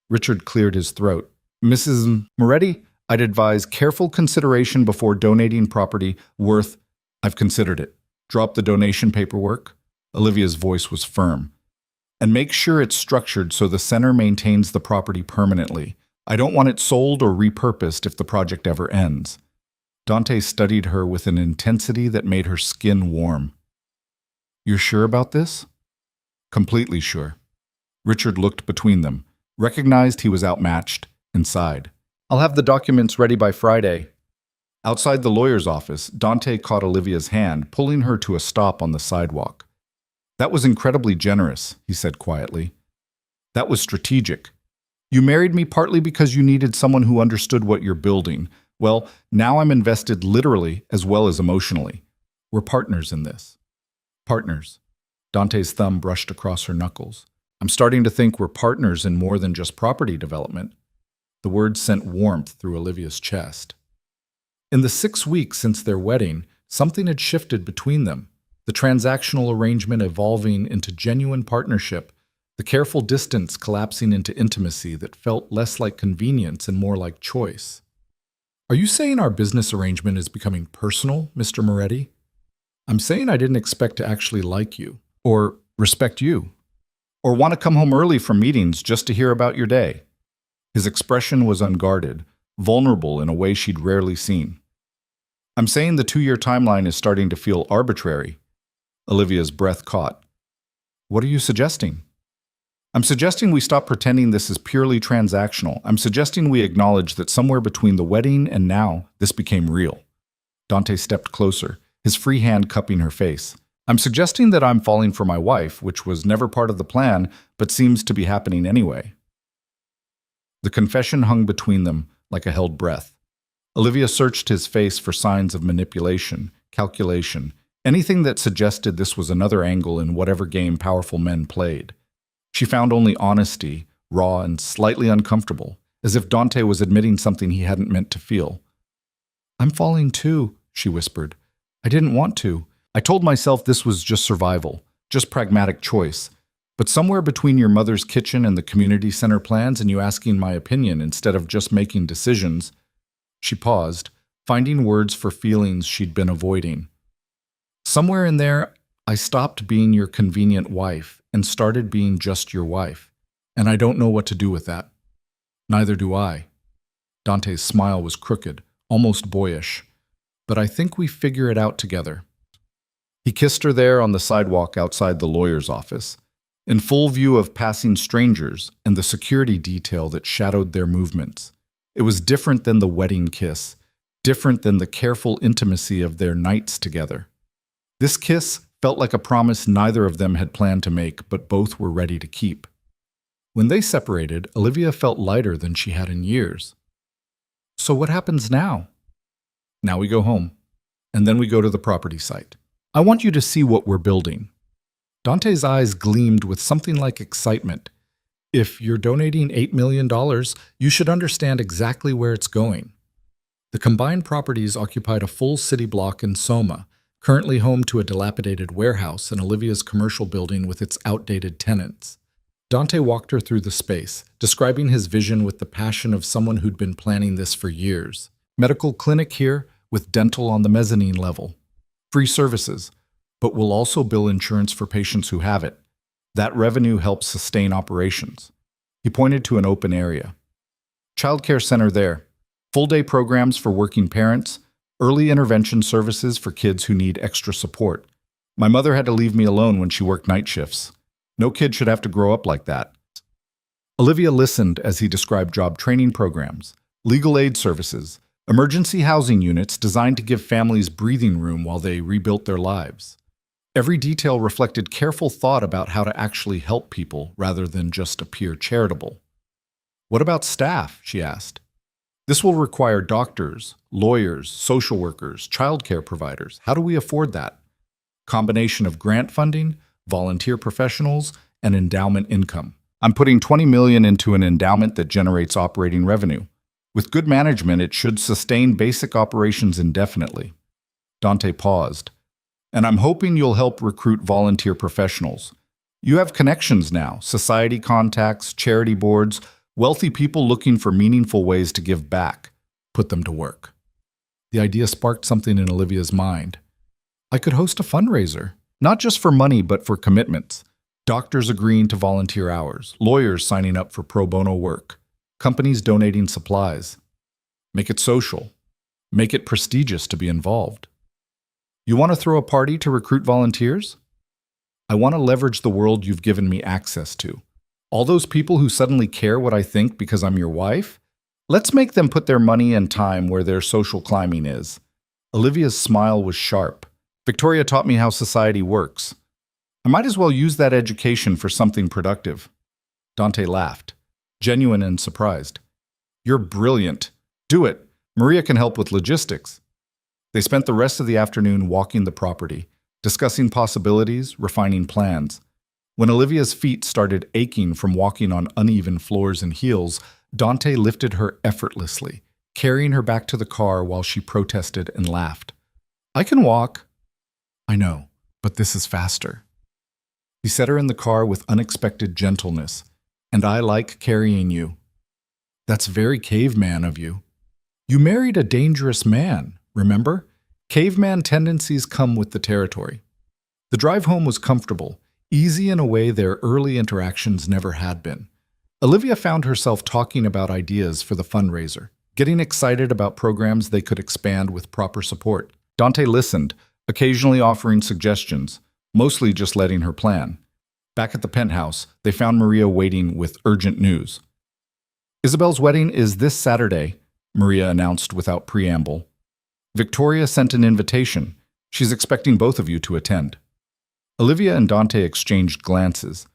Richard cleared his throat. Mrs. Moretti, I'd advise careful consideration before donating property worth. I've considered it. Drop the donation paperwork. Olivia's voice was firm. And make sure it's structured so the center maintains the property permanently. I don't want it sold or repurposed if the project ever ends. Dante studied her with an intensity that made her skin warm. You're sure about this? Completely sure. Richard looked between them, recognized he was outmatched, and sighed. I'll have the documents ready by Friday. Outside the lawyer's office, Dante caught Olivia's hand, pulling her to a stop on the sidewalk. That was incredibly generous, he said quietly. That was strategic. You married me partly because you needed someone who understood what you're building. Well, now I'm invested literally as well as emotionally. We're partners in this. Partners. Dante's thumb brushed across her knuckles. I'm starting to think we're partners in more than just property development. The words sent warmth through Olivia's chest. In the 6 weeks since their wedding, something had shifted between them, the transactional arrangement evolving into genuine partnership, the careful distance collapsing into intimacy that felt less like convenience and more like choice. Are you saying our business arrangement is becoming personal, Mr. Moretti? I'm saying I didn't expect to actually like you, or respect you, or want to come home early from meetings just to hear about your day. His expression was unguarded, vulnerable in a way she'd rarely seen. I'm saying the 2-year timeline is starting to feel arbitrary. Olivia's breath caught. What are you suggesting? I'm suggesting we stop pretending this is purely transactional. I'm suggesting we acknowledge that somewhere between the wedding and now, this became real. Dante stepped closer, his free hand cupping her face. I'm suggesting that I'm falling for my wife, which was never part of the plan, but seems to be happening anyway. The confession hung between them like a held breath. Olivia searched his face for signs of manipulation, calculation, anything that suggested this was another angle in whatever game powerful men played. She found only honesty, raw and slightly uncomfortable, as if Dante was admitting something he hadn't meant to feel. I'm falling too, she whispered. I didn't want to. I told myself this was just survival, just pragmatic choice. But somewhere between your mother's kitchen and the community center plans and you asking my opinion instead of just making decisions, she paused, finding words for feelings she'd been avoiding. Somewhere in there, I stopped being your convenient wife and started being just your wife. And I don't know what to do with that. Neither do I. Dante's smile was crooked, almost boyish. But I think we figure it out together. He kissed her there on the sidewalk outside the lawyer's office, in full view of passing strangers and the security detail that shadowed their movements. It was different than the wedding kiss, different than the careful intimacy of their nights together. This kiss felt like a promise neither of them had planned to make, but both were ready to keep. When they separated, Olivia felt lighter than she had in years. So what happens now? Now we go home, and then we go to the property site. I want you to see what we're building. Dante's eyes gleamed with something like excitement. If you're donating $8 million, you should understand exactly where it's going. The combined properties occupied a full city block in Soma, currently home to a dilapidated warehouse and Olivia's commercial building with its outdated tenants. Dante walked her through the space, describing his vision with the passion of someone who'd been planning this for years. Medical clinic here, with dental on the mezzanine level. Free services, but we'll also bill insurance for patients who have it. That revenue helps sustain operations. He pointed to an open area. Childcare center there. Full-day programs for working parents, early intervention services for kids who need extra support. My mother had to leave me alone when she worked night shifts. No kid should have to grow up like that. Olivia listened as he described job training programs, legal aid services, emergency housing units designed to give families breathing room while they rebuilt their lives. Every detail reflected careful thought about how to actually help people rather than just appear charitable. What about staff? She asked. This will require doctors, lawyers, social workers, childcare providers. How do we afford that? Combination of grant funding, volunteer professionals, and endowment income. I'm putting 20 million into an endowment that generates operating revenue. With good management, it should sustain basic operations indefinitely. Dante paused. And I'm hoping you'll help recruit volunteer professionals. You have connections now, society contacts, charity boards, wealthy people looking for meaningful ways to give back. Put them to work. The idea sparked something in Olivia's mind. I could host a fundraiser, not just for money, but for commitments. Doctors agreeing to volunteer hours, lawyers signing up for pro bono work, companies donating supplies. Make it social. Make it prestigious to be involved. You want to throw a party to recruit volunteers? I want to leverage the world you've given me access to. All those people who suddenly care what I think because I'm your wife? Let's make them put their money and time where their social climbing is. Olivia's smile was sharp. Victoria taught me how society works. I might as well use that education for something productive. Dante laughed, genuine and surprised. You're brilliant. Do it. Maria can help with logistics. They spent the rest of the afternoon walking the property, discussing possibilities, refining plans. When Olivia's feet started aching from walking on uneven floors and heels, Dante lifted her effortlessly, carrying her back to the car while she protested and laughed. I can walk. I know, but this is faster. He set her in the car with unexpected gentleness. And I like carrying you. That's very caveman of you. You married a dangerous man, remember? Caveman tendencies come with the territory. The drive home was comfortable, easy in a way their early interactions never had been. Olivia found herself talking about ideas for the fundraiser, getting excited about programs they could expand with proper support. Dante listened, occasionally offering suggestions, mostly just letting her plan. Back at the penthouse, they found Maria waiting with urgent news. Isabel's wedding is this Saturday, Maria announced without preamble. Victoria sent an invitation. She's expecting both of you to attend. Olivia and Dante exchanged glances.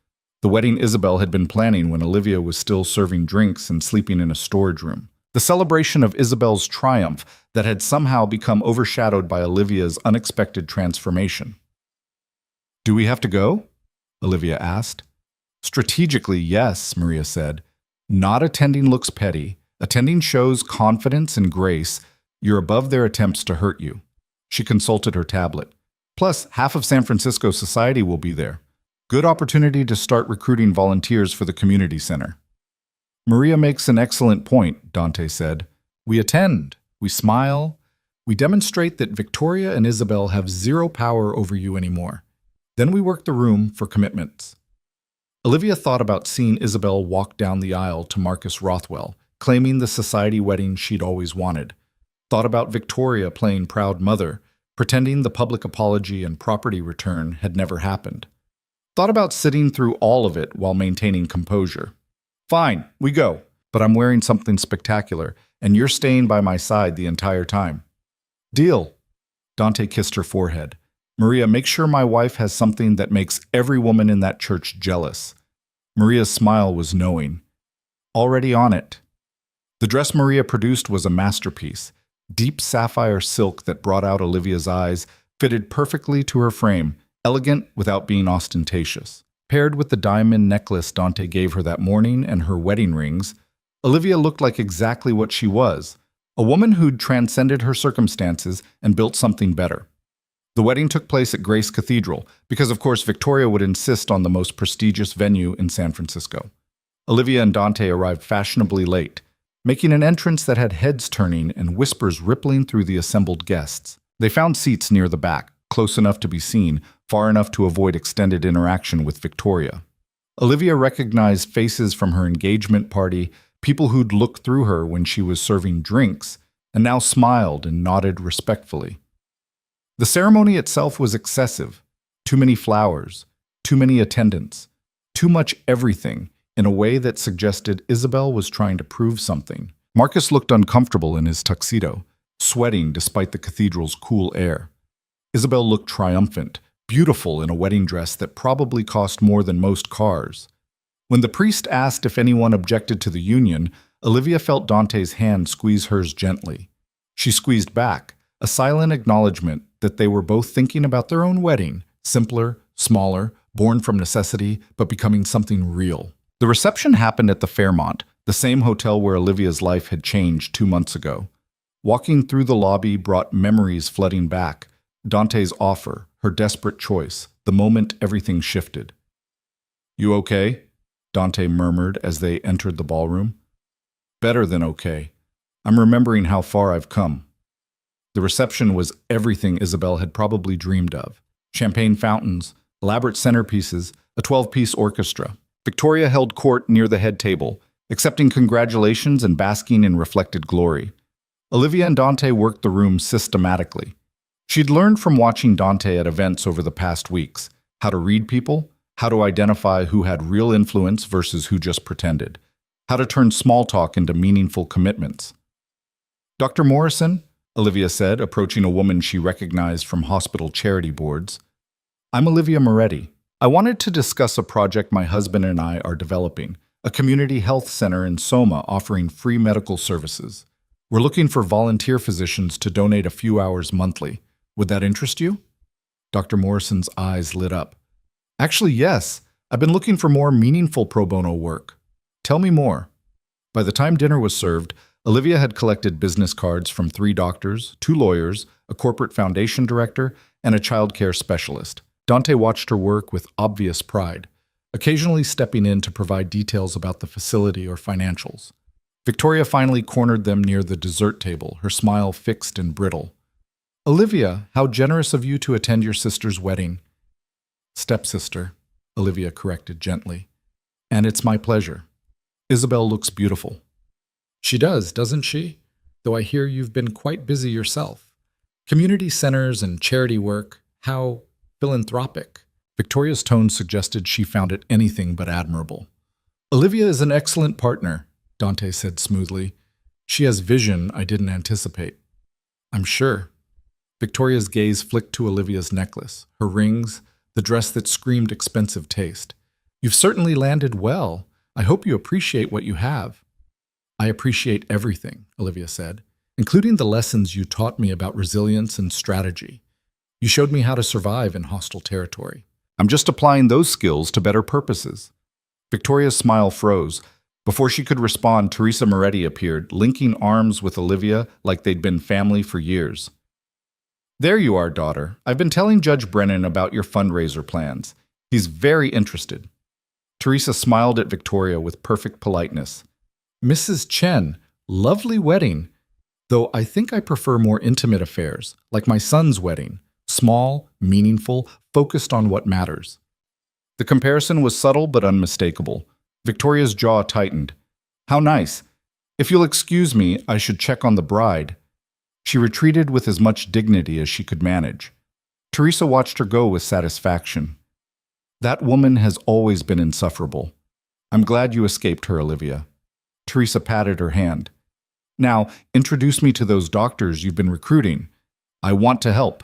The wedding Isabel had been planning when Olivia was still serving drinks and sleeping in a storage room. The celebration of Isabel's triumph that had somehow become overshadowed by Olivia's unexpected transformation. Do we have to go? Olivia asked. Strategically, yes, Maria said. Not attending looks petty. Attending shows confidence and grace. You're above their attempts to hurt you. She consulted her tablet. Plus, half of San Francisco society will be there. Good opportunity to start recruiting volunteers for the community center. Maria makes an excellent point, Dante said. We attend, we smile, we demonstrate that Victoria and Isabel have zero power over you anymore. Then we work the room for commitments. Olivia thought about seeing Isabel walk down the aisle to Marcus Rothwell, claiming the society wedding she'd always wanted. Thought about Victoria playing proud mother, pretending the public apology and property return had never happened. Thought about sitting through all of it while maintaining composure. Fine, we go, but I'm wearing something spectacular, and you're staying by my side the entire time. Deal. Dante kissed her forehead. Maria, make sure my wife has something that makes every woman in that church jealous. Maria's smile was knowing. Already on it. The dress Maria produced was a masterpiece. Deep sapphire silk that brought out Olivia's eyes, fitted perfectly to her frame, elegant without being ostentatious. Paired with the diamond necklace Dante gave her that morning and her wedding rings, Olivia looked like exactly what she was, a woman who'd transcended her circumstances and built something better. The wedding took place at Grace Cathedral, because of course Victoria would insist on the most prestigious venue in San Francisco. Olivia and Dante arrived fashionably late, making an entrance that had heads turning and whispers rippling through the assembled guests. They found seats near the back, close enough to be seen, far enough to avoid extended interaction with Victoria. Olivia recognized faces from her engagement party, people who'd looked through her when she was serving drinks, and now smiled and nodded respectfully. The ceremony itself was excessive. Too many flowers, too many attendants, too much everything, in a way that suggested Isabel was trying to prove something. Marcus looked uncomfortable in his tuxedo, sweating despite the cathedral's cool air. Isabel looked triumphant, beautiful in a wedding dress that probably cost more than most cars. When the priest asked if anyone objected to the union, Olivia felt Dante's hand squeeze hers gently. She squeezed back, a silent acknowledgement that they were both thinking about their own wedding, simpler, smaller, born from necessity, but becoming something real. The reception happened at the Fairmont, the same hotel where Olivia's life had changed 2 months ago. Walking through the lobby brought memories flooding back. Dante's offer, her desperate choice, the moment everything shifted. "You okay?" Dante murmured as they entered the ballroom. "Better than okay. I'm remembering how far I've come." The reception was everything Isabel had probably dreamed of. Champagne fountains, elaborate centerpieces, a 12-piece orchestra. Victoria held court near the head table, accepting congratulations and basking in reflected glory. Olivia and Dante worked the room systematically. She'd learned from watching Dante at events over the past weeks how to read people, how to identify who had real influence versus who just pretended, how to turn small talk into meaningful commitments. "Dr. Morrison," Olivia said, approaching a woman she recognized from hospital charity boards. "I'm Olivia Moretti. I wanted to discuss a project my husband and I are developing, a community health center in Soma offering free medical services. We're looking for volunteer physicians to donate a few hours monthly. Would that interest you?" Dr. Morrison's eyes lit up. "Actually, yes. I've been looking for more meaningful pro bono work. Tell me more." By the time dinner was served, Olivia had collected business cards from 3 doctors, 2 lawyers, a corporate foundation director, and a child care specialist. Dante watched her work with obvious pride, occasionally stepping in to provide details about the facility or financials. Victoria finally cornered them near the dessert table, her smile fixed and brittle. "Olivia, how generous of you to attend your sister's wedding." "Stepsister," Olivia corrected gently. "And it's my pleasure. Isabel looks beautiful." "She does, doesn't she? Though I hear you've been quite busy yourself. Community centers and charity work, how philanthropic." Victoria's tone suggested she found it anything but admirable. "Olivia is an excellent partner," Dante said smoothly. "She has vision I didn't anticipate." "I'm sure." Victoria's gaze flicked to Olivia's necklace, her rings, the dress that screamed expensive taste. "You've certainly landed well. I hope you appreciate what you have." "I appreciate everything," Olivia said, "including the lessons you taught me about resilience and strategy. You showed me how to survive in hostile territory. I'm just applying those skills to better purposes." Victoria's smile froze. Before she could respond, Teresa Moretti appeared, linking arms with Olivia like they'd been family for years. "There you are, daughter. I've been telling Judge Brennan about your fundraiser plans. He's very interested." Teresa smiled at Victoria with perfect politeness. "Mrs. Chen, lovely wedding. Though I think I prefer more intimate affairs, like my son's wedding. Small, meaningful, focused on what matters." The comparison was subtle but unmistakable. Victoria's jaw tightened. "How nice. If you'll excuse me, I should check on the bride." She retreated with as much dignity as she could manage. Teresa watched her go with satisfaction. "That woman has always been insufferable. I'm glad you escaped her, Olivia." Teresa patted her hand. "Now, introduce me to those doctors you've been recruiting. I want to help."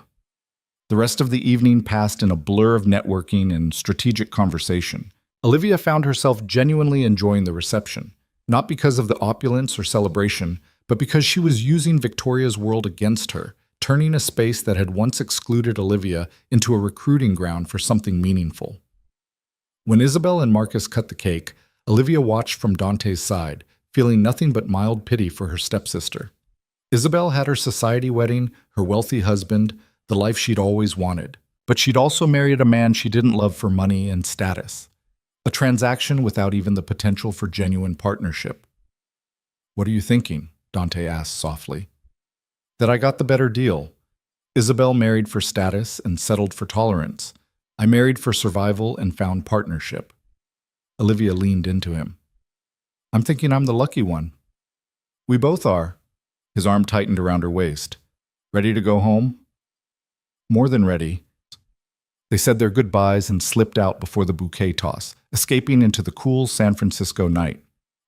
The rest of the evening passed in a blur of networking and strategic conversation. Olivia found herself genuinely enjoying the reception, not because of the opulence or celebration, but because she was using Victoria's world against her, turning a space that had once excluded Olivia into a recruiting ground for something meaningful. When Isabel and Marcus cut the cake, Olivia watched from Dante's side, feeling nothing but mild pity for her stepsister. Isabel had her society wedding, her wealthy husband, the life she'd always wanted. But she'd also married a man she didn't love for money and status. A transaction without even the potential for genuine partnership. "What are you thinking?" Dante asked softly. "That I got the better deal. Isabel married for status and settled for tolerance. I married for survival and found partnership." Olivia leaned into him. "I'm thinking I'm the lucky one." "We both are." His arm tightened around her waist. "Ready to go home?" "More than ready." They said their goodbyes and slipped out before the bouquet toss, escaping into the cool San Francisco night.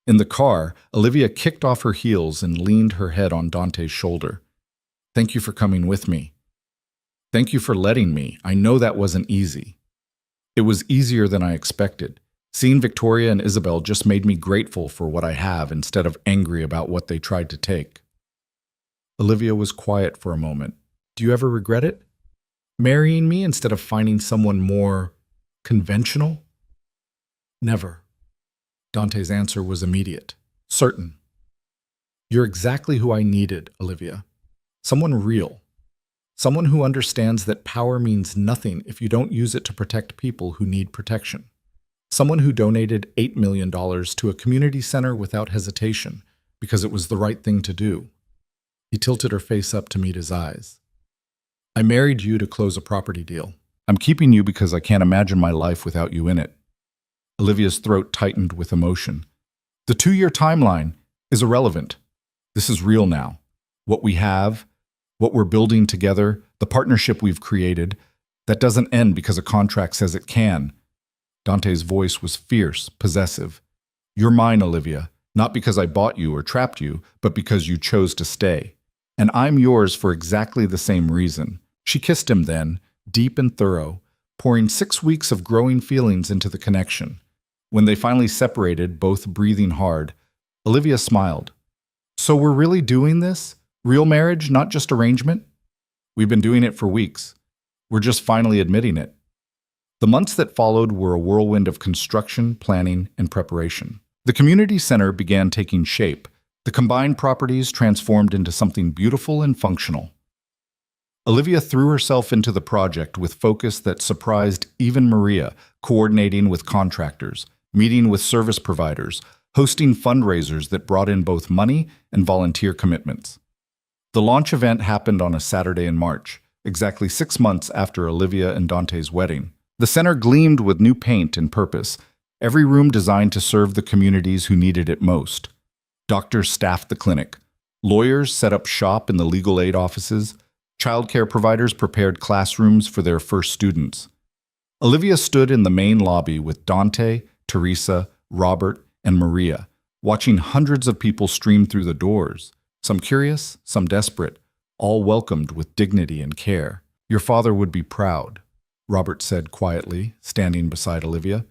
In the car, Olivia kicked off her heels and leaned her head on Dante's shoulder. "Thank you for coming with me. Thank you for letting me. I know that wasn't easy." "It was easier than I expected. Seeing Victoria and Isabel just made me grateful for what I have instead of angry about what they tried to take." Olivia was quiet for a moment. "Do you ever regret it? Marrying me instead of finding someone more conventional?" "Never." Dante's answer was immediate. Certain. You're exactly who I needed, Olivia. Someone real. Someone who understands that power means nothing if you don't use it to protect people who need protection. Someone who donated $8 million to a community center without hesitation because it was the right thing to do. He tilted her face up to meet his eyes. I married you to close a property deal. I'm keeping you because I can't imagine my life without you in it. Olivia's throat tightened with emotion. The 2-year timeline is irrelevant. This is real now. What we have, what we're building together, the partnership we've created, that doesn't end because a contract says it can. Dante's voice was fierce, possessive. You're mine, Olivia, not because I bought you or trapped you, but because you chose to stay. And I'm yours for exactly the same reason. She kissed him then, deep and thorough, pouring 6 weeks of growing feelings into the connection. When they finally separated, both breathing hard, Olivia smiled. So we're really doing this? Real marriage, not just arrangement? We've been doing it for weeks. We're just finally admitting it. The months that followed were a whirlwind of construction, planning, and preparation. The community center began taking shape. The combined properties transformed into something beautiful and functional. Olivia threw herself into the project with focus that surprised even Maria, coordinating with contractors, meeting with service providers, hosting fundraisers that brought in both money and volunteer commitments. The launch event happened on a Saturday in March, exactly 6 months after Olivia and Dante's wedding. The center gleamed with new paint and purpose, every room designed to serve the communities who needed it most. Doctors staffed the clinic. Lawyers set up shop in the legal aid offices. Childcare providers prepared classrooms for their first students. Olivia stood in the main lobby with Dante, Teresa, Robert, and Maria, watching hundreds of people stream through the doors, some curious, some desperate, all welcomed with dignity and care. Your father would be proud, Robert said quietly, standing beside Olivia.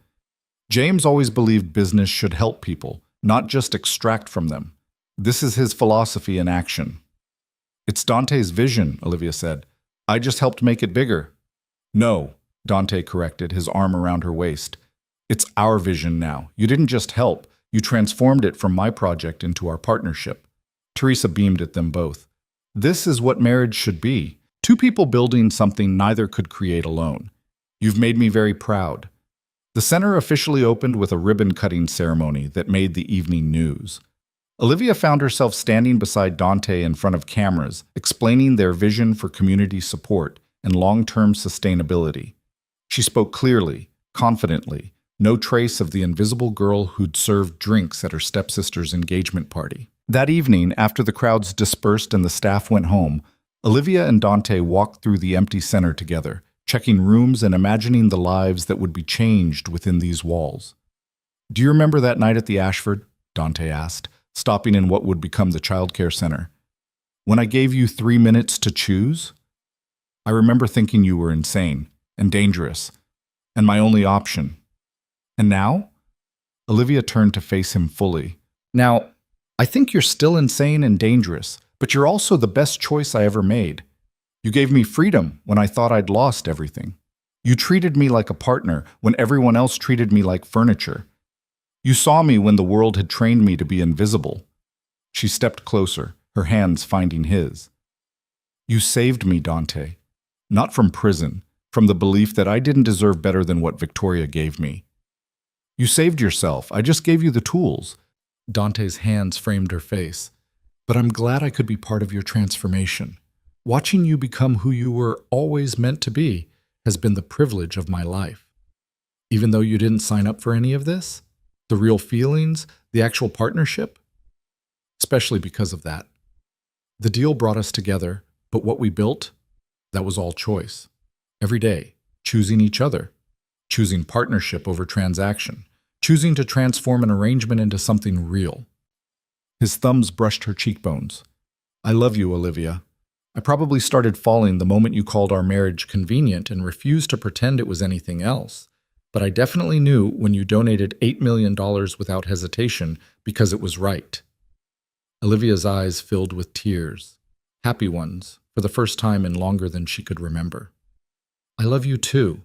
James always believed business should help people, not just extract from them. This is his philosophy in action. It's Dante's vision, Olivia said. I just helped make it bigger. No, Dante corrected, his arm around her waist. It's our vision now. You didn't just help, you transformed it from my project into our partnership. Teresa beamed at them both. This is what marriage should be. 2 people building something neither could create alone. You've made me very proud. The center officially opened with a ribbon-cutting ceremony that made the evening news. Olivia found herself standing beside Dante in front of cameras, explaining their vision for community support and long-term sustainability. She spoke clearly, confidently, no trace of the invisible girl who'd served drinks at her stepsister's engagement party. That evening, after the crowds dispersed and the staff went home, Olivia and Dante walked through the empty center together, checking rooms and imagining the lives that would be changed within these walls. Do you remember that night at the Ashford? Dante asked, stopping in what would become the childcare center. When I gave you 3 minutes to choose? I remember thinking you were insane and dangerous, and my only option. And now? Olivia turned to face him fully. Now, I think you're still insane and dangerous, but you're also the best choice I ever made. You gave me freedom when I thought I'd lost everything. You treated me like a partner when everyone else treated me like furniture. You saw me when the world had trained me to be invisible. She stepped closer, her hands finding his. You saved me, Dante. Not from prison, from the belief that I didn't deserve better than what Victoria gave me. You saved yourself. I just gave you the tools. Dante's hands framed her face. But I'm glad I could be part of your transformation. Watching you become who you were always meant to be has been the privilege of my life. Even though you didn't sign up for any of this? The real feelings, the actual partnership? Especially because of that. The deal brought us together, but what we built, that was all choice. Every day, choosing each other, choosing partnership over transaction, choosing to transform an arrangement into something real. His thumbs brushed her cheekbones. I love you, Olivia. I probably started falling the moment you called our marriage convenient and refused to pretend it was anything else. But I definitely knew when you donated $8 million without hesitation because it was right. Olivia's eyes filled with tears, happy ones, for the first time in longer than she could remember. I love you too,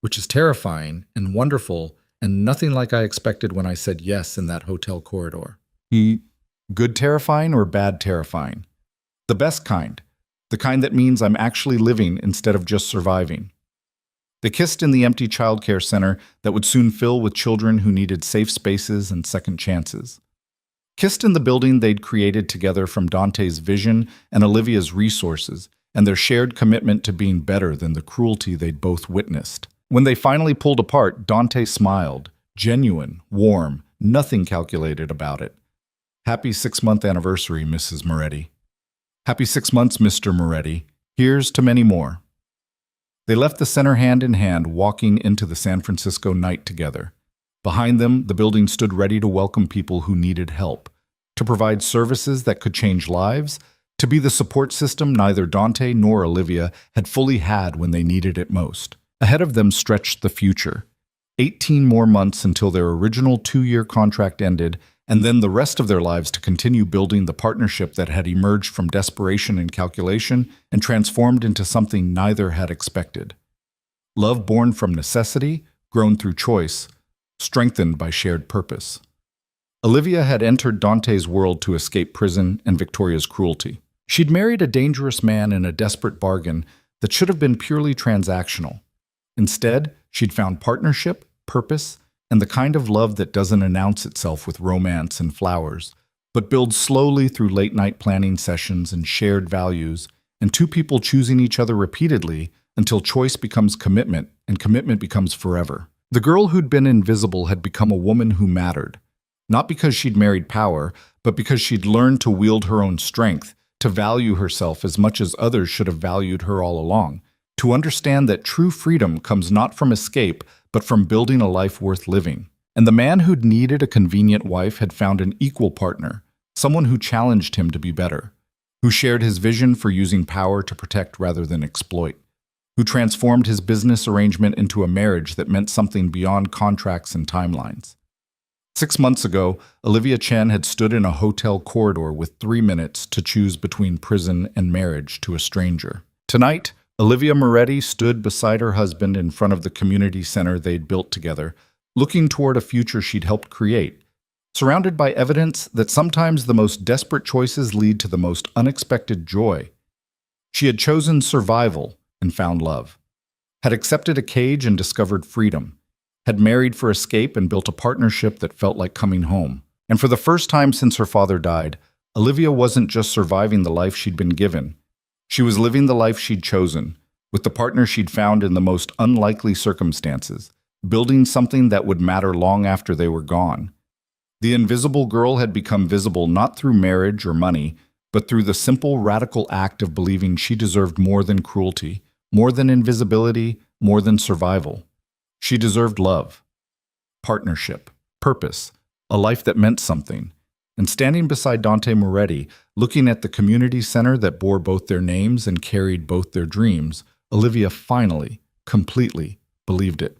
which is terrifying and wonderful and nothing like I expected when I said yes in that hotel corridor. Good terrifying or bad terrifying? The best kind. The kind that means I'm actually living instead of just surviving. They kissed in the empty childcare center that would soon fill with children who needed safe spaces and second chances. Kissed in the building they'd created together from Dante's vision and Olivia's resources, and their shared commitment to being better than the cruelty they'd both witnessed. When they finally pulled apart, Dante smiled, genuine, warm, nothing calculated about it. Happy 6-month anniversary, Mrs. Moretti. Happy 6 months, Mr. Moretti. Here's to many more. They left the center hand in hand, walking into the San Francisco night together. Behind them, the building stood ready to welcome people who needed help, to provide services that could change lives, to be the support system neither Dante nor Olivia had fully had when they needed it most. Ahead of them stretched the future. 18 more months until their original 2-year contract ended, and then the rest of their lives to continue building the partnership that had emerged from desperation and calculation and transformed into something neither had expected. Love born from necessity, grown through choice, strengthened by shared purpose. Olivia had entered Dante's world to escape prison and Victoria's cruelty. She'd married a dangerous man in a desperate bargain that should have been purely transactional. Instead, she'd found partnership, purpose, and the kind of love that doesn't announce itself with romance and flowers, but builds slowly through late-night planning sessions and shared values, and two people choosing each other repeatedly until choice becomes commitment and commitment becomes forever. The girl who'd been invisible had become a woman who mattered, not because she'd married power, but because she'd learned to wield her own strength, to value herself as much as others should have valued her all along, to understand that true freedom comes not from escape, but from building a life worth living. And the man who'd needed a convenient wife had found an equal partner, someone who challenged him to be better, who shared his vision for using power to protect rather than exploit, who transformed his business arrangement into a marriage that meant something beyond contracts and timelines. 6 months ago, Olivia Chen had stood in a hotel corridor with 3 minutes to choose between prison and marriage to a stranger. Tonight, Olivia Moretti stood beside her husband in front of the community center they'd built together, looking toward a future she'd helped create, surrounded by evidence that sometimes the most desperate choices lead to the most unexpected joy. She had chosen survival and found love, had accepted a cage and discovered freedom, had married for escape and built a partnership that felt like coming home. And for the first time since her father died, Olivia wasn't just surviving the life she'd been given. She was living the life she'd chosen, with the partner she'd found in the most unlikely circumstances, building something that would matter long after they were gone. The invisible girl had become visible not through marriage or money, but through the simple, radical act of believing she deserved more than cruelty, more than invisibility, more than survival. She deserved love, partnership, purpose, a life that meant something. And standing beside Dante Moretti, looking at the community center that bore both their names and carried both their dreams, Olivia finally, completely believed it.